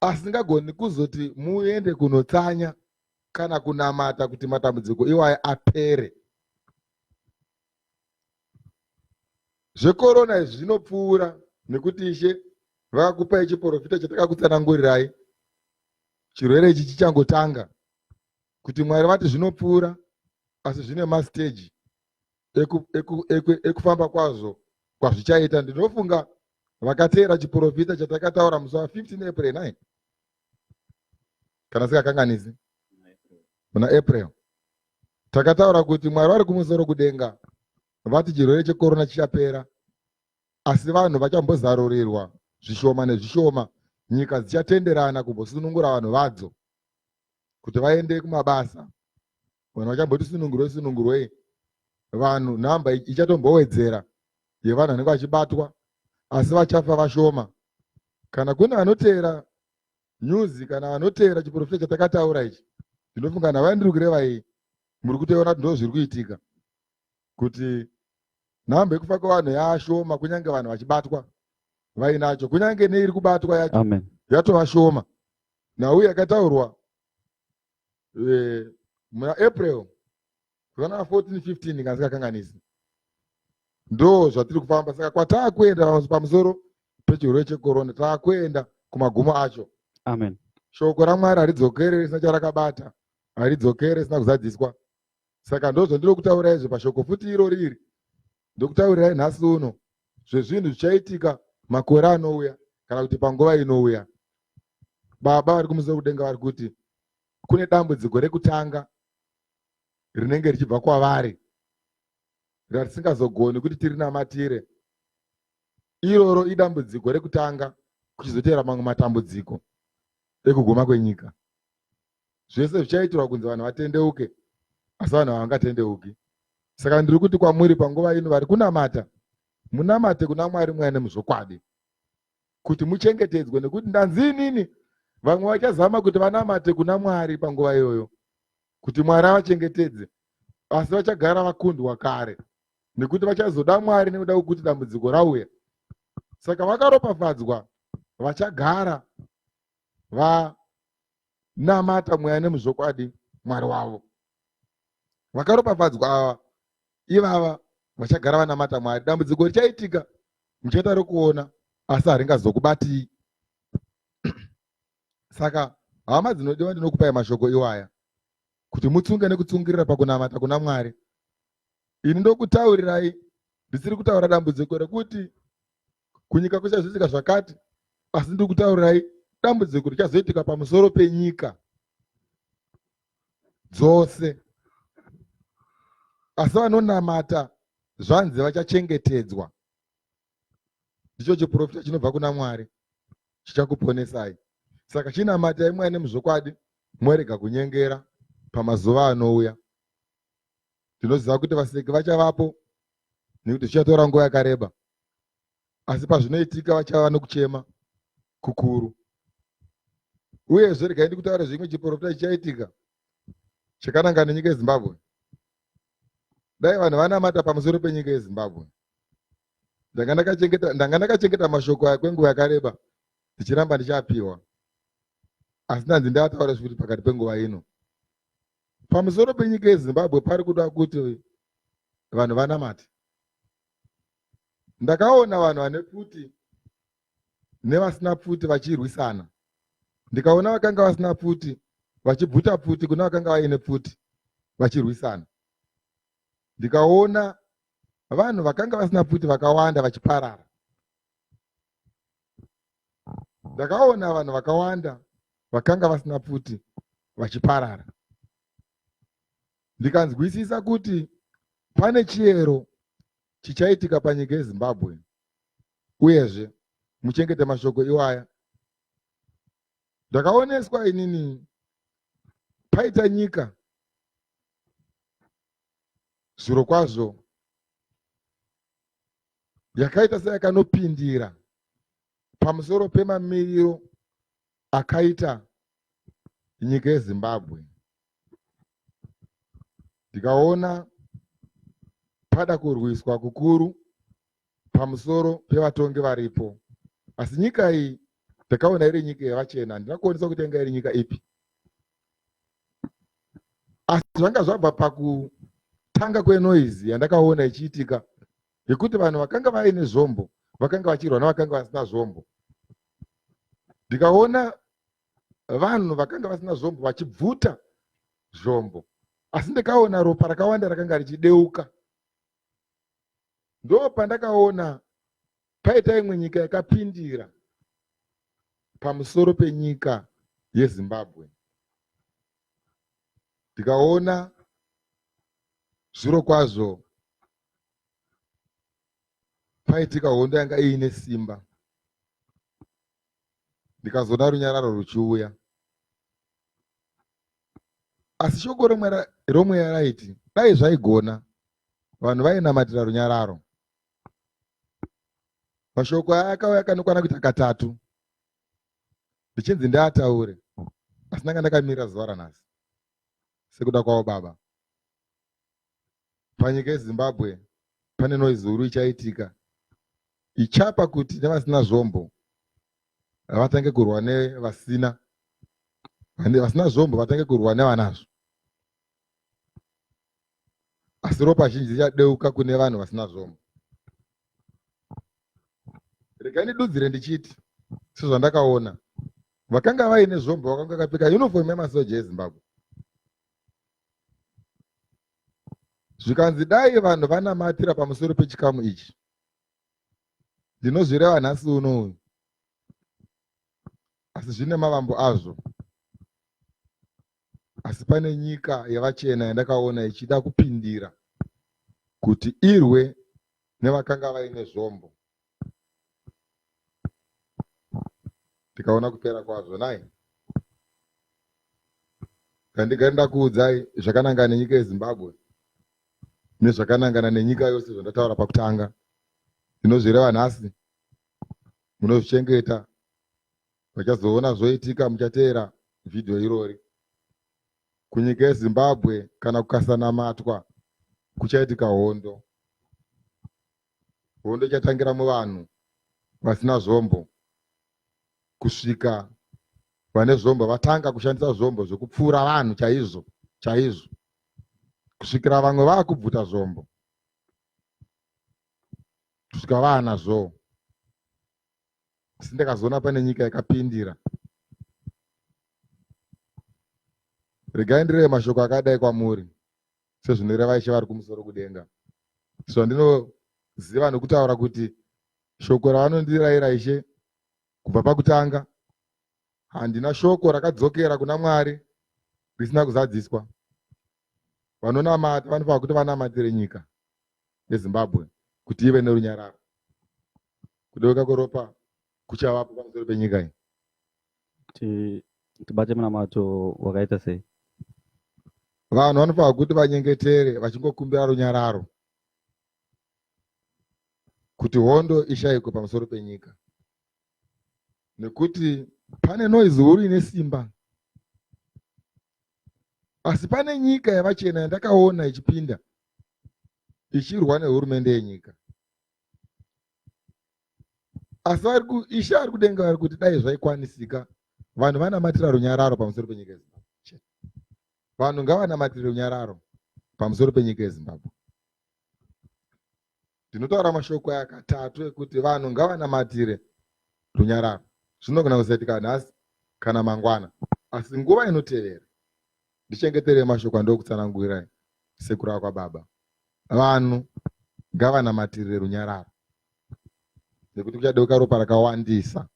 asingagoni kuzoti muende kunotsanya kana kunamata kuti matambudziko iwaya apere. Zvekorona izvi zvinopfuura nekuti Ishe vakakupai chiprofita chatakakutsanangurirai. Chirwere ichi chichangotanga, kuti Mwari vati zvinopfuura, asi zvine masiteji ekufamba kwazvo kwazvichaita. Ndinofunga vakateera chiprofita chatakataura musi wa15 April 9 kana sikakanganisi, muna April takataura kuti Mwari vari kumusoro kudenga vati chirwere chekorona chichapera, asi vanhu vachambozarurirwa zvishoma nezvishoma. Nyika dzichatenderana kumbosunungura vanhu vadzo kuti vaende kumabasa. Vanhu vachamboti sunungurwe, vanhu nhamba ichatombowedzera yevanhu vanenge vachibatwa, asi vachafa vashoma. Kana kune vanoteera nyuzi kana vanoteera chiprofita chatakataura ichi, ndinofunga navaya ndiri kureva iyi muri kutoona kuti ndo zviri kuitika, kuti nhamba yekufa kwevanhu yaashoma kunyange vanhu vachibatwa vainacho, kunyange neiri kubatwa yacho yatova shoma. Nauye yakataurwa muna April 14-15 kana sikakanganisi. Ndo zvatiri kufamba. Saka kwataakuenda pamusoro pechirwere chekorona taakuenda kumagumo acho. Amen. Shoko raMwari haridzokere risina charakabata, haridzokere risina kuzadziswa. Saka ndozvandiri kutaura izvo pashoko futi iro riri. Ndokutaurirai nhasi uno zvezvinhu zvichaitika makore anouya kana kuti panguva inouya. Baba vari kumusoro kudenga vari kuti kune dambudziko rekutanga rinenge richibva kwavari ratisingazogoni kuti tirinamatire. Iroro idambudziko rekutanga kuchizotevera mamwe matambudziko ekuguma kwenyika. Zvese zvichaitirwa kunzi vanhu vatendeuke, asi vanhu havangatendeuki. Saka ndiri kuti kwamuri panguva ino vari kunamata, munamate kuna Mwari mwene muzvokwadi kuti muchengetedzwe, nekuti ndanzi inini vamwe vachazama kuti vanamate kuna Mwari panguva iyoyo kuti Mwari avachengetedze, asi vachagara vakundwa kare nekuti vachazoda Mwari nekuda kwokuti dambudziko rauya. Saka vakaropafadzwa vachagara vanamata mweya nemuzvokwadi Mwari wavo. Vakaropafadzwa ava ivava vachagara vanamata Mwari. Dambudziko richaitika muchaita rokuona, asi haringazokubati. Saka hama dzinodiwa ndinokupai mashoko iwaya kuti mutsunge nekutsungirira pakunamata kuna Mwari. Ini ndokutaurirai ndisiri kutaura dambudziko rekuti kunyika kuchazoitika zvakati, asi ndiri kutaurirai dambudziko richazoitika pamusoro penyika dzose. Asi vanonamata zvanzi vachachengetedzwa. Ndicho chiprofita chinobva kuna Mwari chichakuponesai. Saka chinamatai Mwari nemuzvokwadi, mwerega kunyengera pamazuva anouya. Tinoziva kuti vaseki vachavapo nekuti zvichatora nguva yakareba, asi pazvinoitika vachava nokuchema kukuru. Uyezve regai ndikutaura zvimwe chiprofita chichaitika chakananga nenyika yeZimbabwe. Dai vanhu vanamata pamusoro penyika yeZimbabwe, ndanga ndakachengeta mashoko aya kwenguva yakareba ndichiramba ndichapiwa, asi ndanzi ndataura zvekuti pakati penguva ino pamusoro penyika yeZimbabwe pari kuda kuti vanhu vanamate. Ndakaona vanhu vane pfuti nevasina pfuti vachirwisana. Ndikaona vakanga vasina pfuti vachibvuta pfuti kuna vakanga vaine pfuti vachirwisana. Ndikaona vanhu vakanga vasina pfuti vakawanda vachiparara. Ndakaona vanhu vakawanda vakanga vasina pfuti vachiparara. Ndikanzwisisa kuti pane chiero chichaitika panyika yeZimbabwe. Uyezve muchengete mashoko iwaya. Ndakaoneswa inini paita nyika zviro kwazvo yakaita seyakanopindira pamusoro pemamiriro akaita nyika yeZimbabwe. Ndikaona pada kurwiswa kukuru pamusoro pevatongi varipo. Asi nyika iyi ndakaona iri nyika yevachena. Handina kuonesa kuti inga iri nyika ipi. Asi zvanga zvabva pakutanga kwenoizi yandakaona ichiitika, yekuti vanhu vakanga vaine zvombo vakanga vachirwa navakanga vasina zvombo. Ndikaona vanhu vakanga vasina zvombo vachibvuta zvombo, asi ndikaona ropa rakawanda rakanga richideuka. Ndo pandakaona paita imwe nyika yakapindira pamusoro penyika yeZimbabwe. Ndikaona zviro kwazvo paitika hondo yanga iine simba. Ndikazoona runyararo ruchiuya. Asi shoko romweya raiti dai zvaigona vanhu vainamatira runyararo. Mashoko aya akauya kanokwana kuita katatu ndichinzi ndiataure, asi ndanga ndakamira zuva ranhasi sekuda kwavo Baba. Panyika yeZimbabwe pane noizi huru ichaitika ichapa kuti nevasina zvombo vatange kurwa nevasina, vasina zvombo vatange kurwa nevanazvo. Asi ropa zhinji richadeuka kune vanhu vasina zvombo. Regai ndidudzire ndichiti sezvandakaona vakanga vaine zvombo vakanga vakapfeka uniform yamasoja eZimbabwe. Zvikanzi dai vanhu vanamatira pamusoro pechikamu ichi, ndinozvireva nhasi unowu, asi zvine mavambo azvo. Asi pane nyika yavachena yandakaona ichida kupindira kuti irwe nevakanga vaine zvombo. Tikaona kupera kwazvo nai. Kandigari ndakuudzai zvakanangana nenyika yeZimbabwe nezvakanangana nenyika yose zvandataura pakutanga. Ndinozvireva nhasi, munozvichengeta. Vachazoona zvoitika muchateera vhidhiyo irori. Kunyika yeZimbabwe kana kukasanamatwa kuchaitika hondo. Hondo ichatangira muvanhu vasina zvombo kusvika vane zvombo vatanga kushandisa zvombo zvokupfuura vanhu chaizvo chaizvo, kusvikira vamwe vakubvuta zvombo kusvika vaanazvo. Asi ndakazoona pane nyika yakapindira. Regai ndireve mashoko akadai kwamuri sezvinoreva Ishe vari kumusoro kudenga. Zvandinoziva nokutaura kuti shoko ravanondirayira Ishe kubva pakutanga, handina shoko rakadzokera kuna Mwari risina kuzadziswa. Vanonamata vanofanira kuti vanamatire nyika yeZimbabwe kuti ive nerunyararo. Kudeuka kworopa kuchavapo pamusoro penyika iyi. Tibate munamato wakaita sei? Vanhu vanofanira kuti vanyengetere vachingokumbira runyararo kuti hondo ishayikwe pamusoro penyika, nekuti pane noizi huru ine simba. Asi pane nyika yavachena yandakaona ichipinda ichirwa nehurumende yenyika. Asi Ishe ari kudenga vari kuti dai zvaikwanisika vanhu vanamatira runyararo pamusoro penyika yeZimbabwe. Vanhu ngavanamatire runyararo pamusoro penyika yeZimbabwe. Ndinotaura mashoko aya katatu ekuti vanhu ngavanamatire runyararo. Zvinogona kusaitika nhasi kana mangwana, asi nguva inotevera ndichengetere mashoko andokutsanangurai sekuru kwaBaba. Vanhu ngavanamatire runyararo, nekuti kuchadeuka ropa rakawandisa,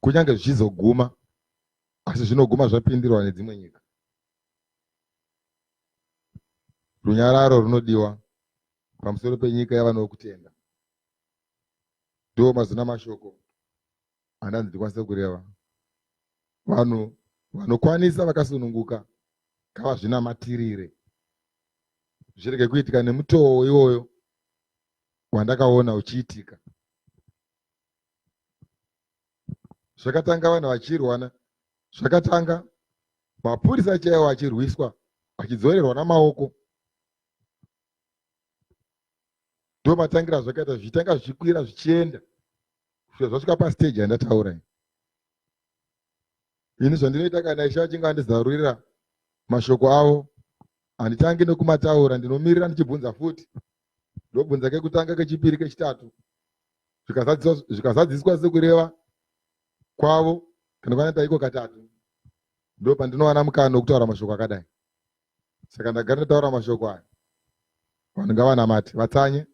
kunyange zvichizoguma, asi zvinoguma zvapindirwa nedzimwe nyika. Runyararo runodiwa pamusoro penyika yavano kutenda. Ndiwo mazina mashoko andanzi ndikwanise kureva. Vanhu vanokwanisa vakasununguka ngavazvinamatirire, zvirege kuitika nemutoo iwoyo wandakaona uchiitika. Zvakatanga vanhu vachirwana, zvakatanga mapurisa chaiwo achirwiswa, achidzorerwa namaoko. Ndo matangira zvakaita zvichitanga zvichikwira zvichienda kusvika zvasvika pastage yandataura. Ini zvandinoita kana Ishe achinge andizarurira mashoko avo, handitangi nokumataura, ndinomirira ndichibvunza futi. Ndobvunza kekutanga, kechipiri, kechitatu. Zvikazadziswa sekureva kwavo kana kwanoita iko katatu, ndo pandinowana mukana wokutaura mashoko akadai. Saka ndagara ndataura mashoko aya. Vanhu ngavanamate, vatsanye,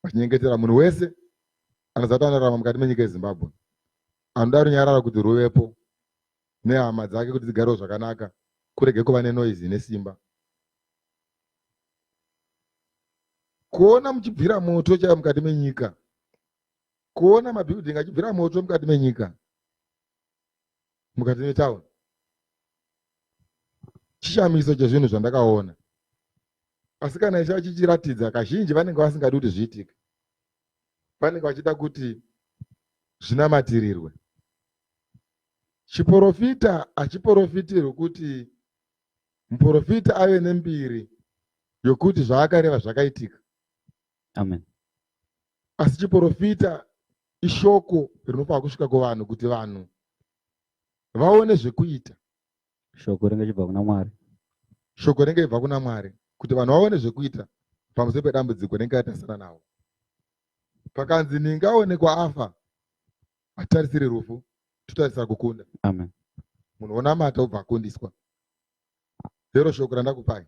vachinyengetera. Munhu wese anozati anorarama mukati menyika yeZimbabwe anoda runyararo kuti ruvepo, nehama dzake kuti dzigarewo zvakanaka, kurege kuva nenoizi nesimba. Kuona muchibvira moto chaiwo mukati menyika, kuona mabhildingi achibvira moto mukati menyika, mukati metauni, chishamiso chezvinhu zvandakaona. Asi kana Ishe achichiratidza, kazhinji vanenge vasingadi kuti zviitike. Vanenge vachida kuti zvinamatirirwe. Chiprofita achiprofitirwe kuti muprofita ave nembiri yokuti zvaakareva zvakaitika. Amen. Asi chiprofita ishoko rinofanira kusvika kuvanhu kuti vanhu vaone zvekuita. Shoko rinenge richibva kuna Mwari. Shoko rinenge richibva kuna Mwari kuti vanhu vaone zvekuita pamusoro pedambudziko rinenge ratasana nawo. pakanzi ningaonekwa afa atarisire rufu tutarisira kukunda. Amen. Munoona mata ubva akundiswa. Lero shoko randakupai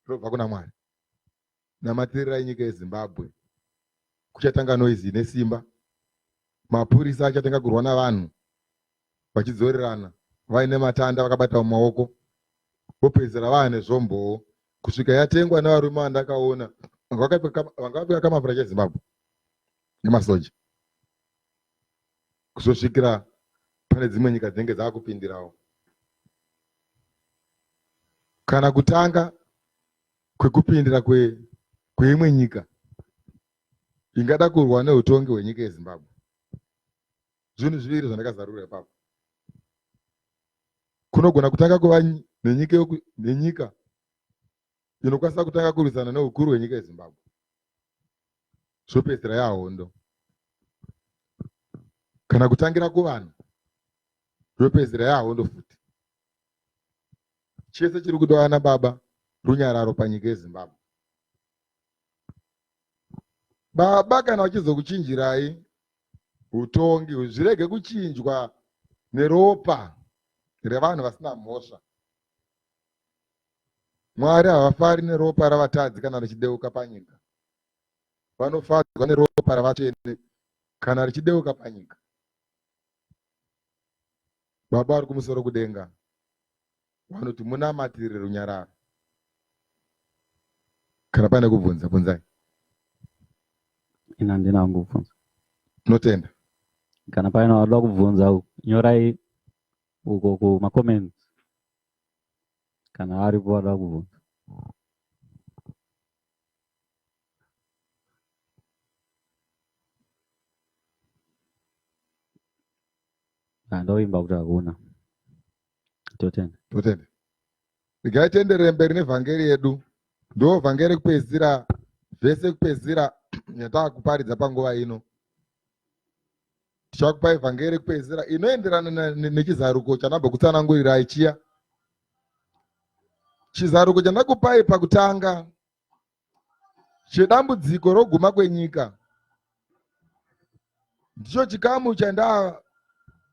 robva kuna Mwari. Namatirira nyika yeZimbabwe kuchatanga noizi nesimba. Mapurisa achatanga kurwa navanhu vachidzorerana vaine matanda vakabata mumaoko, vopedzera vane zvombowo kusvika yatengwa nevarume vandakaona vangapfeka kamafura cheZimbabwe nemasoja, kuzosvikira pane dzimwe nyika dzinenge dzakupindirawo. Kana kutanga kwekupindira kweimwe nyika ingada kurwa neutongi hwenyika yeZimbabwe, zvinhu zviviri zvandakazarura ipapo. Kunogona kutanga kuva nenyika inokwanisa kutanga kurwisana neukuru hwenyika yeZimbabwe, zvopedzera yahondo. Kana kutangira kuvanhu, zvopedzera yahondo futi. Chese chiri kudiwa nababa runyararo panyika yeZimbabwe. Baba kana vachizokuchinjirai utongi, zvirege kuchinjwa neropa revanhu vasina mhosva. Mwari havafari neropa ravatadzi kana richideuka panyika. Vanofadzwa neropa ravatsvene kana richideuka panyika. Baba vari kumusoro kudenga vanoti munamatirire runyararo. Kana pane kubvunza, bvunzai. Ina ndina kubvunza. Notenda. Kana paina wada kubvunza nyorai uko kuma comments. Kana aripo wada kubvunza. Ndoimba kuti hakuna. Totenda. Totenda. Tigaitenderere mberi nevhangeri yedu. Ndo vhangeri kupedzisira, vhese kupedzisira yatakuparidza panguva ino. Tichakupai vhangeri kupedzisira inoenderana nechizaruko chanabva kutsanangurira ichiya. Chizaruko chandakupai pakutanga chedambudziko roguma kwenyika ndicho chikamu chandaa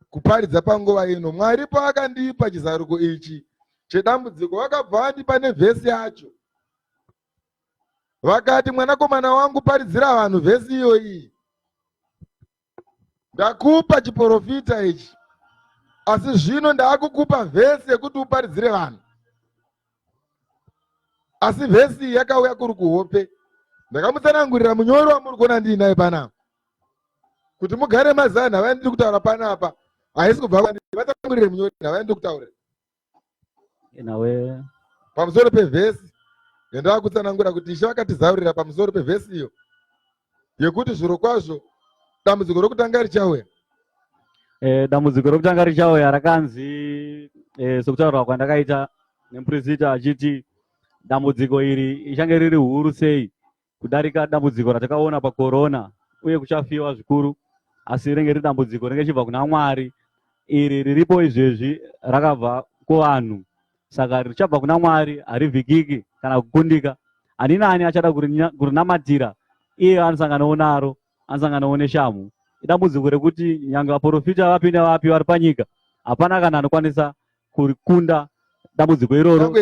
kuparidza panguva ino. Mwari paakandipa chizaruko ichi chedambudziko vakabva vandipa nevhesi yacho. Vakati mwanakomana wangu paridzira vanhu vhesi iyoyi. Ndakupa chiprofita ichi, asi zvino ndaakukupa vhesi yekuti uparidzire vanhu. Asi vhesi yakauya kuri kuhope. Ndakamutsanangurira munyori wamuri kuona ndiinaye panapa kuti mugare mazana navaendiri kutaura panapa. Haisi kubva kwandiri, vatsanangurire munyori navaendiri kutaura Inawe pamusoro pevhesi yandakutsanangura kuti Ishe vakatizaurira pamusoro pevhesi iyo yekuti zviro kwazvo dambudziko rokutanga richauya. Dambudziko rokutanga richauya rakanzi sokutaurwa kwandakaita nemuprofita achiti dambudziko iri ichange riri huru sei kudarika dambudziko ratakaona pakorona, uye kuchafiwa zvikuru, asi ringe riri dambudziko ringe chibva kuna Mwari. Iri riripo izvezvi rakabva kuvanhu, saka richabva kuna Mwari harivhikiki kana kukundika. Ani nani achada kurinamatira iye anosanganawo naro, anosanganawo neshamu. Idambudziko rekuti nyange vaprofita vapi nevapi vari panyika hapana kana anokwanisa kurikunda dambudziko iroro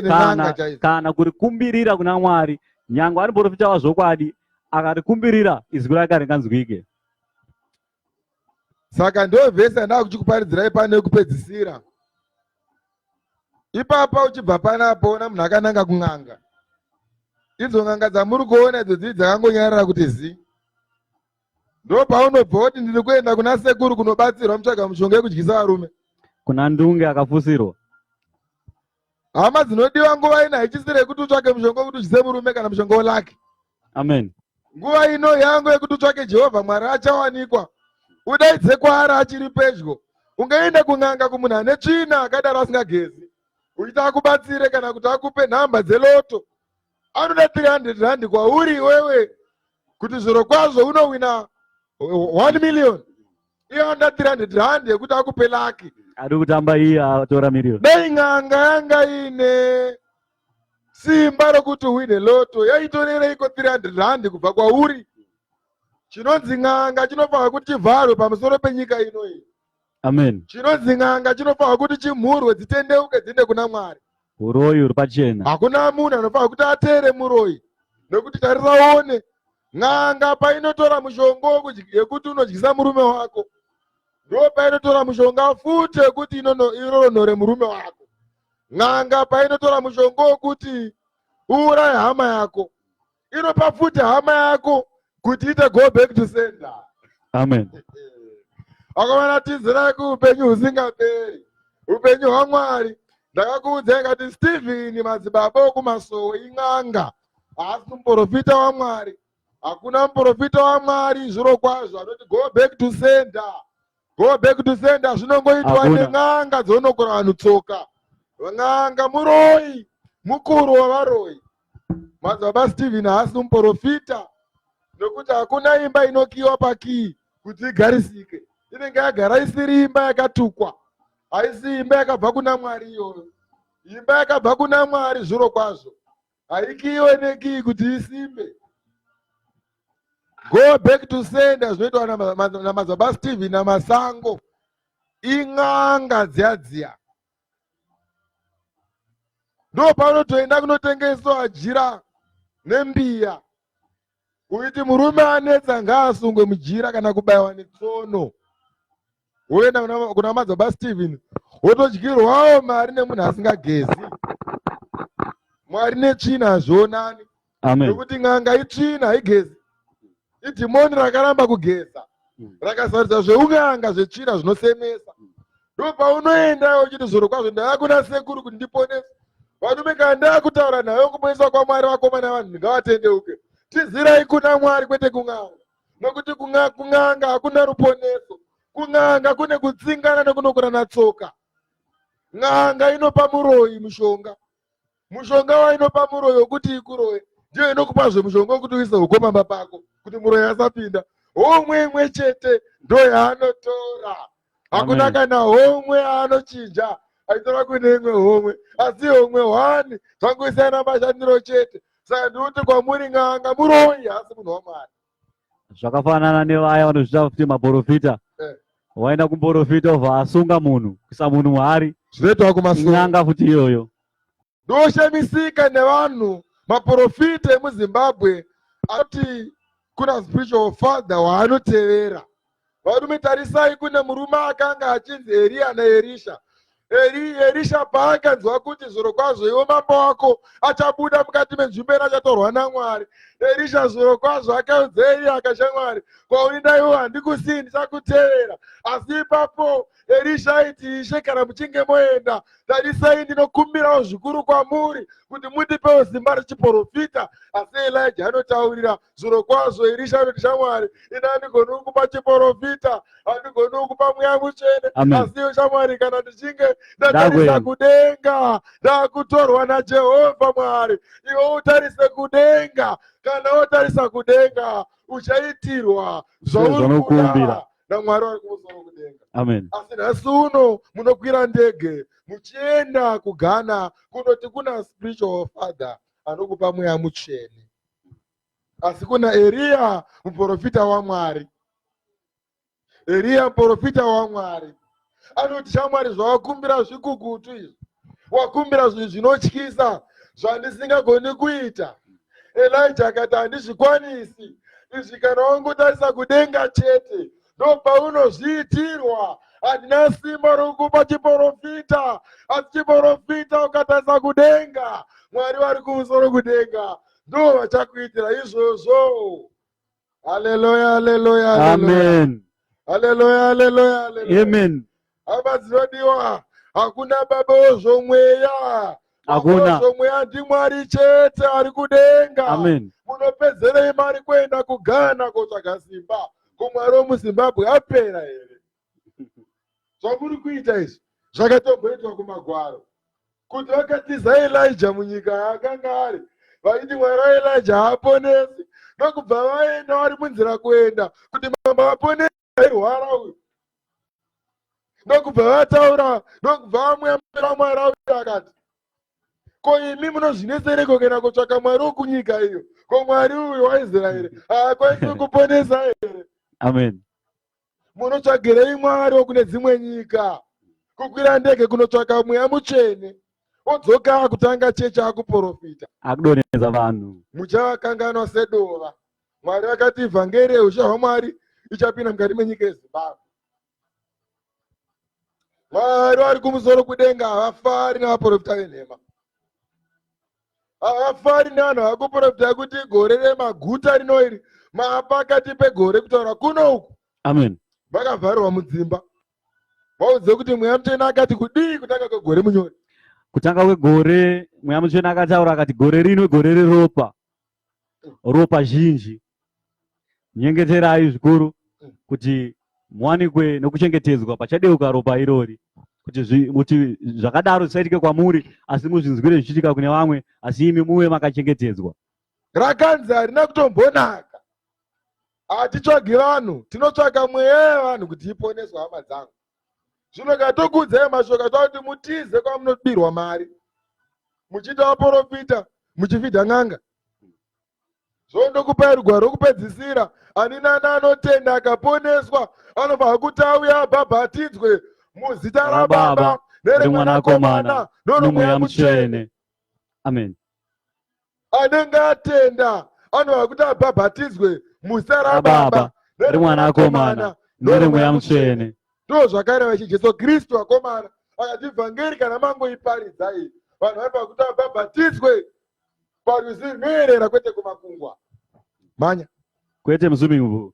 kana kurikumbirira kuna Mwari. Nyange ari muprofita wazvokwadi akarikumbirira izwi rake ringanzwike. Saka ndo vhesi yandaa kuchikuparidzirai pane kupedzisira. Ipapa uchibva panapo ona munhu akananga kun'anga. Idzo n'anga dzamuri kuona idzo dziri dzakangonyarara kuti zi. Ndo paunobva kuti ndiri kuenda kuna sekuru kunobatsirwa mutsvaga mushonga yekudyisa varume. Kuna ndunge akafusirwa. Hama dzinodiwa nguva ino haichisiri yekuti utsvake mushonga wekuti udyise murume kana mushonga wolaki. Amen. Nguva ino yangu yekuti utsvake Jehovha Mwari achawanikwa. Udaidze kwaari achiri pedyo. Ungaenda kun'anga kumunhu ane tsvina akadaro asingagezi, uchiti akubatsire kana kuti akupe nhamba dzeloto. Anoda 300 rand kwauri wewe kuti zviro kwazvo unowina 1 million. Iye anoda 300 rand yekuti akupe laki. Ari kutamba iye atora milioni. Dai n'anga yanga ine simba rokuti uwine loto, yaitorereiko 300 rand kubva kwauri? Chinonzi n'anga chinofanira kuti chivharwe pamusoro penyika ino iyi. Amen. Chinonzi n'anga chinofanira kuti chimhurwe dzitendeuke dziende kuna Mwari. Uroyi uri pachena. Hakuna munhu anofanira kuti ateere muroyi. Nekuti tariraone n'anga painotora mushongo yekuti unodyisa murume wako, ndo painotora mushonga futi yekuti inoronhore murume wako. N'anga painotora mushonga wekuti uuraye hama yako, inopa futi hama yako kuti ite go back to sender. Amen. Akamana tizirai kuupenyu husingaperi, upenyu hwaMwari. Ndakakuudzai ngati Stephen madzibaba okumasowe in'anga, haasi muprofita waMwari. Hakuna muprofita waMwari zviro kwazvo anoti go back to sender. Go back to sender zvinongoitwa nen'anga dzounokora vanhu tsoka. N'anga muroyi mukuru wavaroyi. Madzibaba Stephen haasi muprofita, nokuti hakuna imba inokiwa pakii kuti igarisike. Inenge yagara isiri imba yakatukwa, haisi imba yakabva kuna Mwari iyoyo. Imba yakabva kuna Mwari zviro kwazvo, haikiwe nekii kuti isimbe. Go back to sender zvinoitwa namadzibaba Stephen naMasango, in'anga dziya. Ndo paunotoenda kunotengeswa jira nembiya, kuti murume anetsa ngaasungwe mujira kana kubayiwa netsono. Woenda kuna madzibaba Stephen wotodyirwawo mari nemunhu asingagezi. Mwari netsvina hazvionani. Amen. Nokuti n'anga itsvina haigezi, idhimoni rakaramba kugeza, rakasaridza zveun'anga zvetsvina zvinosemesa. Ndo paunoenda uchiti zviro kwazvo ndaya kuna sekuru kuti ndiponese. Varume kana ndakutaura nayo kuponeswa kwaMwari vakomana vanhu ngavatendeuke. Tizirai kuna Mwari kwete kun'anga, nokuti kun'anga hakuna ruponeso. Kun'anga kune kutsingana nekunokurana tsoka. N'anga inopa muroyi mushonga. Mushonga wainopa muroyi wokuti ikuroye ndiyo inokupazve mushonga wokuti uise ukomamba pako kuti muroyi asapinda. Homwe chete ndo yaanotora. Hakuna kana homwe yaanochinja aitora kune imwe homwe, asi homwe hwani zvangoisana mashandiro chete. Saka ndikuti kwamuri n'anga muroyi hasi munhu waMwari. Zvakafanana nevaya vanozvita kuti maprofita. Waenda kumprofita obva asunga munhu, kuisa munhu Mwari. Zvinoitwa kumasowe. N'anga futi iyoyo. Ndoshamisika nevanhu maprofita emuZimbabwe ati kuna spiritual father waanotevera. Varume tarisai kune murume akanga achinzi Eria naErisha. Erisha paakanzwa kuti zviro kwazvo iwe mambo wako achabuda mukati menzvimbo achatorwa naMwari, Erisha zviro kwazvo akaudza Eria akasha Mwari, kwaunida iwe handikusii, ndichakutevera. Asi ipapo Erisha aiti, Ishe kana muchinge moenda, tarisai ndinokumbirawo zvikuru kwamuri kuti mundipewo simba rechiprofita. Asi Elijah anotaurira zviro kwazvo Erisha anoti shamwari, ina handigoni kukupa chiprofita, handigoni kukupa mweya mutsvene, asi shamwari kana ndichinge ndatarisa kudenga, ndakutorwa naJehovha Mwari, iwe utarise kudenga. Kana wotarisa kudenga uchaitirwa zvaunokumbira naMwari wari kumusoro kudenga. Amen. Asi nhasi uno munokwira ndege muchienda kuGhana kunoti kuna spiritual father anokupa mweya mutsvene. Asi kuna Eria muprofita waMwari, Eria muprofita waMwari anoti shamwari, zvawakumbira zvikukutu izvi, wakumbira zvinhu zvinotyisa zvandisingagoni kuita. Elijah akati handizvikwanisi izvi kana wangotarisa kudenga chete ndo paunozviitirwa. Handina simba rokupa chiprofita, asi chiprofita ukatarisa kudenga, Mwari vari kumusoro kudenga ndo vachakuitira izvozvo. Haleluya, haleluya, amen. Haleluya, haleluya, haleluya. Amen. Hama dzinodiwa, hakuna baba wozvomweya, hakuna mweya ndiMwari chete ari kudenga. Amen. Munopedzerei mari kuenda kuGhana kotsvaga simba? Ko Mwari womuZimbabwe apera here? Zvamuri kuita izvi zvakatomboitwa kumagwaro, kuti vakatiza Elijah munyika yaakanga ari, vaiti Mwari waElijah haaponesi, ndokubva vaenda vari munzira kuenda kuti mamba vaponesi airwara uyu. Ndokubva vataura, ndokubva vamuyambira Mwari auya akati Ko imi munozvinesereko kana kutsvaka Mwari wokunyika iyo? Ko Mwari uyu waIsraeri haakwanisi kuponesa here? Amen. Munotsvagirei Mwari wokune dzimwe nyika? Kukwira ndege kunotsvaka mweya mutsvene, odzoka kutanga chechi akuprofita. Akudonhedza vanhu. Muchavakanganwa sedova. Mwari akati vhangeri yeusha hwaMwari ichapinda mukati menyika yeZimbabwe. Mwari vari kumusoro kudenga havafari navaprofita venhema. Havafari nevanhu vakuprofita kuti gore remaguta rino iri mapakati pegore kutaura kuno uku. Amen. Vakavharirwa mudzimba. Vaudze kuti mweya mutsvene akati kudii kutanga kwegore munyori. Kutanga kwegore mweya mutsvene akataura akati gore rino gore reropa. Ropa zhinji. Nyengeterai zvikuru kuti muwanikwe nokuchengetedzwa pachadeuka ropa irori. Kuti zvakadaro zvisaitike kwamuri asi muzvinzwire zvichiitika kune vamwe asi imi muve makachengetedzwa. Rakanzi harina kutombonaka. Hatitsvagi vanhu, tinotsvaga mweya yevanhu kuti iponeswe hama dzangu. Zvino katokudzai mashoko kuti mutize kwamunobirwa mari. Muchiita vaprofita, muchifidha n'anga. Zvondokupai rugwaro rwokupedzisira. Ani nani anotenda akaponeswa anobva kuti auya abhabhatidzwe muzita raBaba nereMwanakomana noMweya Mutsvene. Amen. Anenge atenda anobva kuti abhabhatidzwe muzita raBaba nereMwanakomana noMweya Mutsvene. Ndo zvakareva Jesu Kristu akomana akati vhangeri kana mangoiparidzai vanhu vanobva kuti abhabhatidzwe parwizi rinoerera kwete kumakungwa. Manya Kwete muzumimbo.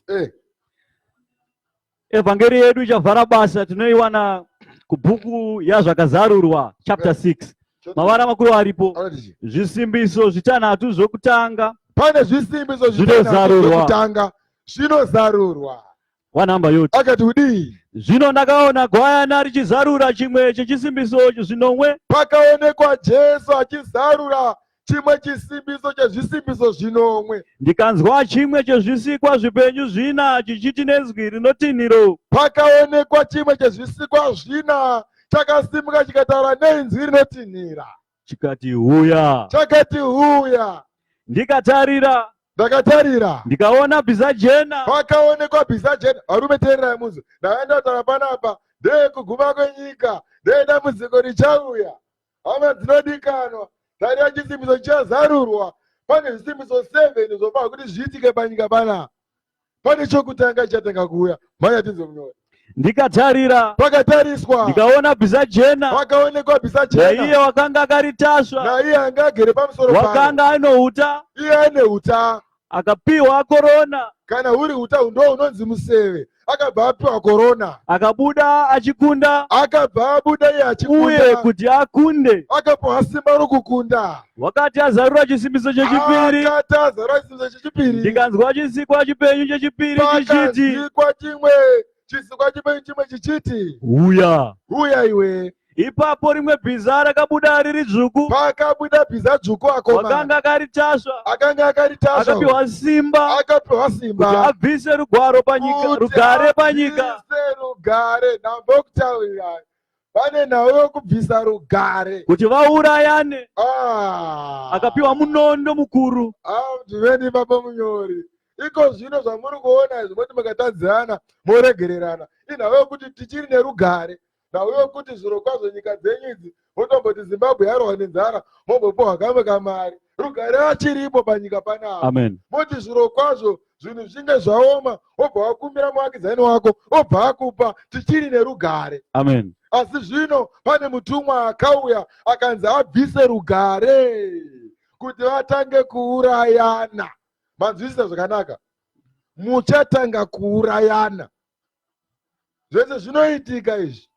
Evhangeri yedu ichavhara basa tinoiwana kubhuku yazvakazarurwa chapter 6. Mavara makuru aripo. Zvisimbiso zvitanhatu zvokutanga. Pane zvisimbiso zvitanhatu zvokutanga zvinozarurwa. Wanhamba yoti. Akati kudii? Zvino ndakaona gwayana richizarura chimwe chechisimbiso zvinomwe. Pakaonekwa Jesu achizarura chimwe chisimbiso chezvisimbiso zvinomwe. Ndikanzwa chimwe chezvisikwa zvipenyu zvina chichiti nezwi rinotinhiro. Pakaonekwa chimwe chezvisikwa zvina chakasimuka chikataura nenzwi rinotinhira. Chikati huya. Chakati huya. Ndikatarira. Ndakatarira. Ndikaona bhiza jena. Pakaonekwa bhiza jena. Varume teererai munzwe. Ndaenda kutaura panapa. Ndekuguma kwenyika. Dambudziko richauya. Hama dzinodikanwa. Tarira chisimbiso chichazarurwa. Pane zvisimbiso 7 zvobva kuti zviitike panyika panapa. Pane chokutanga chichatanga kuuya. Manya tinzwe munyori. Ndikatarira. Pakatariswa. Ndikaona bhiza jena. Pakaonekwa bhiza jena. Naiye wakanga akaritasva. Naiye anga agere pamusoro paro. Wakanga ane uta. Iye ane uta. Akapiwa korona. Kana uri uta ndo unonzi museve. Akabva apiwa korona. Akabuda achikunda. Akabva abuda iye achikunda. Uye kuti akunde. Akapiwa simba rokukunda. Wakati azarura chisimbiso chechipiri. Akati azarura chisimbiso chechipiri. Ndikanzwa chisikwa chipenyu chechipiri chichiti. Pakazikwa chimwe. Chisikwa chipenyu chimwe chichiti. Huya. Huya iwe. Ipapo rimwe bhiza rakabuda riri dzvuku. Pakabuda bhiza dzvuku akomana. Wakanga akaritasva. Akanga akaritasva. Akapiwa simba. Akapiwa simba. Kuti abvise rugwaro panyika. Rugare panyika. Abvise rugare. Ndambokutaurira. Pane nhau yokubvisa rugare. Kuti vaurayane. Akapiwa munondo mukuru. Ndiveni baba munyori. Iko zvino zvamuri kuona izvi moti makatadzirana moregererana. Inhau yokuti tichiri nerugare. Nhau yokuti zviro kwazvo nyika dzenyu idzi motomboti Zimbabwe yarwa nenzara mombopiwa kamwe kamari. Rugare rachiripo panyika panapa. Amen. Moti zviro kwazvo zvinhu zvinge zvaoma obva wakumbira muvakidzani wako obva akupa tichiri nerugare. Amen. Asi zvino pane mutumwa akauya akanzi abvise rugare kuti vatange kuurayana. Manzwisisa zvakanaka. Muchatanga kuurayana. Zvese zvinoitika izvi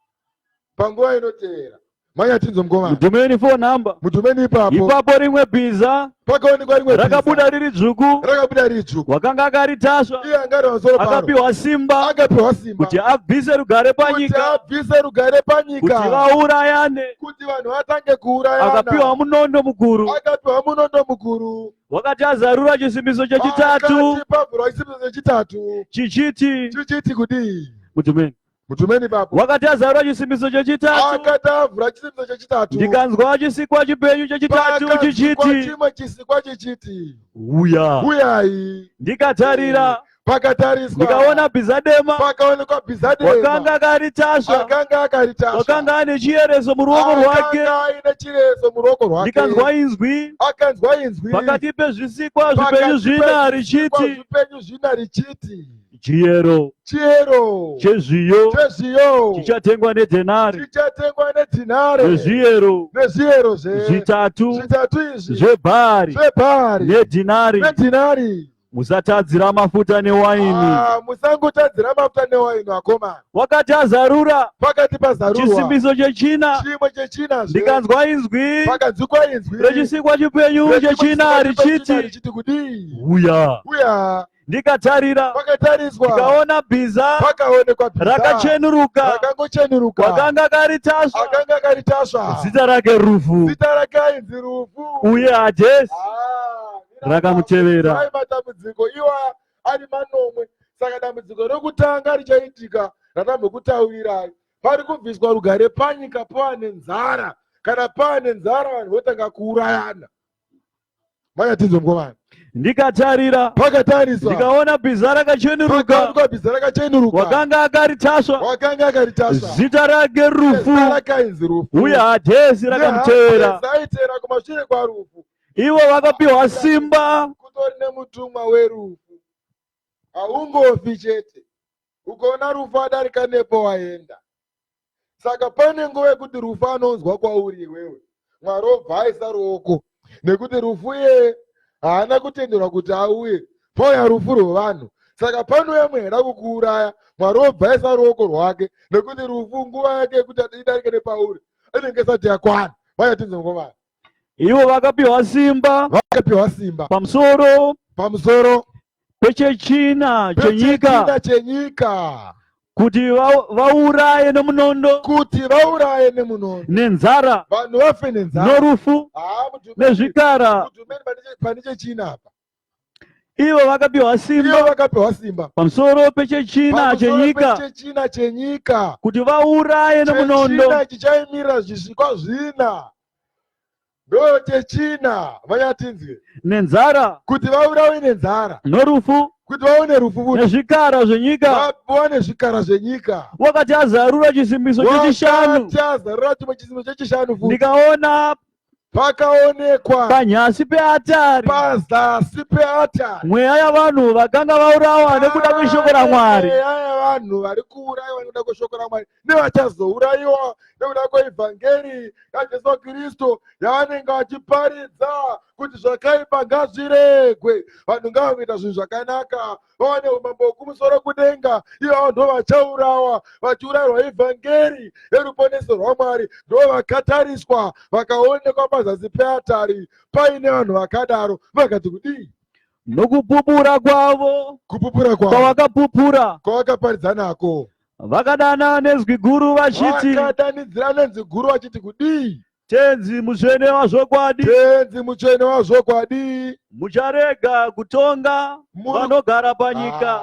panguva inoteera. Manya tinzo mukoma. Mutumeni phone number. Mutumeni ipapo. Ipapo rimwe bhiza. Pakaonekwa rimwe bhiza. Rakabuda riri dzvuku. Rakabuda riri dzvuku. Wakanga akaritasva. Iye anga ari pamusoro paro. Akapiwa simba. Akapiwa simba. Kuti abvise rugare panyika. Kuti abvise rugare panyika. Kuti vaurayane. Kuti vanhu vatange kuurayana. Akapiwa munondo mukuru. Akapiwa munondo mukuru. Wakati azarura chisimbiso chechitatu. Akati pavhurwa chisimbiso chechitatu. Chichiti. Chichiti kudii? Mutumeni. mutumeni papo wakati azarura chisimbiso chechitatu akati avhura chisimbiso chechitatu ndikanzwa chisikwa chipenyu chechitatu pakazikwa chichiti chimwe chisikwa chichiti uya. uyai. Ndikatarira Pakatariswa ndikaona bhizadema pakaonekwa bhizadema wakanga akaritasva akanga akaritasva wakanga ane chiyerezo muruoko rwake. akanga aine chirezo muruoko rwake. Ndikanzwa inzwi akanzwa inzwi pakati pezvisikwa zvipenyu pakati zvina pezvisikwa richiti zvipenyu zvina richiti chiyero chiyero chezviyo chezviyo chichatengwa nedhenari chichatengwa nedhinare nezviyero nezviyero zvitatu zvitatu izvi zvebhari zvebhari nedhinari. nedhinari. Musatadzira mafuta newaini. musangotadzira mafuta newaini akomana. Wakati azarura pakati pazarurwa chisimbiso chechina chimwe chechina ndikanzwa inzwi pakadzikwa inzwi rechisikwa chipenyu chechina richiti kudii uya. uya. Ndikatarira pakatariswa ndikaona bhiza pakaonekwa bhiza rakachenuruka rakangochenuruka wakanga karitasva akanga karitasva zita rake Rufu zita rake ainzi Rufu uye Hadhesi rakamutevera. ai matambudziko iwa ari manomwe. Saka dambudziko rokutanga richaitika ratambokutaurirai. Pari kubviswa rugare panyika paane nzara. Kana paane nzara vanhu votanga kuurayana. Mayatinzomgovana. Ndikatarira Pakatariswa ndikaona bhiza rakachenuruka pakaonekwa bhiza rakachenuruka wakanga akaritasva wakanga akaritasva zita rake Rufu zita rake ainzi Rufu uye Hadhesi rakamutevera. aitera kumashure kwaRufu. Ivo vakapiwa simba kutori nemutumwa weRufu. Haungofi chete ukaona Rufu adarika nepo waenda. Saka pane nguva yekuti Rufu anonzwa kwauri iwewe. Mwari obva aisa ruoko nekuti Rufu iye haana kutenderwa kuti auye pauya rufu rwevanhu. Saka panouya mwe aida kukuuraya, Mwari obva aisa ruoko rwake nekuti Rufu nguva yake yekuti idarike nepauri inenge isati yakwana. Vayatinzomgovana. ivo vakapiwa simba vakapiwa simba pamusoro pechechina chenyika kuti vauraye nemunondo nenzara vanhu vafe nenzara norufu nezvikara. pane chechina apa Ivo vakapiwa simba pamusoro pechechina chenyika kuti vauraye nemunondo. chechina chichaimirira zvisikwa zvina. Ndo chechina vanyatinzwe nenzara kuti vaurawe nenzara norufu kuti vaone rufu nezvikara zvenyika. vaone zvikara zvenyika. Wakati azarura chisimbiso chechishanu azarura chimwe chisimbiso chechishanu ndikaona pakaonekwa panyasi peatari pazasi peatari mweya yavanhu vakanga vaurawa nekuda kweshoko raMwari. vanhu vari kuuraiwa nekuda kweshoko raMwari nevachazourayiwa nekuda kweivhangeri yaJesu Kristu yavanenge vachiparidza kuti zvakaipa ngazviregwe. Vanhu ngavaita zvinhu zvakanaka vaone umambo hwekumusoro kudenga. Ivavo ndo vachaurawa vachiurayirwa ivhangeri yeruponeso rwaMwari. Ndo vakatariswa vakaonekwa pazasi peatari paine vanhu vakadaro vakati kudii nokupupura kwavo kwavakaparidza nako vakadana nezwi guru vachiti vakadanidzira nenzwi guru vachiti kudii tenzi mutsvene wazvokwadi mucharega kutonga vanogara panyika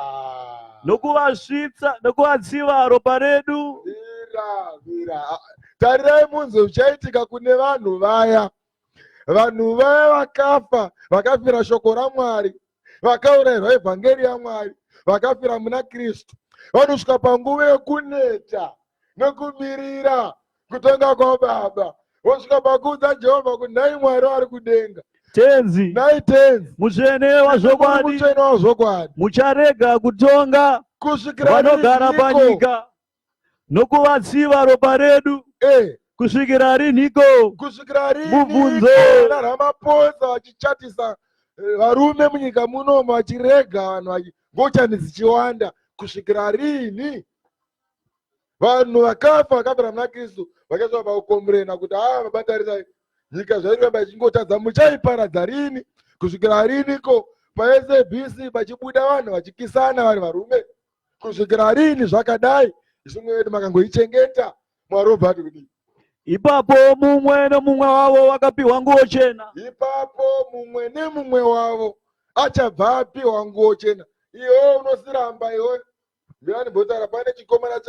nokuvatsiva ropa redu. Tarirai munzwe uchaitika kune vanhu vaya vakafa vakafira shoko raMwari vakaurayirwa evhangeri yaMwari vakafira muna Kristu. Vanosvika panguva yekuneta nekumirira kutonga kwaBaba. Vosvika pakuudza Jehovha kuti nhai Mwari ari kudenga tenzi mutsvene wazvokwadi mucharega kutonga vanogara panyika nokuvatsiva ropa redu kusvikira rinhiko mubvunzo naRamaphosa vachichatisa varume munyika munomo vachirega vanhu ngochani dzichiwanda kusvikira rini. Vanhu vakafa vakafira muna Kristu vakaiswa paukomurena kuti vabatarisai nyika zvairamba ichingotadza muchaiparadza rini kusvikira riniko. PaSABC pachibuda vanhu vachikisana vari varume kusvikira rini zvakadai. Zvimwe vedu makangoichengeta. Mwari obva ati kudii ipapo mumwe nemumwe wavo wakapiwa nguo chena. Ipapo mumwe nemumwe wavo achabva apiwa nguo chena. Iwe unosiramba iwe Mbirani bhotara pane chikomana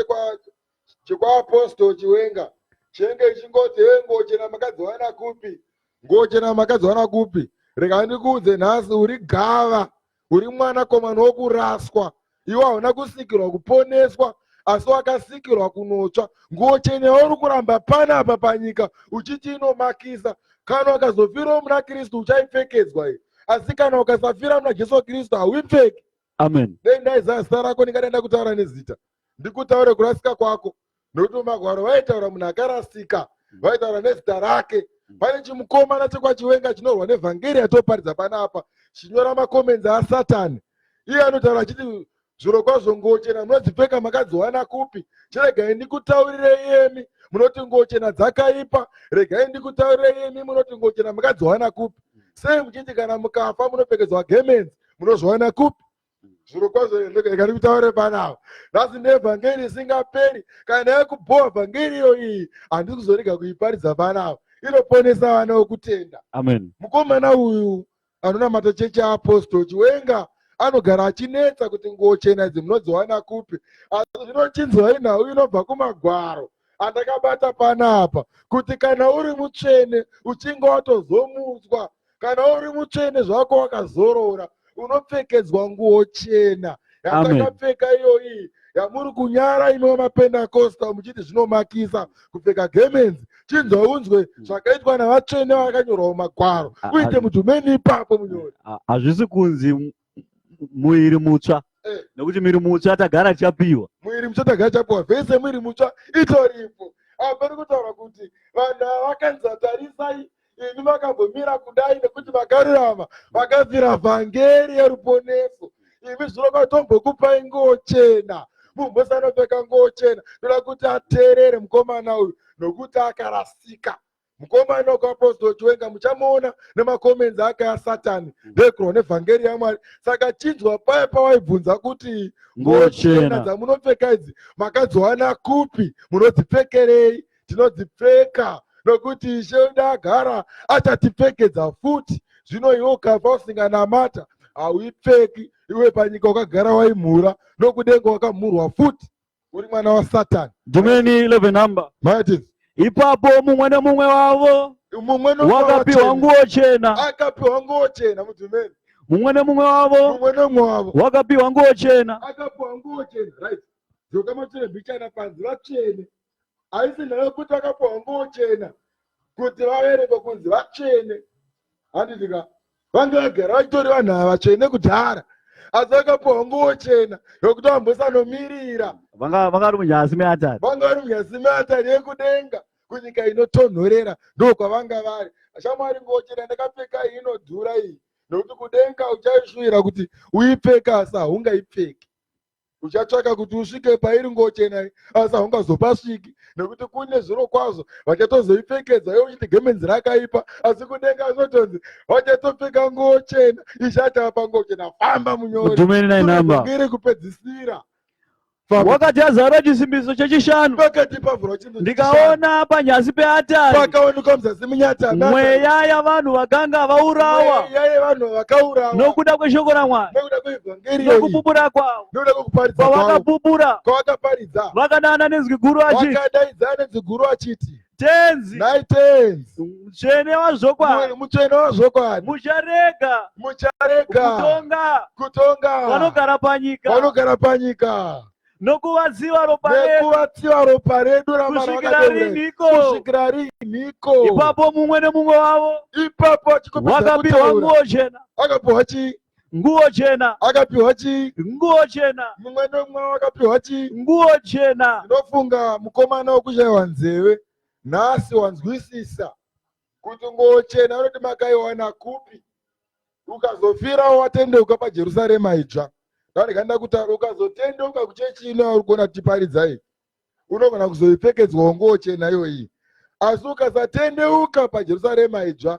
chekwaapostoli Chiwenga. Chenge chingoti ngochena makadzi wana kupi? Ngochena makadzi wana kupi? Rega ndikuudze nhasi uri gava, uri mwanakomana wokuraswa. Iwe hauna kusikirwa kuponeswa, asi wakasikirwa kunotsva. Ngochena uri kuramba panapa panyika uchiti inomakisa. Kana ukazofira muna Kristu uchaipfekedzwa iyi. Asi kana ukasafira muna Jesu Kristu hauipfeki. Amen. Dei ndaiziva zita rako ndingadenda kutaura nezita. Ndikutaure kurasika kwako. Nokuti magwaro vaitaura munhu akarasika, vaitaura nezita rake. Pane chimukomana chekwaChiwenga chinorwa nevhangeri yatoparidza panapa, chinyora makomenzi aSatani. Iye anotaura achiti zvirokwazvo ngochena munodzipfeka makadziwana kupi? Chiregai ndikutaurirei iyemi munoti ngochena dzakaipa. Regai ndikutaurirei iyemi munoti ngochena makadziwana kupi? Sei muchiti kana mukafa munopfekedzwa gemenzi munozviwana kupi? Zvirokwazvo rega ndikutaure panapa. Nhasi nevhangeri isingaperi. Kana yakubhoha vhangeri iyi handisi kuzorega kuiparidza panapa. Inoponesa vana vokutenda. Amen. Mukomana uyu anonamata chechi yaapostoli Chiwenga anogara achinetsa kuti nguo chena idzi munodziwana kupi. Asi zvinochinzwa inhau inobva kumagwaro andakabata panapa kuti kana uri mutsvene uchinge watozomutswa, kana uri mutsvene zvako wakazorora, unopfekedzwa nguo chena yandakapfeka iyoyi yamuri kunyara ino mapendakosta muchiti zvinomakisa kupfeka gemenzi. Chinzwa unzwe zvakaitwa navatsvene vakanyorwa mumagwaro, uite mutumeni ipapo munyori. Hazvisi kunzi muiri mutsva, nekuti muiri mutsva tagara chapiwa. Muiri mutsva tagara chapiwa, vhese muiri mutsva itoripo. Apari kutaura kuti vanhu vakanzi tarisai imi makambomira kudai nekuti vakarurama vakafira vhangeri yeruponeso. Imi zvino kwatombokupai nguo chena, mumbosanopfeka nguo chena. Ndoda kuti ateerere mukomana uyu nokuti akarasika. Mukomana wekwaapostoli Chiwenga muchamuona nemakomenzi ake aSatani ndekurwa nevhangeri yaMwari. Saka chinzwa paya pawaibvunza kuti nguo chena dzamunopfeka idzi makadziwana kupi? Munodzipfekerei? Tinodzipfeka nokuti Ishe ndagara achatipfekedza futi. Zvino iwe ukafa usinganamata hauipfeki. Iwe panyika wakagara waimhura, nokudenga wakamhurwa futi. Uri mwana waSatani. Jumeni 11 number. Maitisi. Ipapo mumwe nemumwe wavo wakapiwa nguo chena. Akapiwa nguo chena mutumeni. Mumwe nemumwe wavo wakapiwa nguo chena. Akapiwa nguo chena. Right. Zvokamachire mbichana panzi vatsvene. Haisi nayo kuti vakapiwa nguo chena kuti vavereke kunzi vatsvene. Handidika. Vange vagara vachitori vanhu ava vatsvene kudhara. Asi vakapiwa nguo chena yokuti vambosanomiririra. Vangari munyasi meatari. Vangari munyasi meatari yekudenga. Kunyika inotonhorera ndokwavanga vari. Shamwari nguo chena ndakapfeka iyi inodhura iyi. Nokuti kudenga uchaishuvira kuti uipfeka asi haungaipfeki. Uchatsvaka kuti usvike pairi nguo chena iyi asi haungazopasviki. Nokuti kune zviro kwazvo vachatozoipfekedza iwe uchiti gemenzi rakaipa, asi kudenga zvotonzi vachatopfeka nguo chena. Ishatapa nguo chena, famba munyori. Jumeni 9 number. Ngiri kupedzisira. Wakati azara chisimbiso chechishanu ndikaona panyasi peatari mweya yavanhu vakanga vaurawa nokuda kweshoko raMwari nokupupura kwavo. Pavakapupura vakadana nenzwi guru achiti, tenzi mutsvene wazvokwadi mucharega kutonga vanogara panyika nokuvatsiva ropa redu kusvikira rinhiko. Ipapo mumwe nemumwe wavo wakapiwa nguo chena. Nguo chena. Nguo chena. Mumwe nomumwe wakapiwa nguo chena. Ndinofunga mukomana wokushayiwa nzeve nhasi wanzwisisa kuti nguo chena unoti makaiwana kupi. Ukazofirawo watendeuka paJerusarema idzva. Ndakanda kutaura ukazotendeuka kuchechi ino yauri kuona tiparidzai, unogona kuzoipfekedzwa nguo chena iyoyi. Asi ukasatendeuka paJerusarema idzva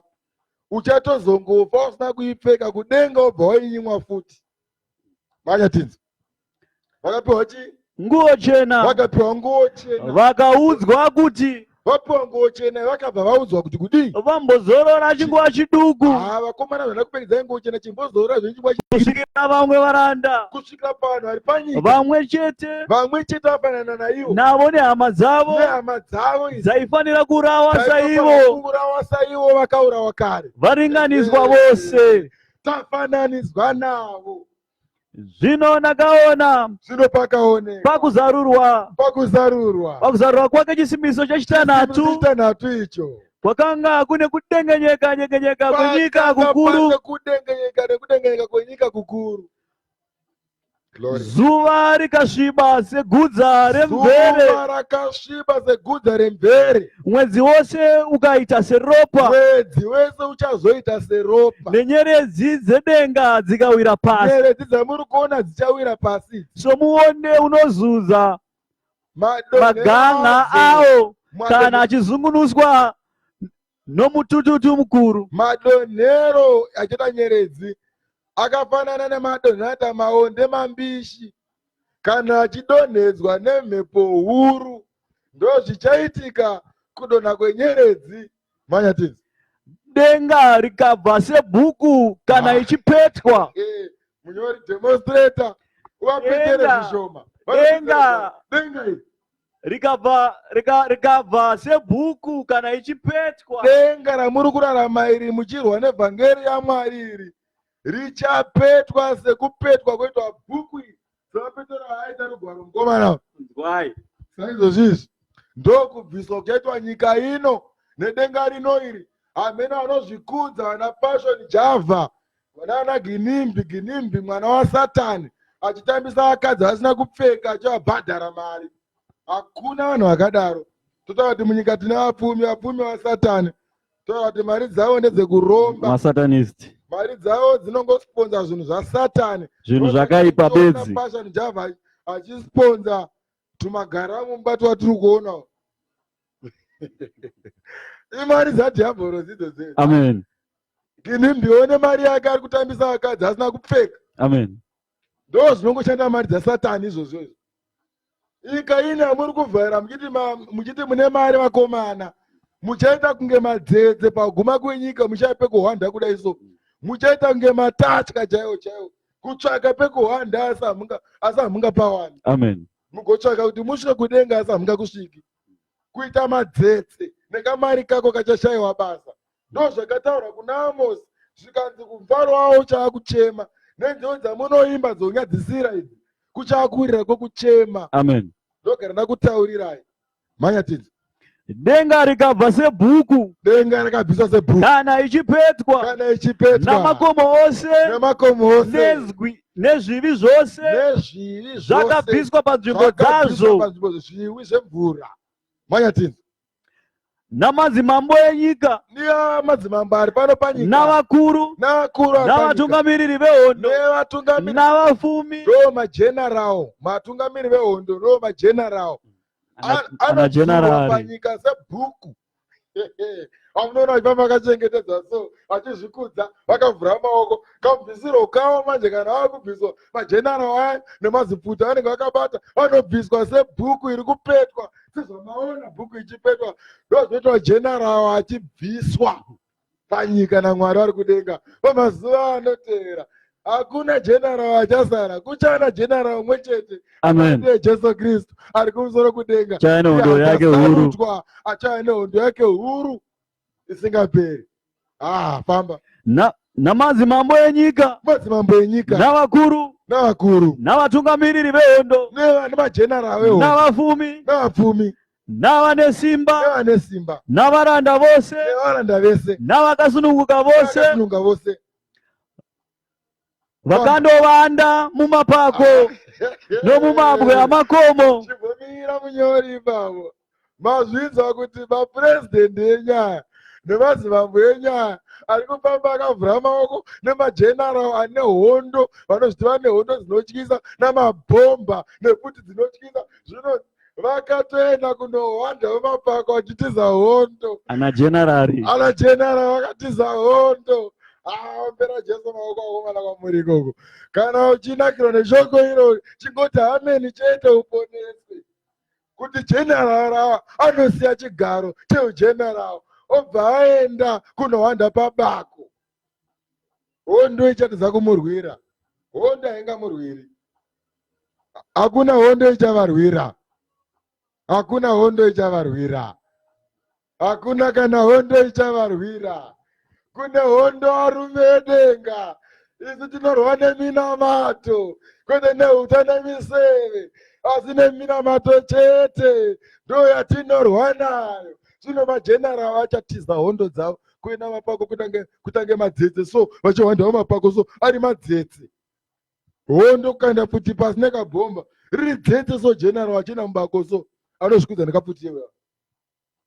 uchatozongofa usina kuipfeka, kudenga wobva wainyimwa futi. Manyatinzi vakapiwa nguo chena. Vakapiwa nguo chena. Vakaudzwa kuti vapiwa nguo chena vakabva vaudzwa kuti kudii vambozorora chinguva chiduku vakomana vana kupedzai nguo chena chimbozorora zvechinguva kusvikira vamwe varanda kusvika panhu vari panyika vamwe chete vafanana naivo navo nehama dzavo nehama dzavo dzaifanira kurawa saivo kurawa saivo vakaurawa kare varinganiswa vose tafananiswa navo zvino ndakaona zvino pakaoneka pakuzarurwa kwake chisimbiso chachitanhatu icho kwakanga kune kudengenyeka nyekenyeka kwenyika kukuru nekudengenyeka kwenyika kukuru zuva rikasviba segudza remvere rakasviba segudza remvere mwedzi wose ukaita seropa mwedzi wese uchazoita seropa nenyeredzi dzedenga dzikawira pasi nyeredzi dzamuri kuona dzichawira pasi somuonde unozudza maganga awo kana achizungunuswa nomutututu mukuru madonhero achita nyeredzi akafanana nemadonhata maonde mambishi kana achidonhedzwa nemhepo huru ndo zvichaitika kudonha kwenyeredzi manyatizi denga rikabva sebhuku kana ichipetwa munyori demonstrator uvapetere zvishoma denga iri rikabva sebhuku kana ichipetwa denga ramuri kurarama iri muchirwa nevhangeri yaMwari iri richapetwa sekupetwa kweitwa bhuku iri dzavapetora aita rugwaro mukomana saizvozvizvi ndokubviswa kuchaitwa nyika ino nedenga rino iri hamene vanozvikudza vana passion java vanana ginimbi mwana wasatani achitambisa vakadzi vasina kupfeka achivabhadhara mari hakuna vanhu vakadaro totaura kuti munyika tine vapfumi vasatani totaura kuti mari dzavo ndedzekuromba masatanist mari dzavo dzinongosponza zvinhu zvasatani zvinhu zvakaipa bedzi passion java achisponza tumagaramu mubato watiri kuona imari dzadhiabhoro dzidzo amen ginimbione mari yake ari kutambisa vakadzi asina kupfeka amen ndo zvinongoshanda mari dzasatani izvozvo nyika ine hamuri kuvhara muchiti mune mari vakomana muchaita kunge madzedze paguma kwenyika muchaya pekuhwanda kudai so muchaita kunge matatya chaiwo kutsvaka pekuhwanda asi hamunga pawani amen mugotsvaka kuti musvike kudenga asi hamunga kusviki kuita madzetse nekamari kako kachashayiwa basa ndo zvakataura kuna Amosi zvikanzi kumvaro wavo uchaakuchema nenzeo dzamunoimba dzonyadzisira idzi kuchaakurira kwokuchema amen ndogara ndakutaurirai manyatidzi denga rikabva sebhuku denga rakabviswa sebhuku kana ichipetwa namakomo ose nezvivi zvose zvakabviswa panzvimbo dzazvo zviwi zvemvura manyatidzi namadzimambo enyika madzimambo ari pano panyika navakuru navatungamiriri vehondo navafumi ndo majenerал matungamiriri vehondo ndo majenerал anodzurwa panyika sebhuku amunoona vachifamba vakachengetedza so vachizvikudza vakavhura maoko kamubvisiro kavo manje kana vava kubviswa majenerал aya nemaziputa vanenge vakabata vanobviswa sebhuku iri kupetwa sezvamaona bhuku ichipetwa ndozvoitwa jenerал achibviswa panyika naMwari vari kudenga pamazuva anotevera hakuna jenerал achasara kuchana jenerал umwe chete ndiye Jesu Kristu ari kumusoro kudenga achava nehondo yake huru isingaperi famba namadzimambo enyika navakuru navatungamiriri vehondo nemajenerал vehondo navafumi navanesimba navaranda vose navakasununguka vose vakandovanda mumapako nomumabwe amakomo chibvumira munyori ipavo mazvinzwa kuti mapurezidendi enyaya nemadzimambo enyaya ari kufamba akavhura maoko nemajenerал ane hondo vanozviti vane hondo dzinotyisa namabhomba nekuti dzinotyisa zvino vakatoenda kunohwanda vemapako vachitiza hondo ana jenerali vakatiza hondo ombera Jesu maoko akomana kwamuri ikoko kana uchinakirwa neshoko iro chingoti hameni chete uponeswe kuti general anosiya chigaro cheugeneral obva aenda kunohwanda pabako. Hondo ichatidza kumurwira. Hondo haingamurwiri. Hakuna hondo ichavarwira. Hakuna hondo ichavarwira. Hakuna kana hondo ichavarwira. Kune hondo arume edenga. Isu tinorwa neminamato. Kwete neuta nemiseve. Asi neminamato chete. Ndo yatinorwa nayo. Zvino majenerali achatiza hondo dzavo kuenda mapako kutange madzetse. So vachiwandawo mapako so ari madzetse. Hondo kukaenda futi pasi nekabhomba. Riri dzetse so general achina mubako so. Anozvikudza nekafuti yewe.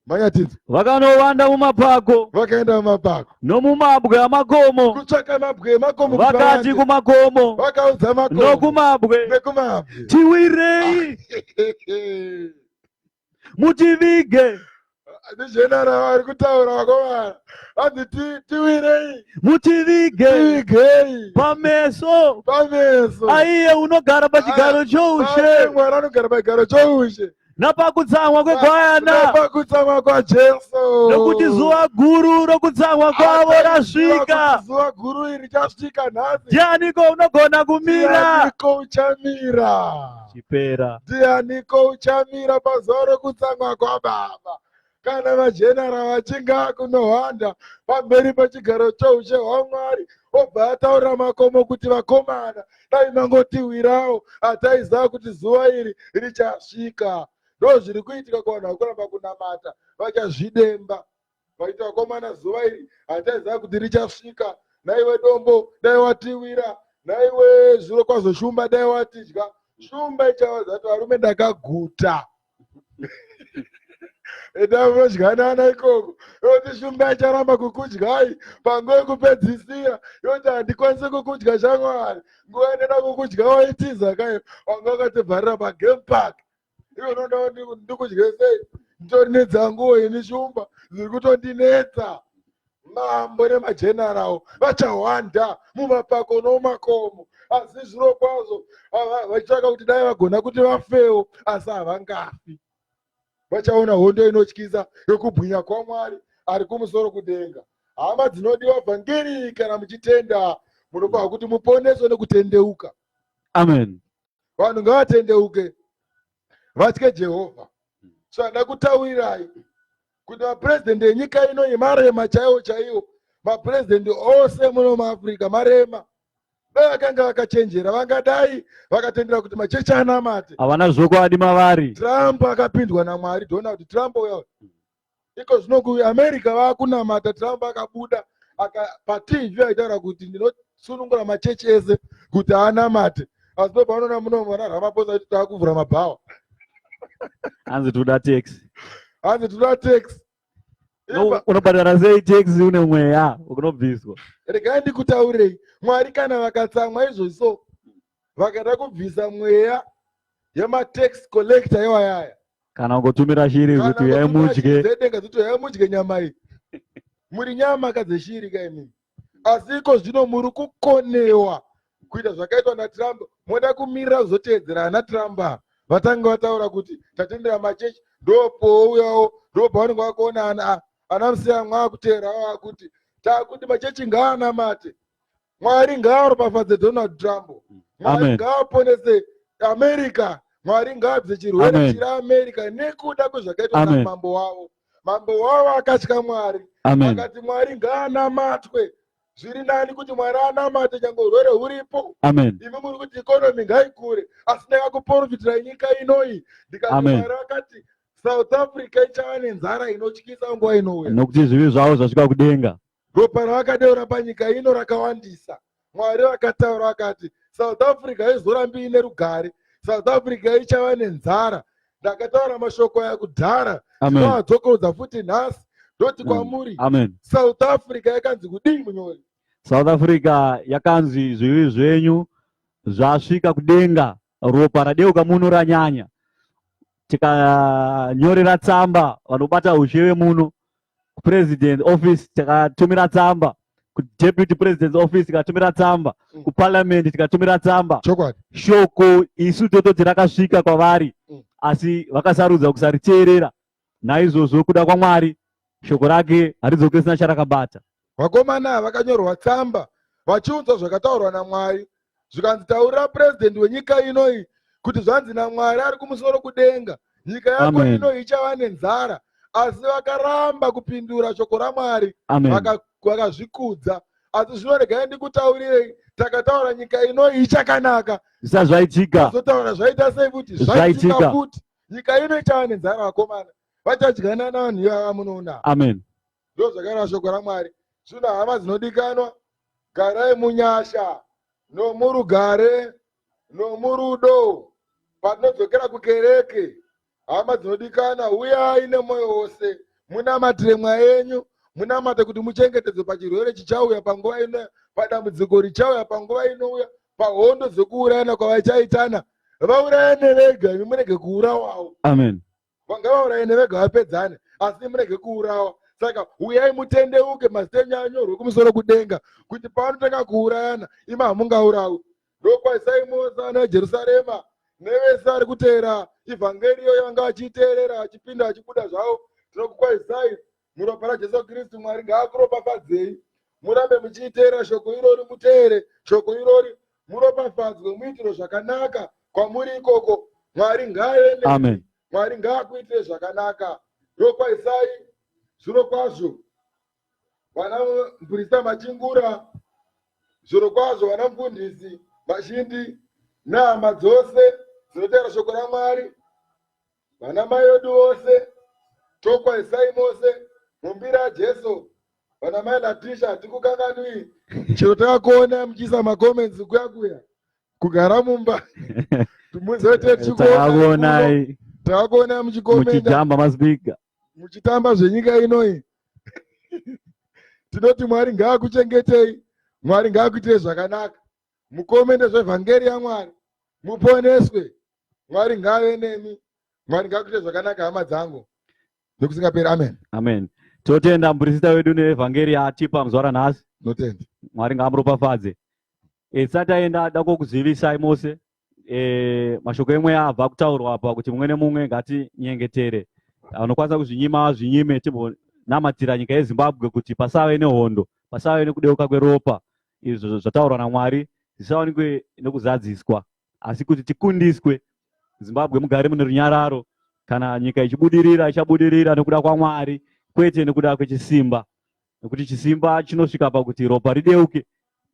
Manyatinzi. Vakanowanda mumapako. Vakaenda mumapako. Nomumabwe amakomo. Kutsvaka mabwe emakomo. Vakati kumakomo. Vakaudza makomo. Nokumabwe. Nekumabwe. Tiwirei. Mutivige. General ari kutaura vakomana. Anzi tiwirei. Mutivige. Tivigei. Pameso. Pameso. Aiye unogara pachigaro choushe. Mwari anogara pachigaro choushe. Napakutsamwa kwegwayana. Napakutsamwa kwaJesu. Nokuti zuva guru rokutsamwa kwavo rasvika. Zuva guru iri richasvika nhasi. Ndianiko unogona kumira? Ndianiko uchamira? Chipera. Ndianiko uchamira pazuva rokutsamwa kwaBaba? Kana majenerali vachinga kunohwanda pamberi pechigaro choushe hwaMwari, obva ataura makomo kuti vakomana dai mangotiwirawo, hataiziva kuti zuva iri richasvika. Ndo zviri kuitika kuvanhu vakuramba kunamata vachazvidemba vaiti vakomana zuva iri hataiziva kuti richasvika. Naiwe dombo dai watiwira, naiwe zviro kwazvo shumba dai watidya. Shumba ichavaza kuti varume ndakaguta. Eda munodyanana ikoko. Yoti shumba icharamba kukudyai panguva yekupedzisira. Yoti handikwanisi kukudya shamwari. Nguva inoda kukudya waitiza kai. Wanga wakatibvarira pagame park. Iwe unoda ndikudye sei? Nditori nedzanguwo ini shumba ziri kutondinetsa. Mambo nemajenerali vachahwanda mumapako nomumakomo. Asi zviro kwazvo vachitsvaka kuti dai vagona kuti vafewo, asi havangafi. Vachaona hondo inotyisa yokubwinya kwaMwari ari kumusoro kudenga. Hama dzinodiwa vhangeri kana muchitenda munofanira kuti muponeswe nekutendeuka. Amen. Vanhu ngavatendeuke, vatye Jehovha. Zvada kutaurirai kuti maprezidendi enyika ino yemarema chaiwo chaiwo, maprezidendi ose muno muAfrica marema. Dai vakanga vakachenjera vangadai vakatendera kuti machechi anamate. Havana zvokwadi mavari. Trump akapindwa naMwari. Donald Trump uyo. Iko zvino kuAmerica vakunamata. Trump akabuda paTV aitaura kuti ndinosunungura machechi ese kuti anamate. Asi panoona muno mwana Ramaphosa kuti takuvhura mabhawa. Hanzi toda tax. Hanzi toda tax. Unobhadhara sei tax une mweya ukunobviswa? Regai ndikutaurei, Mwari kana vakatsamwa izvozvo vakada kubvisa mweya yematax collector yewayaya, kana kungotumira shiri kuti yaimudye denga kuti yaimudye nyama iyi, muri nyama kadzeshiri kaimini. Asi iko zvino muri kukonewa kuita zvakaitwa naTrump. Moda kumirira kuzotevedzera naTrump. Vatanga vataura kuti tatendera machechi, ndopouyawo ndopavanenge vakuona ana musiyamwa akuteerawo akuti takuti machechi ngaanamate. Mwari ngaaropafadze Donald Trump. Mwari ngaaponese America. Mwari ngaabvise chirwere chiri America nekuda kwezvakaitwa namambo wavo. Mambo wavo akatya Mwari. Akati Mwari ngaanamatwe. Zviri nani kuti Mwari anamate change urwere huripo. Imi muri kuti ikonomi ngaikure. Asi ndakakuprofitirai nyika inoyi. Ndikati Mwari akati South Africa ichava nenzara inotyisa nguva inouya. Nokuti zvivi zvavo zvasvika kudenga. Ropa ravakadeura panyika ino rakawandisa. Mwari vakataura vakati South Africa haizorambi ine rugare. South Africa ichava nenzara. Ndakataura mashoko aya kudhara. Ndinoadzokodza futi nhasi. Ndoti kwamuri South Africa yakanzi kudii munyori? South Africa yakanzi zvivi zvenyu zvasvika kudenga. Ropa radeuka muno ranyanya. Tikanyorera tsamba vanobata ushewe muno president office takatumira tsamba kuDeputy President's Office tikatumira tsamba, kuParliament tikatumira tsamba. chokwadi. Shoko isu tototi rakasvika kwavari, asi vakasarudza kusariteerera. Naizvozvo kuda kwaMwari shoko rake haridzokeresina charakabata. Vakomana vakanyorwa tsamba vachiudza zvakataurwa naMwari, zvikanzi taurira president wenyika inoi kuti zvanzi naMwari ari kumusoro kudenga, nyika yako Amen. inoi ichava nenzara, asi vakaramba kupindura shoko raMwari, Amen. vakazvikudza. Asi zvino regai ndikutaurirei, takataura nyika inoi ichakanaka, Zvisazvaitika. tazotaura zvaita sei futi zvaitika futi, nyika ino ichava nenzara. Vakomana vachadyana navanhu ivava munoona. Amen. Ndo zvakareva shoko raMwari. Zvino hama dzinodikanwa, garai munyasha nomurugare nomurudo patinodzokera kukereke. Hama dzinodikana, uyai nemwoyo wose munamatire mwayenyu, munamate kuti muchengetedzwe pachirwere chichauya panguva ino, padambudziko richauya panguva inouya, pahondo dzekuurayana kwavachaitana. Vaurayane vega, imi murege kuurawawo. Amen. Vanga vaurayane vega vapedzane, asi murege kuurawa. Saka uyai mutendeuke, mazita enyu anyorwe kumusoro kudenga, kuti paanotanga kuurayana imi hamungaurawi. Ndokwaisai Mose ana Jerusarema nevese ari kuteera ivhangeriyo yavanga vachiteerera vachipinda vachibuda zvavo. Tinokukwaisai muropa raJesu Kristu. Mwari ngaakuropafadzei, murambe muchiiteerera shoko irori, muteere shoko irori, muropafadzwe, muitiro zvakanaka kwamuri ikoko. Mwari ngaave Amen. Mwari ngaakuitire zvakanaka. Ndokwaisai zviro kwazvo vana muprista Machingura, zviro kwazvo vana mufundisi Mashindi nehama dzose dzinoteera shoko raMwari, vana mai vedu vose, tokwaisai mose mumbiri aJesu. Vana mai Latisha, hatikukanganwi chero takakuona muchiisa makoments kuya kugara mumba muzoite Takakuonai takakuona muchikomenda muchijamba maspika muchitamba zvenyika inoi. Tinoti Mwari ngaakuchengetei, Mwari ngaakuitire zvakanaka, mukomende zvevhangeri yaMwari, muponeswe. Mwari ngaave nemi, Mwari ngaakuitire zvakanaka hama dzangu nokusingaperi. Amen. Amen. Totenda muprista wedu nevhangeri atipa muzuva ranhasi. Notenda Mwari ngaamuropafadze. Tisati taenda dakukuzivisai mose mashoko emwe abva kutaurwa apa kuti mumwe nemumwe ngatinyengetere. Anokwanisa kuzvinyima zvinyime, timbonamatira nyika yeZimbabwe kuti pasave nehondo, pasave nekudeuka kweropa. Izvo zvataurwa naMwari zvisawanikwe nekuzadziswa, asi kuti tikundiswe, Zimbabwe mugare mune runyararo. Kana nyika ichibudirira, ichabudirira nekuda kwaMwari, kwete nekuda kwechisimba. Nekuti chisimba chinosvika pakuti ropa rideuke,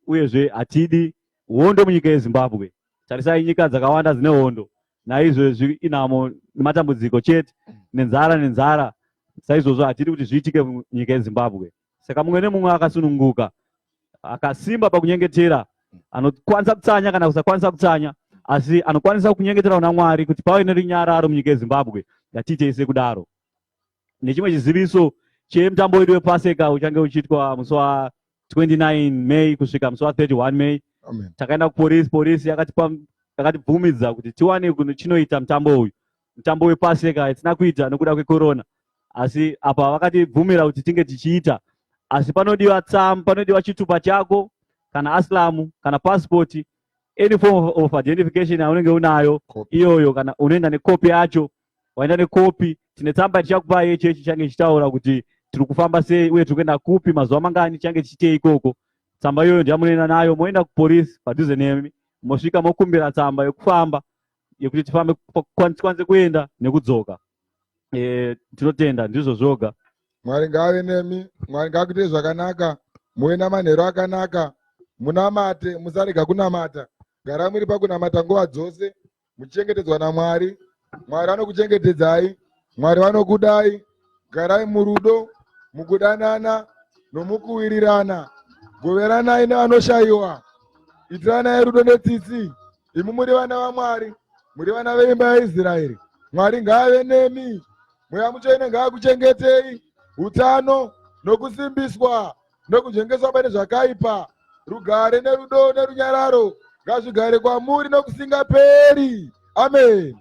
uyezve hatidi hondo munyika yeZimbabwe. Tarisai nyika dzakawanda dzine hondo, naizvozvi inamo nematambudziko chete, nenzara. Saizvozvo hatidi kuti zviitike munyika yeZimbabwe. Saka mumwe nemumwe akasununguka, akasimba pakunyengetera, anokwanisa kutsanya kana kusakwanisa kutsanya, asi anokwanisa kunyengetera kuna Mwari kuti pave nerunyararo munyika yeZimbabwe. Ngatiite ise kudaro. Nechimwe chiziviso chemutambo wedu wePaseka uchange uchiitwa musi wa 29 May kusvika musi wa 31 May. Amen. Takaenda kupolisi yakatibvumidza kuti tiwane chinoita mutambo uyu. Mutambo wePaseka yatina kuita nekuda kwekorona, asi apa vakatibvumira kuti tinge tichiita. Asi panodiwa tsamba, panodiwa chitupa chako kana asilamu kana passport, any form of identification yaunenge unayo iyoyo, kana unoenda nekopi yacho. Waenda nekopi, tine tsamba tichakupa yechechi change chitaura kuti tiri kufamba sei uye tiri kuenda kupi, mazuva mangani change chiitei ikoko. Tsamba iyoyo ndiyamunoenda nayo, moenda kupolisi padhuze nemi, mosvika mokumbira tsamba yekufamba yekuti tifambe tikwanise kuenda nekudzoka. Tinotenda ndizvo zvoga. Mwari ngaave nemi, Mwari ngaakuitire zvakanaka, muve namanheru akanaka, munamate, musarega kunamata. Gara muri pakunamata nguva dzose, muchengetedzwa naMwari. Mwari anokuchengetedzai, Mwari vanokudai. Garai murudo, mukudanana nomukuwirirana. Goveranai nevanoshayiwa, itiranai rudo netsitsi. Imi muri vana vaMwari, muri vana veimba yaIsraeri. Mwari ngaave nemi, mweya mutsvene ngaakuchengetei. Utano nokusimbiswa nokujengeswa pane zvakaipa, rugare nerudo nerunyararo ngazvigare kwamuri nokusingaperi. Amen.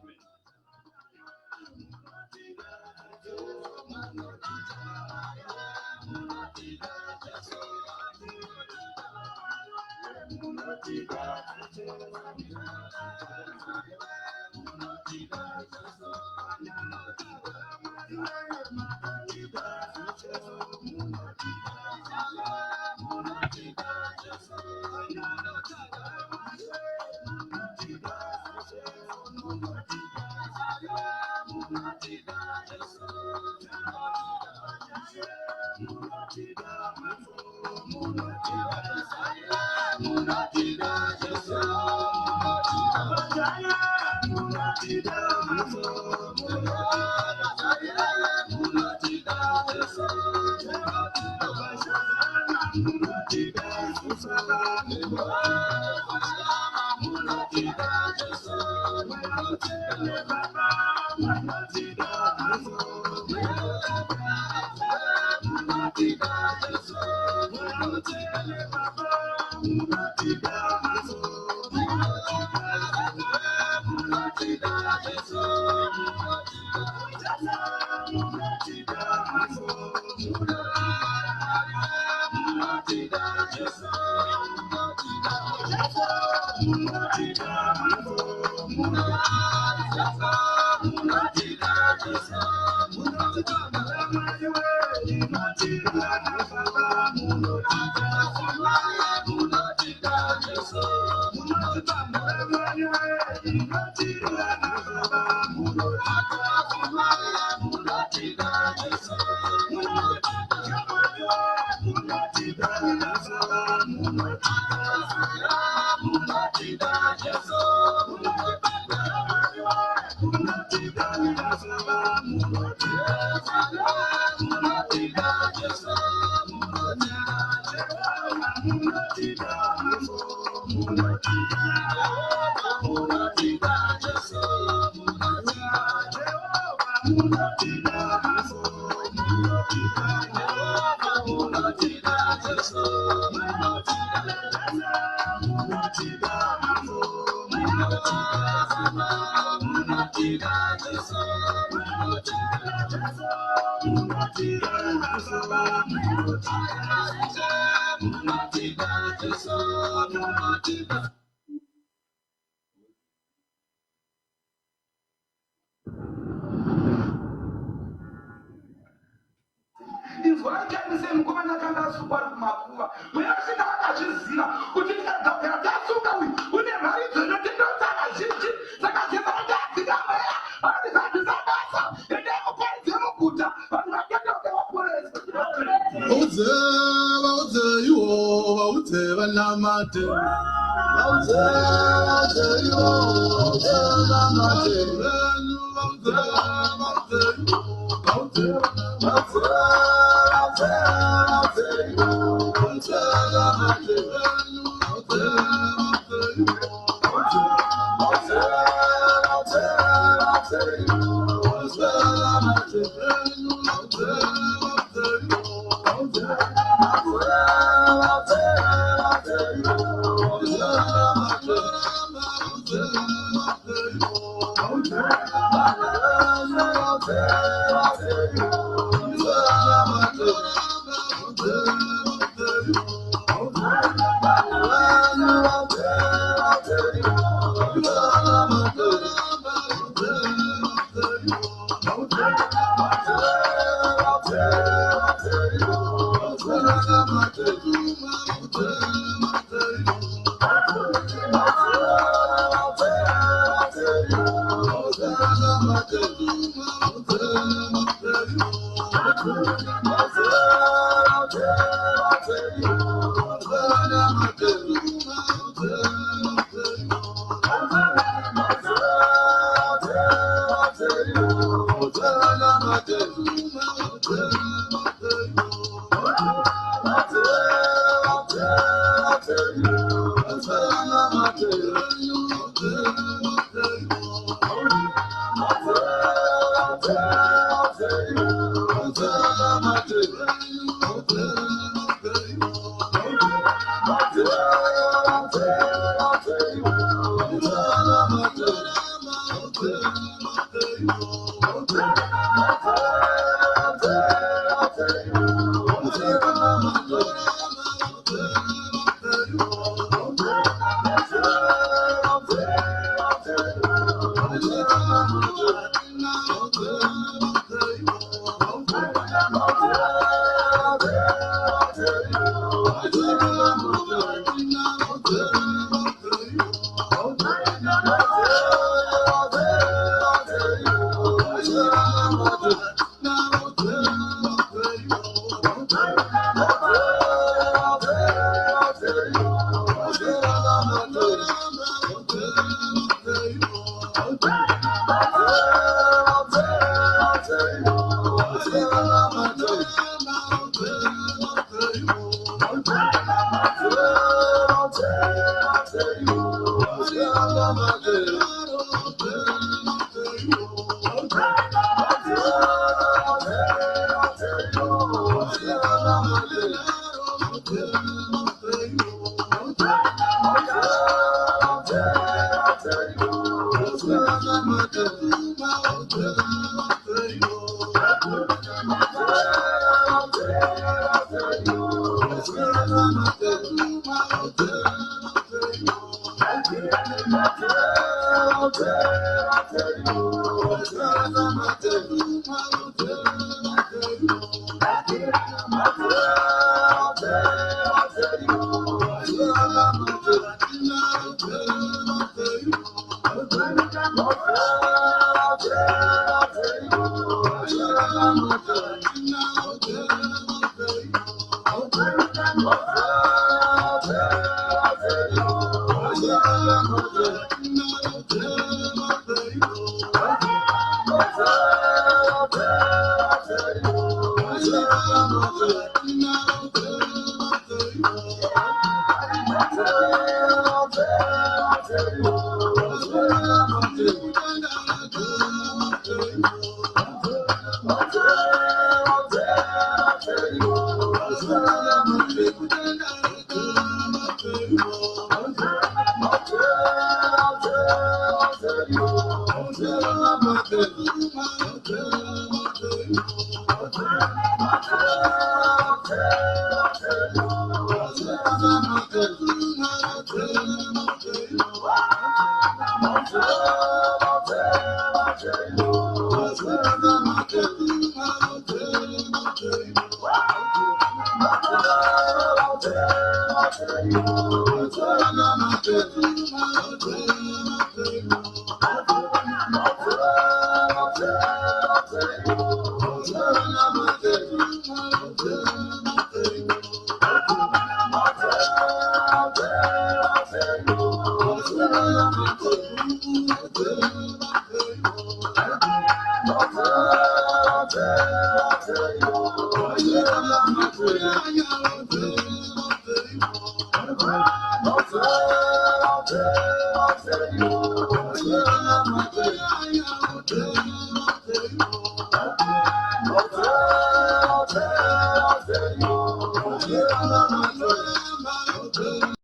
Yeah.